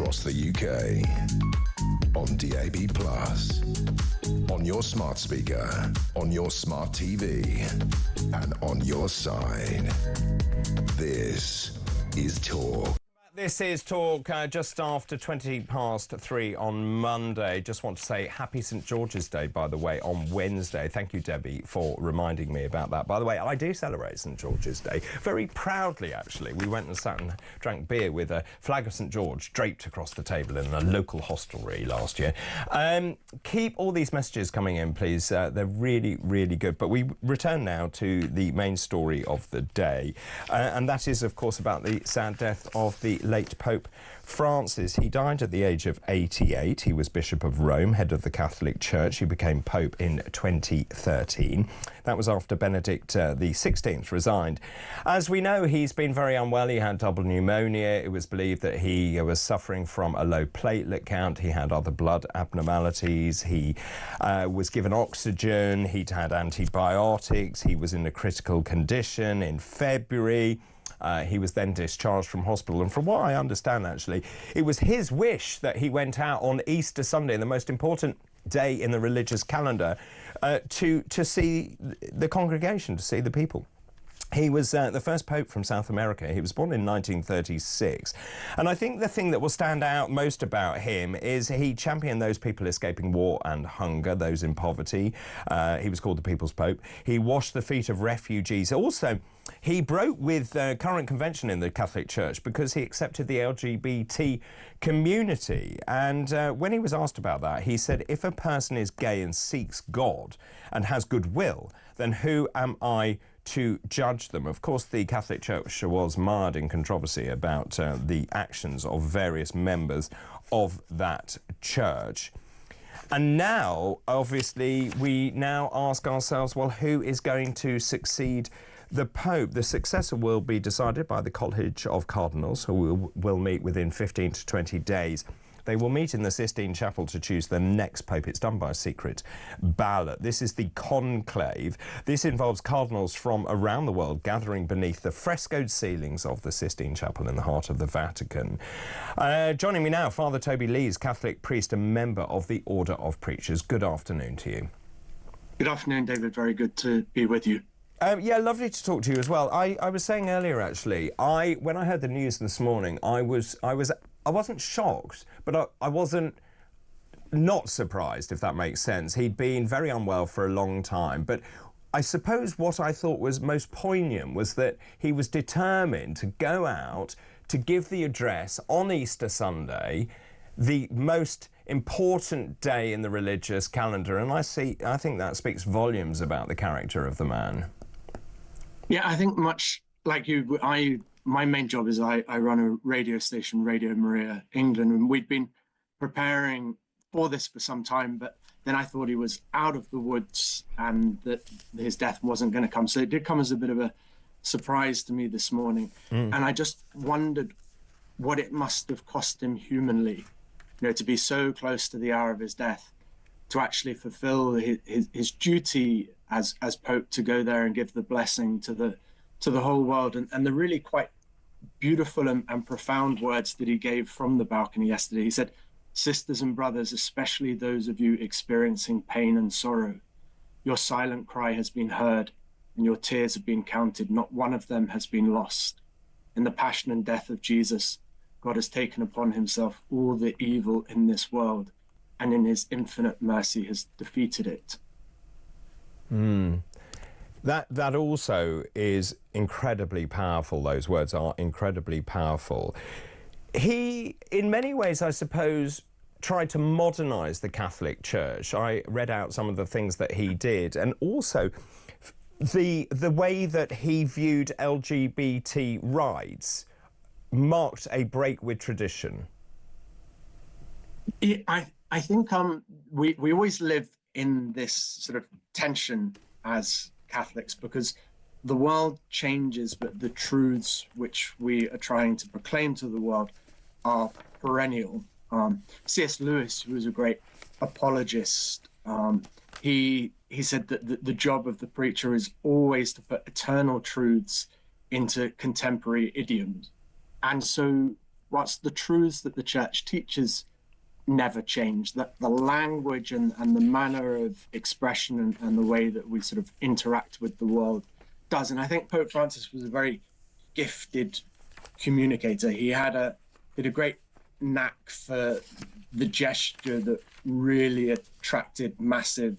across the UK. On DAB+, on your smart speaker, on your smart TV, and on your side. This is Talk. This is Talk just after 3 on Monday. Just want to say happy St George's Day, by the way, on Wednesday. Thank you, Debbie, for reminding me about that. By the way, I do celebrate St George's Day very proudly, actually. We went and sat and drank beer with a flag of St George draped across the table in a local hostelry last year. Keep all these messages coming in, please. They're really, really good. But we return now to the main story of the day. And that is, of course, about the sad death of the late Pope Francis. He died at the age of 88. He was Bishop of Rome, head of the Catholic Church. He became Pope in 2013. That was after Benedict XVI resigned. As we know, he's been very unwell. He had double pneumonia. It was believed that he was suffering from a low platelet count. He had other blood abnormalities. He was given oxygen. He'd had antibiotics. He was in a critical condition in February. He was then discharged from hospital, and from what I understand, actually, it was his wish that he went out on Easter Sunday, the most important day in the religious calendar, to see the congregation, to see the people. He was the first pope from South America. He was born in 1936. And I think the thing that will stand out most about him is he championed those people escaping war and hunger, those in poverty. He was called the People's Pope. He washed the feet of refugees. Also, he broke with current convention in the Catholic Church because he accepted the LGBT community. And when he was asked about that, he said, if a person is gay and seeks God and has goodwill, then who am I to judge them? Of course, the Catholic Church was mired in controversy about the actions of various members of that church. And now, obviously, we now ask ourselves, well, who is going to succeed the Pope? The successor will be decided by the College of Cardinals, who will meet within 15 to 20 days. They will meet in the Sistine Chapel to choose the next Pope. It's done by a secret ballot. This is the conclave. This involves cardinals from around the world gathering beneath the frescoed ceilings of the Sistine Chapel in the heart of the Vatican. Joining me now, Father Toby Lees, Catholic priest and member of the Order of Preachers. Good afternoon to you. Good afternoon, David. Very good to be with you. Yeah, lovely to talk to you as well. I was saying earlier, actually, when I heard the news this morning, I wasn't shocked, but I wasn't not surprised, if that makes sense. He'd been very unwell for a long time, but I suppose what I thought was most poignant was that he was determined to go out to give the address on Easter Sunday, the most important day in the religious calendar, and I think that speaks volumes about the character of the man. Yeah, I think much like you, my main job is I run a radio station, Radio Maria England, and we'd been preparing for this for some time, but then I thought he was out of the woods and that his death wasn't going to come. So it did come as a bit of a surprise to me this morning. And I just wondered what it must have cost him humanly, to be so close to the hour of his death, to actually fulfill his duty as Pope, to go there and give the blessing to the whole world. And the really quite beautiful and profound words that he gave from the balcony yesterday. He said, "Sisters and brothers, especially those of you experiencing pain and sorrow, your silent cry has been heard and your tears have been counted. Not one of them has been lost. In the passion and death of Jesus, God has taken upon himself all the evil in this world, and in his infinite mercy has defeated it." That also is incredibly powerful. Those words are incredibly powerful. He, in many ways, I suppose, tried to modernise the Catholic Church. I read out some of the things that he did, and also the way that he viewed LGBT rights marked a break with tradition. I think we always live in this sort of tension as Catholics, because the world changes, but the truths which we are trying to proclaim to the world are perennial. C.S. Lewis, who was a great apologist, he said that the job of the preacher is always to put eternal truths into contemporary idioms. And so whilst the truths that the church teaches never change, that the language and the manner of expression and the way that we sort of interact with the world does. And I think Pope Francis was a very gifted communicator. He had a great knack for the gesture that really attracted massive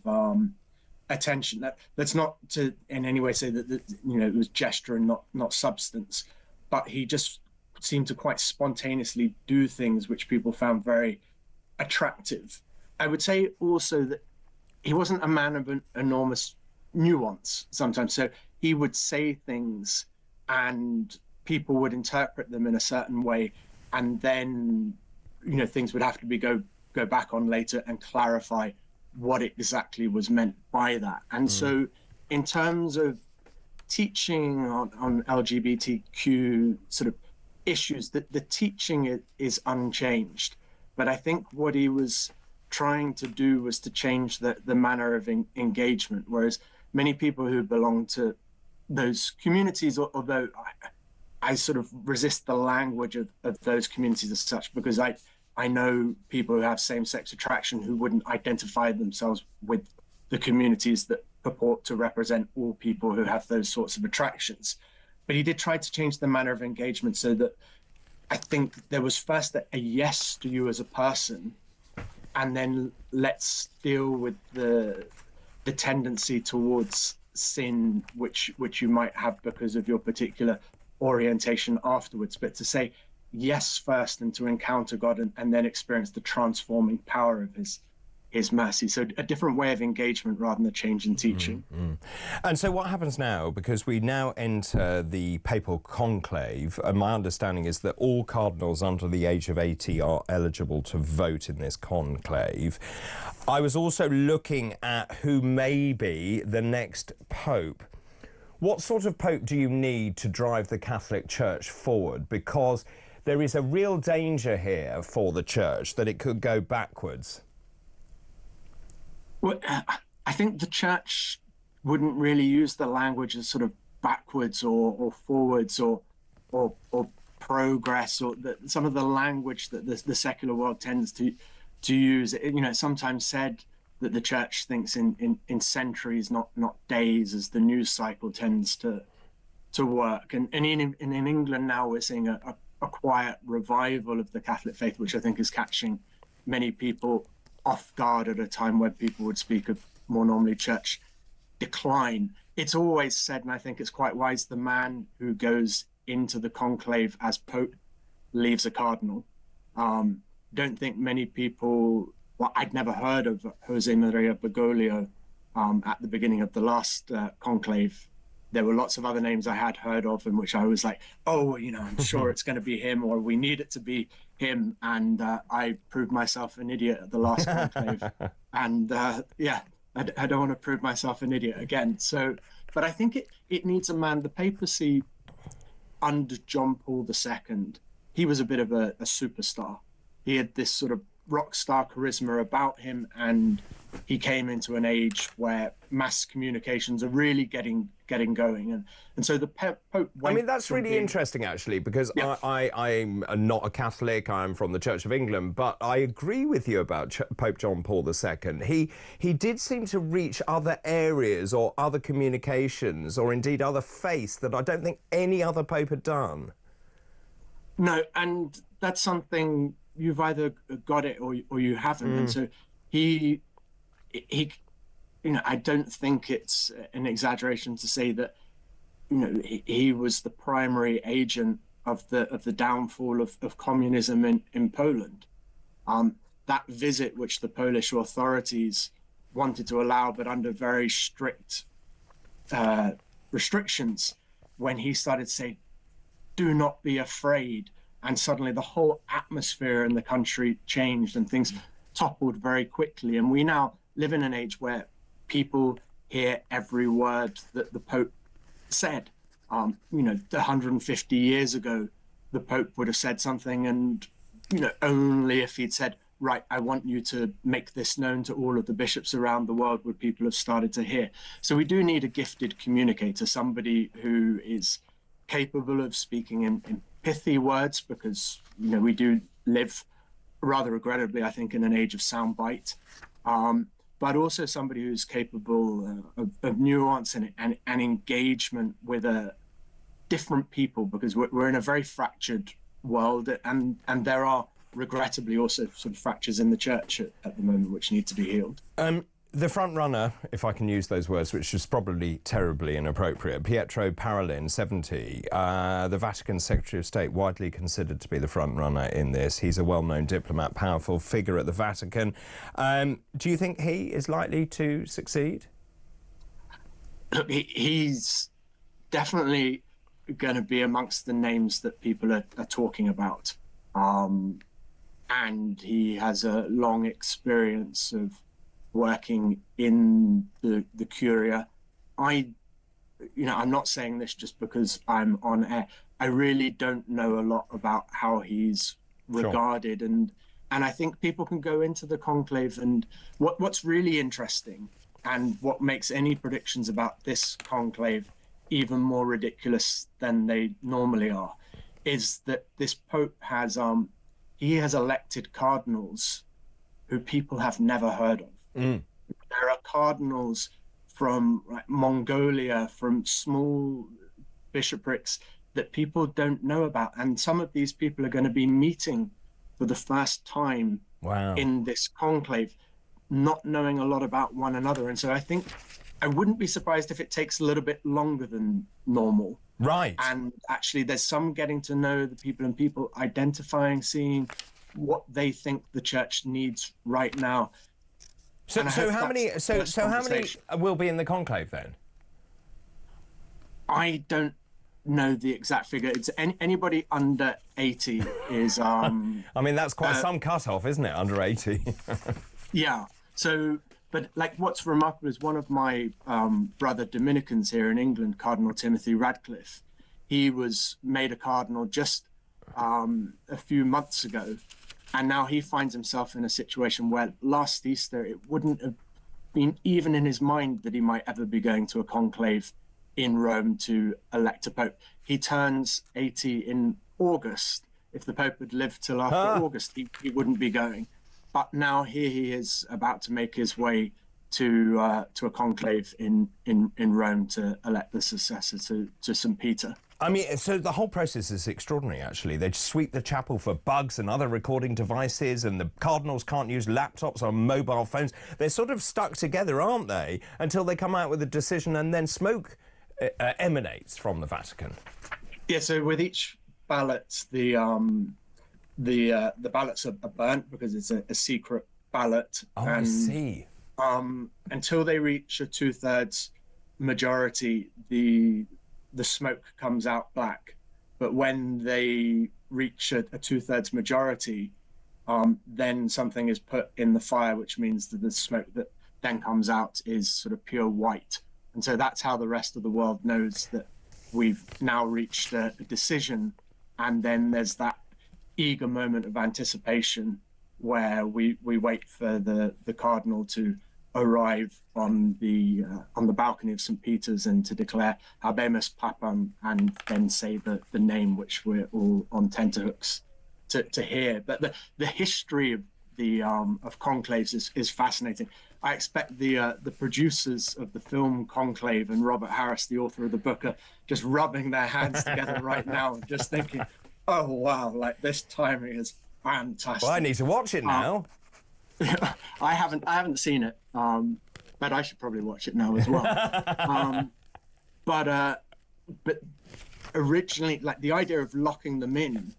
attention. That's not to in any way say that it was gesture and not substance, but he just seemed to quite spontaneously do things which people found very attractive. I would say also that he wasn't a man of an enormous nuance sometimes. So he would say things and people would interpret them in a certain way, and then things would have to be go back on later and clarify what exactly was meant by that. And so in terms of teaching on LGBTQ sort of issues, that the teaching is unchanged. But I think what he was trying to do was to change the manner of engagement, whereas many people who belong to those communities, although I sort of resist the language of those communities as such, because I know people who have same-sex attraction who wouldn't identify themselves with the communities that purport to represent all people who have those sorts of attractions. But he did try to change the manner of engagement so that I think there was first a yes to you as a person, and then let's deal with the tendency towards sin which you might have because of your particular orientation afterwards. But to say yes first and to encounter God and then experience the transforming power of his mercy. So a different way of engagement rather than a change in teaching. And so what happens now, because we now enter the papal conclave, and my understanding is that all cardinals under the age of 80 are eligible to vote in this conclave. I was also looking at who may be the next pope. What sort of pope do you need to drive the Catholic Church forward? Because there is a real danger here for the Church that it could go backwards. Well, I think the Church wouldn't really use the language as sort of backwards or forwards or progress, or some of the language that the secular world tends to use. It's sometimes said that the Church thinks in centuries, not days, as the news cycle tends to work. And in England now we're seeing a quiet revival of the Catholic faith, which I think is catching many people off guard at a time when people would speak of more normally Church decline. It's always said, and I think it's quite wise, the man who goes into the conclave as Pope leaves a cardinal. Don't think many people, well, I'd never heard of Jose Maria Bergoglio at the beginning of the last conclave. There were lots of other names I had heard of in which I was like, oh, I'm sure it's going to be him, or we need it to be him. And I proved myself an idiot at the last conclave. And I don't want to prove myself an idiot again. So, but I think it needs a man. The papacy under John Paul II, he was a bit of a superstar. He had this sort of rock star charisma about him, and he came into an age where mass communications are really getting going, and so the Pope went. I mean, that's really interesting, actually, because I'm not a Catholic. I'm from the Church of England, but I agree with you about Pope John Paul II. He did seem to reach other areas or other communications, or indeed other faiths, that I don't think any other pope had done. No, and that's something you've either got it or you haven't. And so he I don't think it's an exaggeration to say that he was the primary agent of the downfall of communism in Poland. That visit, which the Polish authorities wanted to allow, but under very strict restrictions, when he started to say, "Do not be afraid," and suddenly the whole atmosphere in the country changed and things toppled very quickly. And we now live in an age where people hear every word that the Pope said. 150 years ago, the Pope would have said something, and only if he'd said, "Right, I want you to make this known to all of the bishops around the world," would people have started to hear. So we do need a gifted communicator, somebody who is capable of speaking in pithy words, because we do live, rather regrettably, I think, in an age of soundbite. But also somebody who's capable of nuance and engagement with different people, because we're in a very fractured world, and there are regrettably also sort of fractures in the church at the moment which need to be healed. The front runner, if I can use those words, which is probably terribly inappropriate, Pietro Parolin, 70, the Vatican Secretary of State, widely considered to be the front runner in this. He's a well-known diplomat, powerful figure at the Vatican. Do you think he is likely to succeed? Look, he's definitely going to be amongst the names that people are talking about. And he has a long experience of working in the Curia. I'm not saying this just because I'm on air. I really don't know a lot about how he's regarded, sure. and I think people can go into the conclave, and what's really interesting and what makes any predictions about this conclave even more ridiculous than they normally are is that this Pope has he has elected cardinals who people have never heard of. There are cardinals from Mongolia, from small bishoprics that people don't know about, and some of these people are going to be meeting for the first time in this conclave, not knowing a lot about one another. And so I think I wouldn't be surprised if it takes a little bit longer than normal. Right. And actually there's some getting to know the people, and people identifying, seeing what they think the church needs right now. So how many will be in the conclave then? I don't know the exact figure. It's anybody under 80 is I mean, that's quite some cut-off, isn't it, under 80? Yeah. So, but like what's remarkable is one of my brother Dominicans here in England, Cardinal Timothy Radcliffe, he was made a cardinal just a few months ago. And now he finds himself in a situation where last Easter, it wouldn't have been even in his mind that he might ever be going to a conclave in Rome to elect a pope. He turns 80 in August. If the Pope had lived till after August, he wouldn't be going. But now here he is about to make his way to a conclave in Rome to elect the successor to St. Peter. I mean, so the whole process is extraordinary, actually. They sweep the chapel for bugs and other recording devices, and the cardinals can't use laptops or mobile phones. They're sort of stuck together, aren't they, until they come out with a decision, and then smoke emanates from the Vatican. Yeah, so with each ballot, the ballots are burnt because it's a secret ballot. Oh, I see. Until they reach a 2/3 majority, the smoke comes out black. But when they reach a 2/3 majority, then something is put in the fire, which means that the smoke that then comes out is sort of pure white. And so that's how the rest of the world knows that we've now reached a decision. And then there's that eager moment of anticipation where we wait for the cardinal to arrive on the balcony of St. Peter's and to declare Habemus Papam, and then say the name which we're all on tenterhooks to hear. But the history of of conclaves is fascinating. I expect the producers of the film Conclave and Robert Harris, the author of the book, are just rubbing their hands together right now and just thinking, oh wow, like this timing is fantastic. Well, I need to watch it now. I haven't seen it, but I should probably watch it now as well. But originally, like the idea of locking them in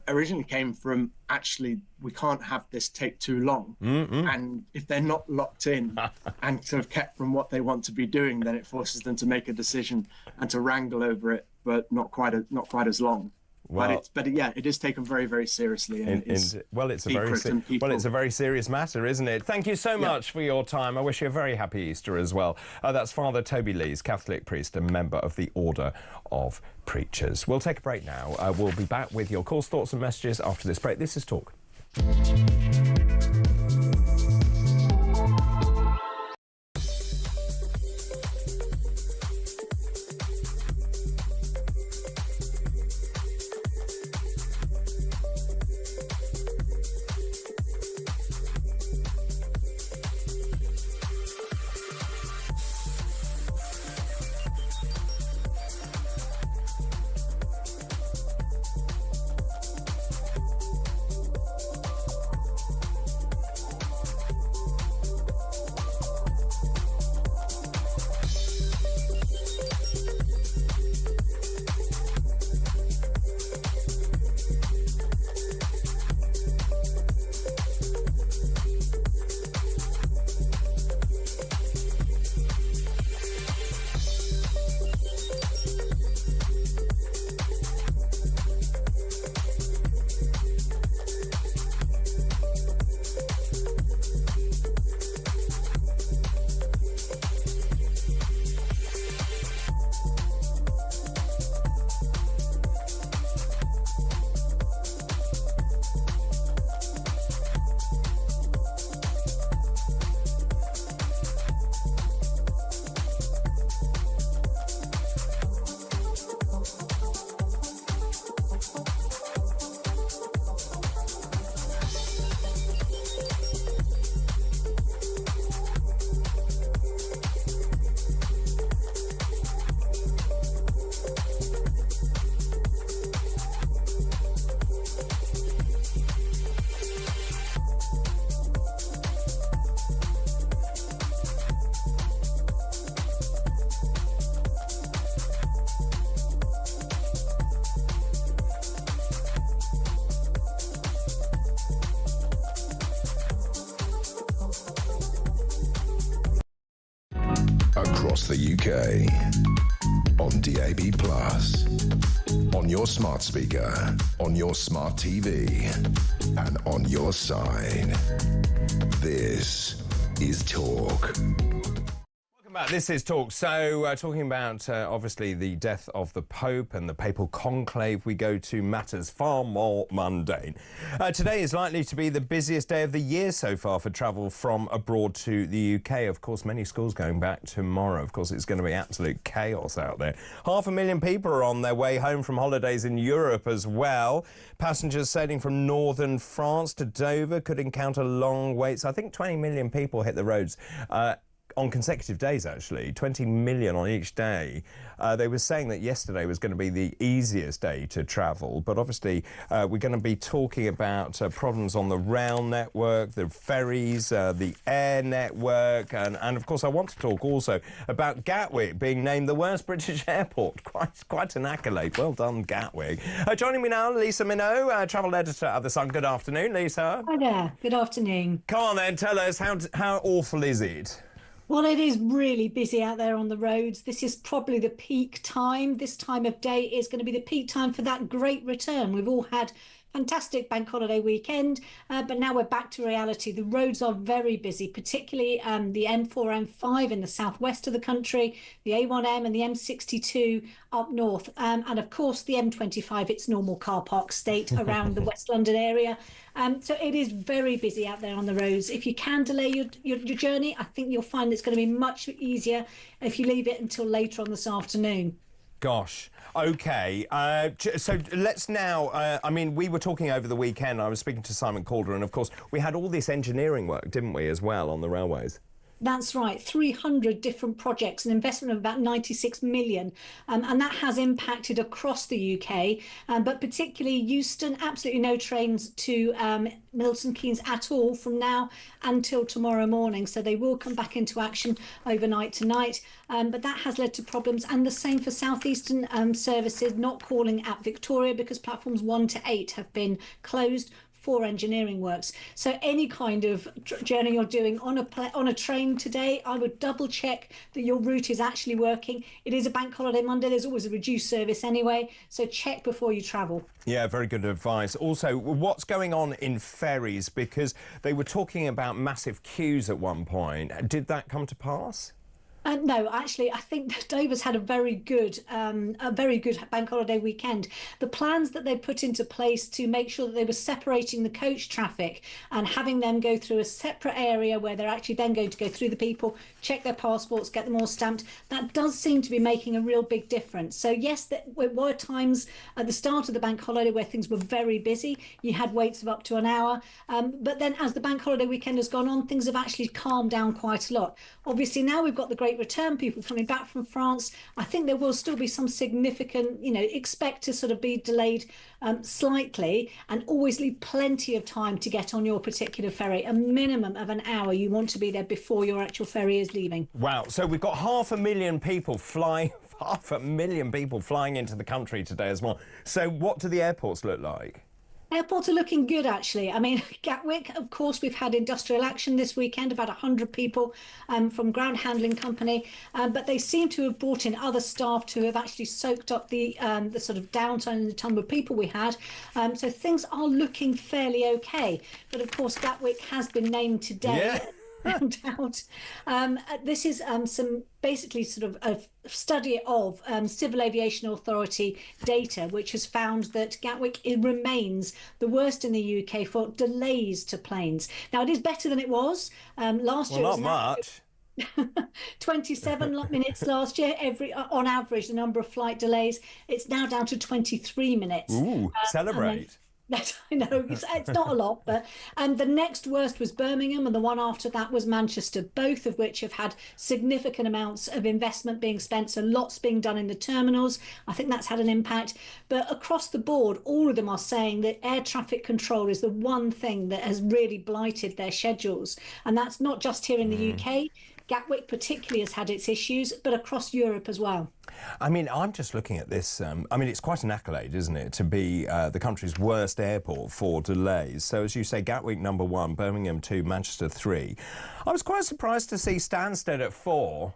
originally came from, actually, we can't have this take too long. And if they're not locked in and sort of kept from what they want to be doing, then it forces them to make a decision and to wrangle over it, but not quite as long. Well, but yeah, it is taken very, very seriously. And it's a very serious matter, isn't it? Thank you so much for your time. I wish you a very happy Easter as well. That's Father Toby Lees, Catholic priest and member of the Order of Preachers. We'll take a break now. We'll be back with your calls, thoughts and messages after this break. This is Talk. across the UK. On DAB+, on your smart speaker, on your smart TV, and on your side. This is Talk. This is Talk. So, talking about, obviously, the death of the Pope and the papal conclave, we go to matters far more mundane. Today is likely to be the busiest day of the year so far for travel from abroad to the UK. Of course, many schools going back tomorrow. Of course, it's going to be absolute chaos out there. 500,000 people are on their way home from holidays in Europe as well. Passengers sailing from northern France to Dover could encounter long waits. I think 20 million people hit the roads on consecutive days, actually, 20 million on each day. They were saying that yesterday was going to be the easiest day to travel, but obviously we're going to be talking about problems on the rail network, the ferries, the air network, and of course I want to talk also about Gatwick being named the worst British airport. Quite an accolade. Well done, Gatwick. Joining me now, Lisa Minogue, travel editor of The Sun. Good afternoon, Lisa. Hi there. Good afternoon. Come on then, tell us, how awful is it? Well, it is really busy out there on the roads. This is probably the peak time. This time of day is going to be the peak time for that great return. We've all had fantastic bank holiday weekend, but now we're back to reality. The roads are very busy, particularly the M4, M5 in the southwest of the country, the A1M and the M62 up north, and of course the M25, its normal car park state around the West London area. So it is very busy out there on the roads. If you can delay your journey, I think you'll find it's going to be much easier if you leave it until later on this afternoon. Gosh. OK. So let's now... I mean, we were talking over the weekend. I was speaking to Simon Calder, and, of course, we had all this engineering work, didn't we, as well, on the railways? That's right, 300 different projects, an investment of about 96 million, and that has impacted across the UK, but particularly Euston, absolutely no trains to Milton Keynes at all from now until tomorrow morning, so they will come back into action overnight tonight, but that has led to problems, and the same for southeastern services not calling at Victoria because platforms 1 to 8 have been closed for engineering works. So any kind of journey you're doing on a train today, I would double check that your route is actually working. It is a bank holiday Monday. There's always a reduced service anyway, so check before you travel. Yeah, very good advice. Also, what's going on in ferries? Because they were talking about massive queues at one point. Did that come to pass? No, actually, I think Dover's had a very good bank holiday weekend. The plans that they put into place to make sure that they were separating the coach traffic and having them go through a separate area where they're actually then going to go through the people, check their passports, get them all stamped, that does seem to be making a real big difference. So yes, there were times at the start of the bank holiday where things were very busy. You had waits of up to an hour. But then as the bank holiday weekend has gone on, things have actually calmed down quite a lot. Obviously, now we've got the great return, people coming back from France. I think there will still be some significant, expect to sort of be delayed slightly, and always leave plenty of time to get on your particular ferry. A minimum of an hour you want to be there before your actual ferry is leaving. Wow, so we've got 500,000 people flying, 500,000 people flying into the country today as well. So what do the airports look like? Airports are looking good, actually. I mean, Gatwick, of course, we've had industrial action this weekend, about 100 people from ground handling company, but they seem to have brought in other staff to have actually soaked up the sort of downtime in the number of people we had. So things are looking fairly okay. But of course, Gatwick has been named today. Yeah. Out. This is some basically sort of a study of Civil Aviation Authority data, which has found that Gatwick remains the worst in the UK for delays to planes. Now, it is better than it was. Last year, not much. 27 minutes last year, on average, the number of flight delays. It's now down to 23 minutes. Ooh, celebrate. I know, it's not a lot, but the next worst was Birmingham, and the one after that was Manchester, both of which have had significant amounts of investment being spent, so lots being done in the terminals. I think that's had an impact. But across the board, all of them are saying that air traffic control is the one thing that has really blighted their schedules. And that's not just here in the UK. Gatwick particularly has had its issues, but across Europe as well. I mean, I'm just looking at this. I mean, it's quite an accolade, isn't it, to be the country's worst airport for delays. So, as you say, Gatwick number 1, Birmingham 2, Manchester 3. I was quite surprised to see Stansted at 4.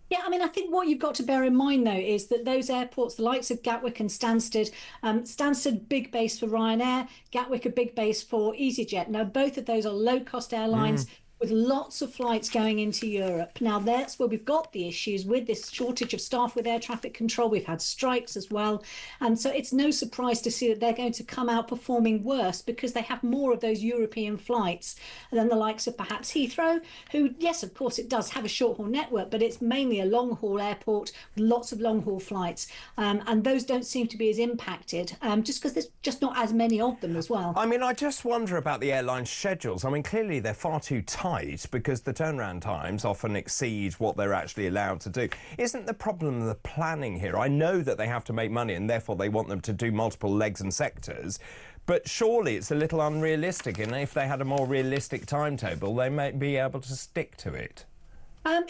Yeah, I mean, I think what you've got to bear in mind, though, is that those airports, the likes of Gatwick and Stansted, Stansted, big base for Ryanair, Gatwick, a big base for EasyJet. Now, both of those are low-cost airlines with lots of flights going into Europe. Now, that's where we've got the issues with this shortage of staff with air traffic control. We've had strikes as well. And so it's no surprise to see that they're going to come out performing worse because they have more of those European flights than the likes of perhaps Heathrow, who, yes, of course, it does have a short-haul network, but it's mainly a long-haul airport with lots of long-haul flights. And those don't seem to be as impacted, just because there's just not as many of them as well. I mean, I just wonder about the airline schedules. I mean, clearly they're far too tight because the turnaround times often exceed what they're actually allowed to do. Isn't the problem the planning here? I know that they have to make money and therefore they want them to do multiple legs and sectors, but surely it's a little unrealistic, and if they had a more realistic timetable, they may be able to stick to it.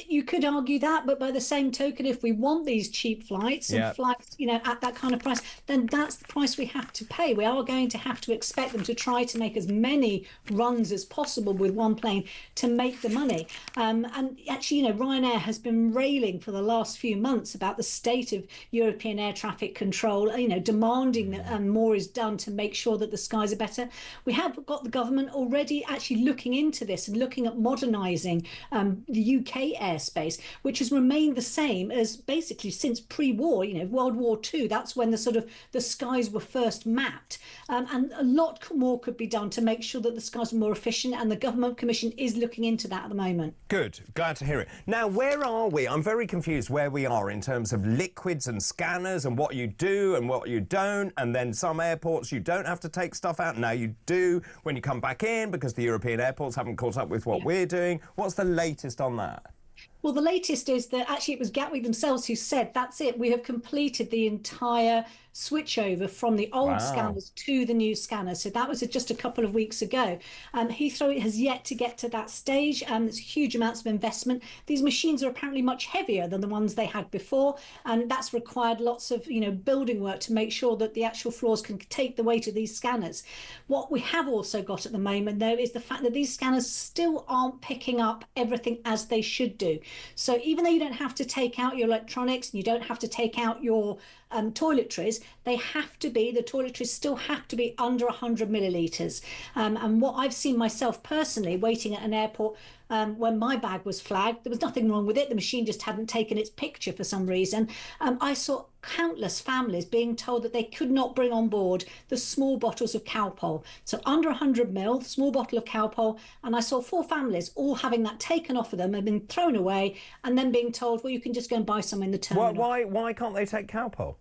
You could argue that, but by the same token, if we want these cheap flights and flights, you know, at that kind of price, then that's the price we have to pay. We are going to have to expect them to try to make as many runs as possible with one plane to make the money. And actually, you know, Ryanair has been railing for the last few months about the state of European air traffic control, you know, demanding that more is done to make sure that the skies are better. We have got the government already actually looking into this and looking at modernising the UK airspace, which has remained the same as basically since pre-war, you know, World War II. That's when the skies were first mapped. And a lot more could be done to make sure that the skies are more efficient, and the Government Commission is looking into that at the moment. Good. Glad to hear it. Now, where are we? I'm very confused where we are in terms of liquids and scanners and what you do and what you don't, and then some airports you don't have to take stuff out. Now you do when you come back in because the European airports haven't caught up with what we're doing. What's the latest on that? Well, the latest is that actually it was Gatwick themselves who said, that's it, we have completed the entire switchover from the old scanners to the new scanners. So that was just a couple of weeks ago. Heathrow has yet to get to that stage. There's huge amounts of investment. These machines are apparently much heavier than the ones they had before, and that's required lots of, you know, building work to make sure that the actual floors can take the weight of these scanners. What we have also got at the moment, though, is the fact that these scanners still aren't picking up everything as they should do. So even though you don't have to take out your electronics and you don't have to take out your toiletries, the toiletries still have to be under 100 millilitres. And what I've seen myself personally waiting at an airport when my bag was flagged, there was nothing wrong with it. The machine just hadn't taken its picture for some reason. I saw countless families being told that they could not bring on board the small bottles of Calpol. So under 100 ml, small bottle of Calpol. And I saw 4 families all having that taken off of them and been thrown away, and then being told, well, you can just go and buy some in the terminal. Why can't they take Calpol?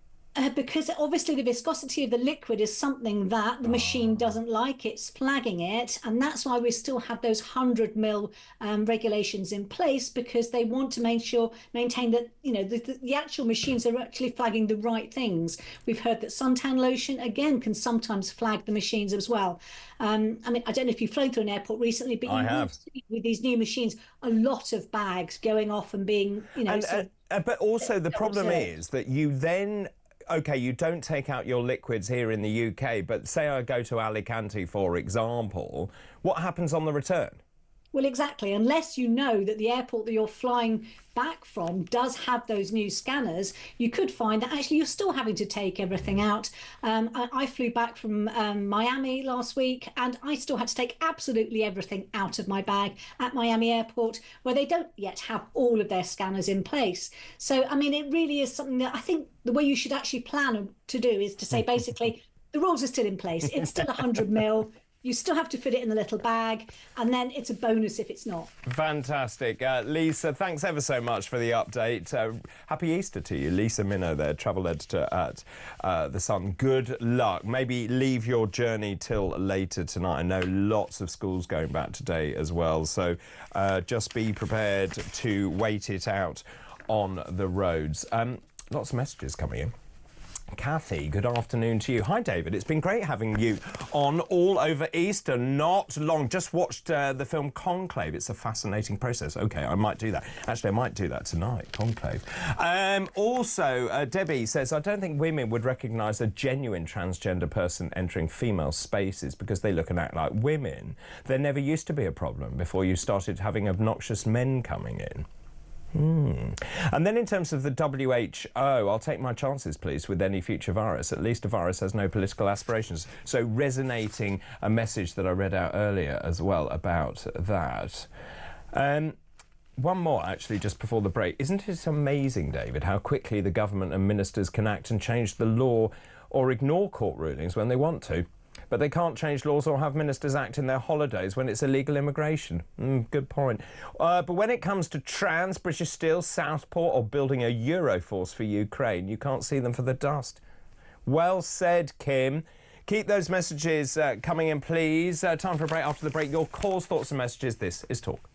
Because obviously the viscosity of the liquid is something that the machine doesn't like. It's flagging it, and that's why we still have those 100 ml regulations in place, because they want to maintain that, you know, the actual machines are actually flagging the right things. We've heard that suntan lotion again can sometimes flag the machines as well. I mean, I don't know if you've flown through an airport recently, but you have seen with these new machines a lot of bags going off and being, you know. But also the problem is that you then. OK, you don't take out your liquids here in the UK, but say I go to Alicante, for example, what happens on the return? Well, exactly. Unless you know that the airport that you're flying back from does have those new scanners, you could find that actually you're still having to take everything out. I flew back from Miami last week, and I still had to take absolutely everything out of my bag at Miami Airport, where they don't yet have all of their scanners in place. So, I mean, it really is something that I think the way you should actually plan to do is to say, basically, the rules are still in place. It's still 100 ml. You still have to fit it in the little bag, and then it's a bonus if it's not. Fantastic. Lisa, thanks ever so much for the update. Happy Easter to you. Lisa Minnow there, travel editor at The Sun. Good luck. Maybe leave your journey till later tonight. I know lots of schools going back today as well, so just be prepared to wait it out on the roads. Lots of messages coming in. Kathy, good afternoon to you. Hi, David. It's been great having you on all over Easter. Not long. Just watched the film Conclave. It's a fascinating process. OK, I might do that. Actually, I might do that tonight, Conclave. Also, Debbie says, I don't think women would recognise a genuine transgender person entering female spaces because they look and act like women. There never used to be a problem before you started having obnoxious men coming in. And then in terms of the WHO, I'll take my chances, please, with any future virus. At least a virus has no political aspirations. So resonating a message that I read out earlier as well about that. One more, actually, just before the break. Isn't it amazing, David, how quickly the government and ministers can act and change the law or ignore court rulings when they want to? But they can't change laws or have ministers act in their holidays when it's illegal immigration. Good point. But when it comes to trans, British Steel, Southport or building a Euroforce for Ukraine, you can't see them for the dust. Well said, Kim. Keep those messages coming in, please. Time for a break. After the break, your calls, thoughts and messages. This is Talk.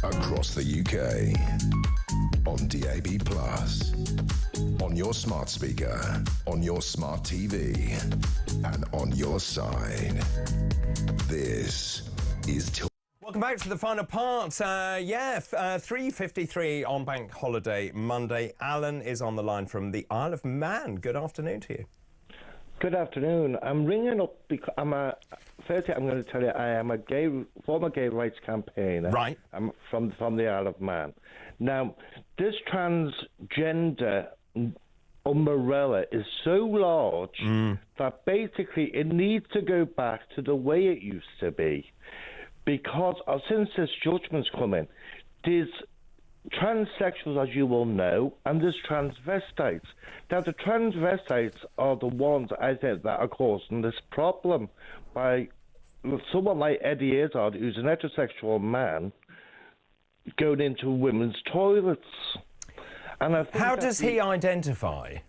Across the UK, on DAB+, on your smart speaker, on your smart TV, and on your side. This is Welcome back to the final part. 3:53 on Bank Holiday Monday. Alan is on the line from the Isle of Man. Good afternoon to you. Good afternoon. I'm ringing up because firstly, I'm going to tell you I am a former gay rights campaigner. Right. I'm from the Isle of Man. Now, this transgender umbrella is so large that basically it needs to go back to the way it used to be, because since this judgment's come in, there's transsexuals, as you will know, and there's transvestites. Now, the transvestites are the ones, I think, that are causing this problem by someone like Eddie Izzard, who's an heterosexual man, going into women's toilets. And I think how does he identify?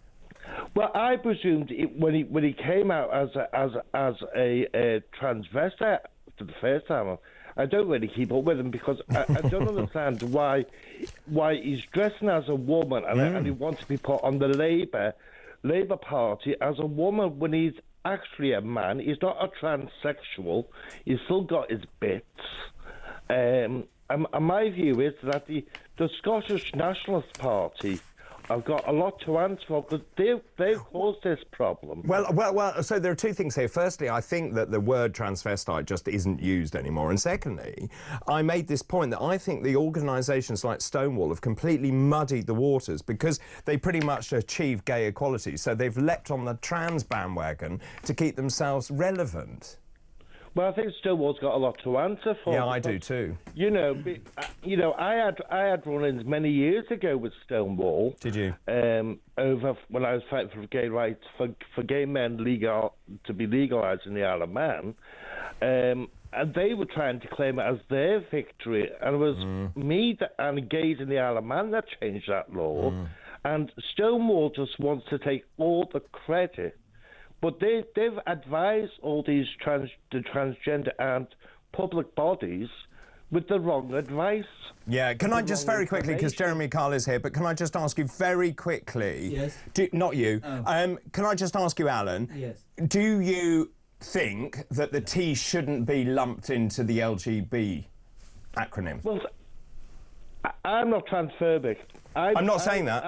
Well, I presumed when he came out as a transvestite for the first time. I don't really keep up with him because I don't understand why he's dressing as a woman and he wants to be put on the Labour Party as a woman when he's actually a man. He's not a transsexual. He's still got his bits. and my view is that the Scottish Nationalist Party have got a lot to answer for because they've caused this problem. Well, so there are two things here. Firstly, I think that the word transvestite just isn't used anymore. And secondly, I made this point that I think the organisations like Stonewall have completely muddied the waters because they pretty much achieved gay equality. So they've leapt on the trans bandwagon to keep themselves relevant. Well, I think Stonewall's got a lot to answer for. Yeah, I do too. You know, I had run-ins many years ago with Stonewall. Did you? Over when I was fighting for gay rights for gay men to be legalised in the Isle of Man, and they were trying to claim it as their victory, and it was me and gays in the Isle of Man that changed that law, and Stonewall just wants to take all the credit. But they've advised all these the transgender and public bodies with the wrong advice. Yeah, can I just very quickly, because Jeremy Kyle is here, but can I just ask you very quickly... Yes. Not you. Oh. Can I just ask you, Alan? Yes. Do you think that the T shouldn't be lumped into the LGB acronym? Well, I'm not transphobic. I'm not saying that.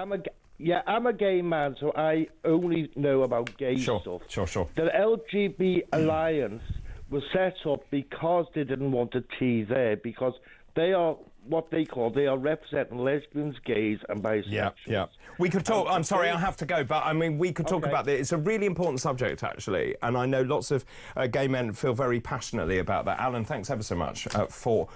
I'm a gay man, so I only know about gay stuff. Sure. The LGBT Alliance was set up because they didn't want a T there, because they are what they are representing lesbians, gays, and bisexuals. Yeah. We could talk. I'm sorry, I have to go, but I mean, we could talk about this. It's a really important subject, actually, and I know lots of gay men feel very passionately about that. Alan, thanks ever so much for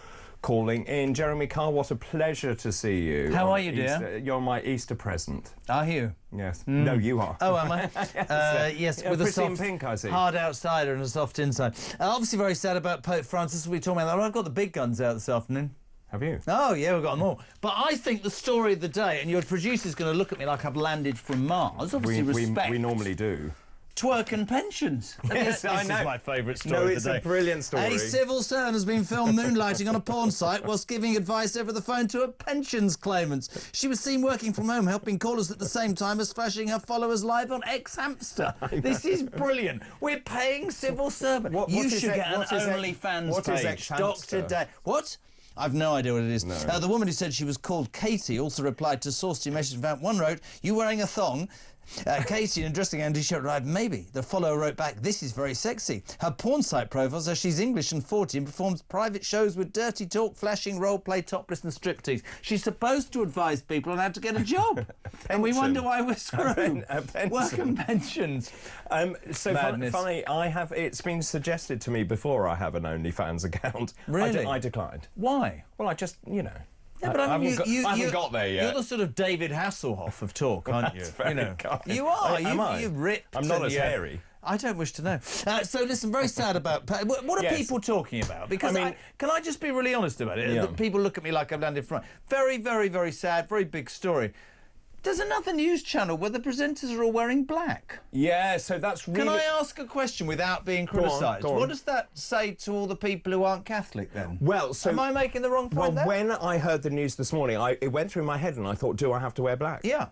calling in. Jeremy Carr, what a pleasure to see you. How are you, dear? Easter. You're my Easter present. Are you? Yes. No, you are. Oh, am I? Yes, with a soft, pink, I see. hard outsider and a soft inside. Obviously very sad about Pope Francis. We'll be talking about that. I've got the big guns out this afternoon. Have you? Oh, yeah, we've got them all. But I think the story of the day, and your producer's going to look at me like I've landed from Mars, obviously respect. We normally do. Twerk and pensions. Yes, I know. This is my favourite story No, of it's the day. a brilliant story. A civil servant has been filmed moonlighting on a porn site whilst giving advice over the phone to her pensions claimants. She was seen working from home, helping callers at the same time as flashing her followers live on X-Hamster. This is brilliant. We're paying civil servant. You should get an OnlyFans page. Dr. Day. What? I've no idea what it is. No. The woman who said she was called Katie also replied to Source to message about one wrote, "You wearing a thong?" Katie, in a dressing gown t-shirt, replied, "Maybe." The follower wrote back, "This is very sexy." Her porn site profile says she's English and 40 and performs private shows with dirty talk, flashing, role-play, topless and striptease. She's supposed to advise people on how to get a job. And we wonder why we're screwed. Work and pensions. So funny, it's been suggested to me before I have an OnlyFans account. Really? I declined. Why? Well, I just, Yeah, but I haven't got there yet. You're the sort of David Hasselhoff of talk, aren't you? That's very kind. You are. Am I? You've ripped. I'm not as hairy. I don't wish to know. So listen, very sad about... What are people talking about? Because can I just be really honest about it? Yeah. People look at me like I've landed front. Very, very, very sad, very big story. There's another news channel where the presenters are all wearing black. Yeah, so that's really... Can I ask a question without being criticised? Go on. What does that say to all the people who aren't Catholic, then? Well, so... Am I making the wrong point there? When I heard the news this morning, it went through my head and I thought, do I have to wear black? Yeah.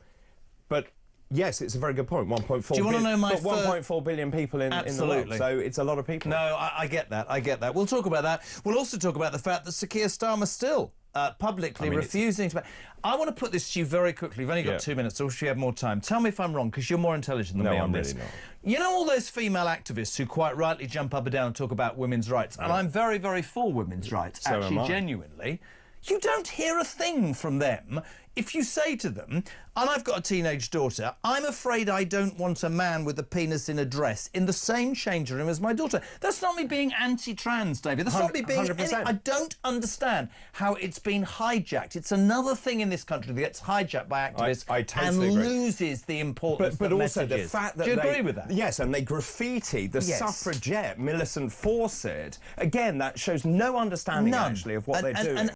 But... Yes, it's a very good point. 1.4 Do you want to know my 1.4 billion people in the world, so it's a lot of people. No, I get that. I get that. We'll talk about that. We'll also talk about the fact that Sir Keir Starmer still publicly refusing to... I want to put this to you very quickly. We've only got 2 minutes, so we should have more time. Tell me if I'm wrong, because you're more intelligent than me on this. No, I'm really not. You know all those female activists who quite rightly jump up and down and talk about women's rights, and I'm very, very for women's rights, So actually, am I. genuinely. You don't hear a thing from them if you say to them, and I've got a teenage daughter, "I'm afraid I don't want a man with a penis in a dress in the same changing room as my daughter." That's not me being anti-trans, David. That's not me being... 100%. I don't understand how it's been hijacked. It's another thing in this country that gets hijacked by activists I totally agree. Loses the importance But of also the messages. fact that Do you agree with that? Yes, and they graffiti the Yes. suffragette Millicent Fawcett. Again, that shows no understanding, actually, of what they're doing. And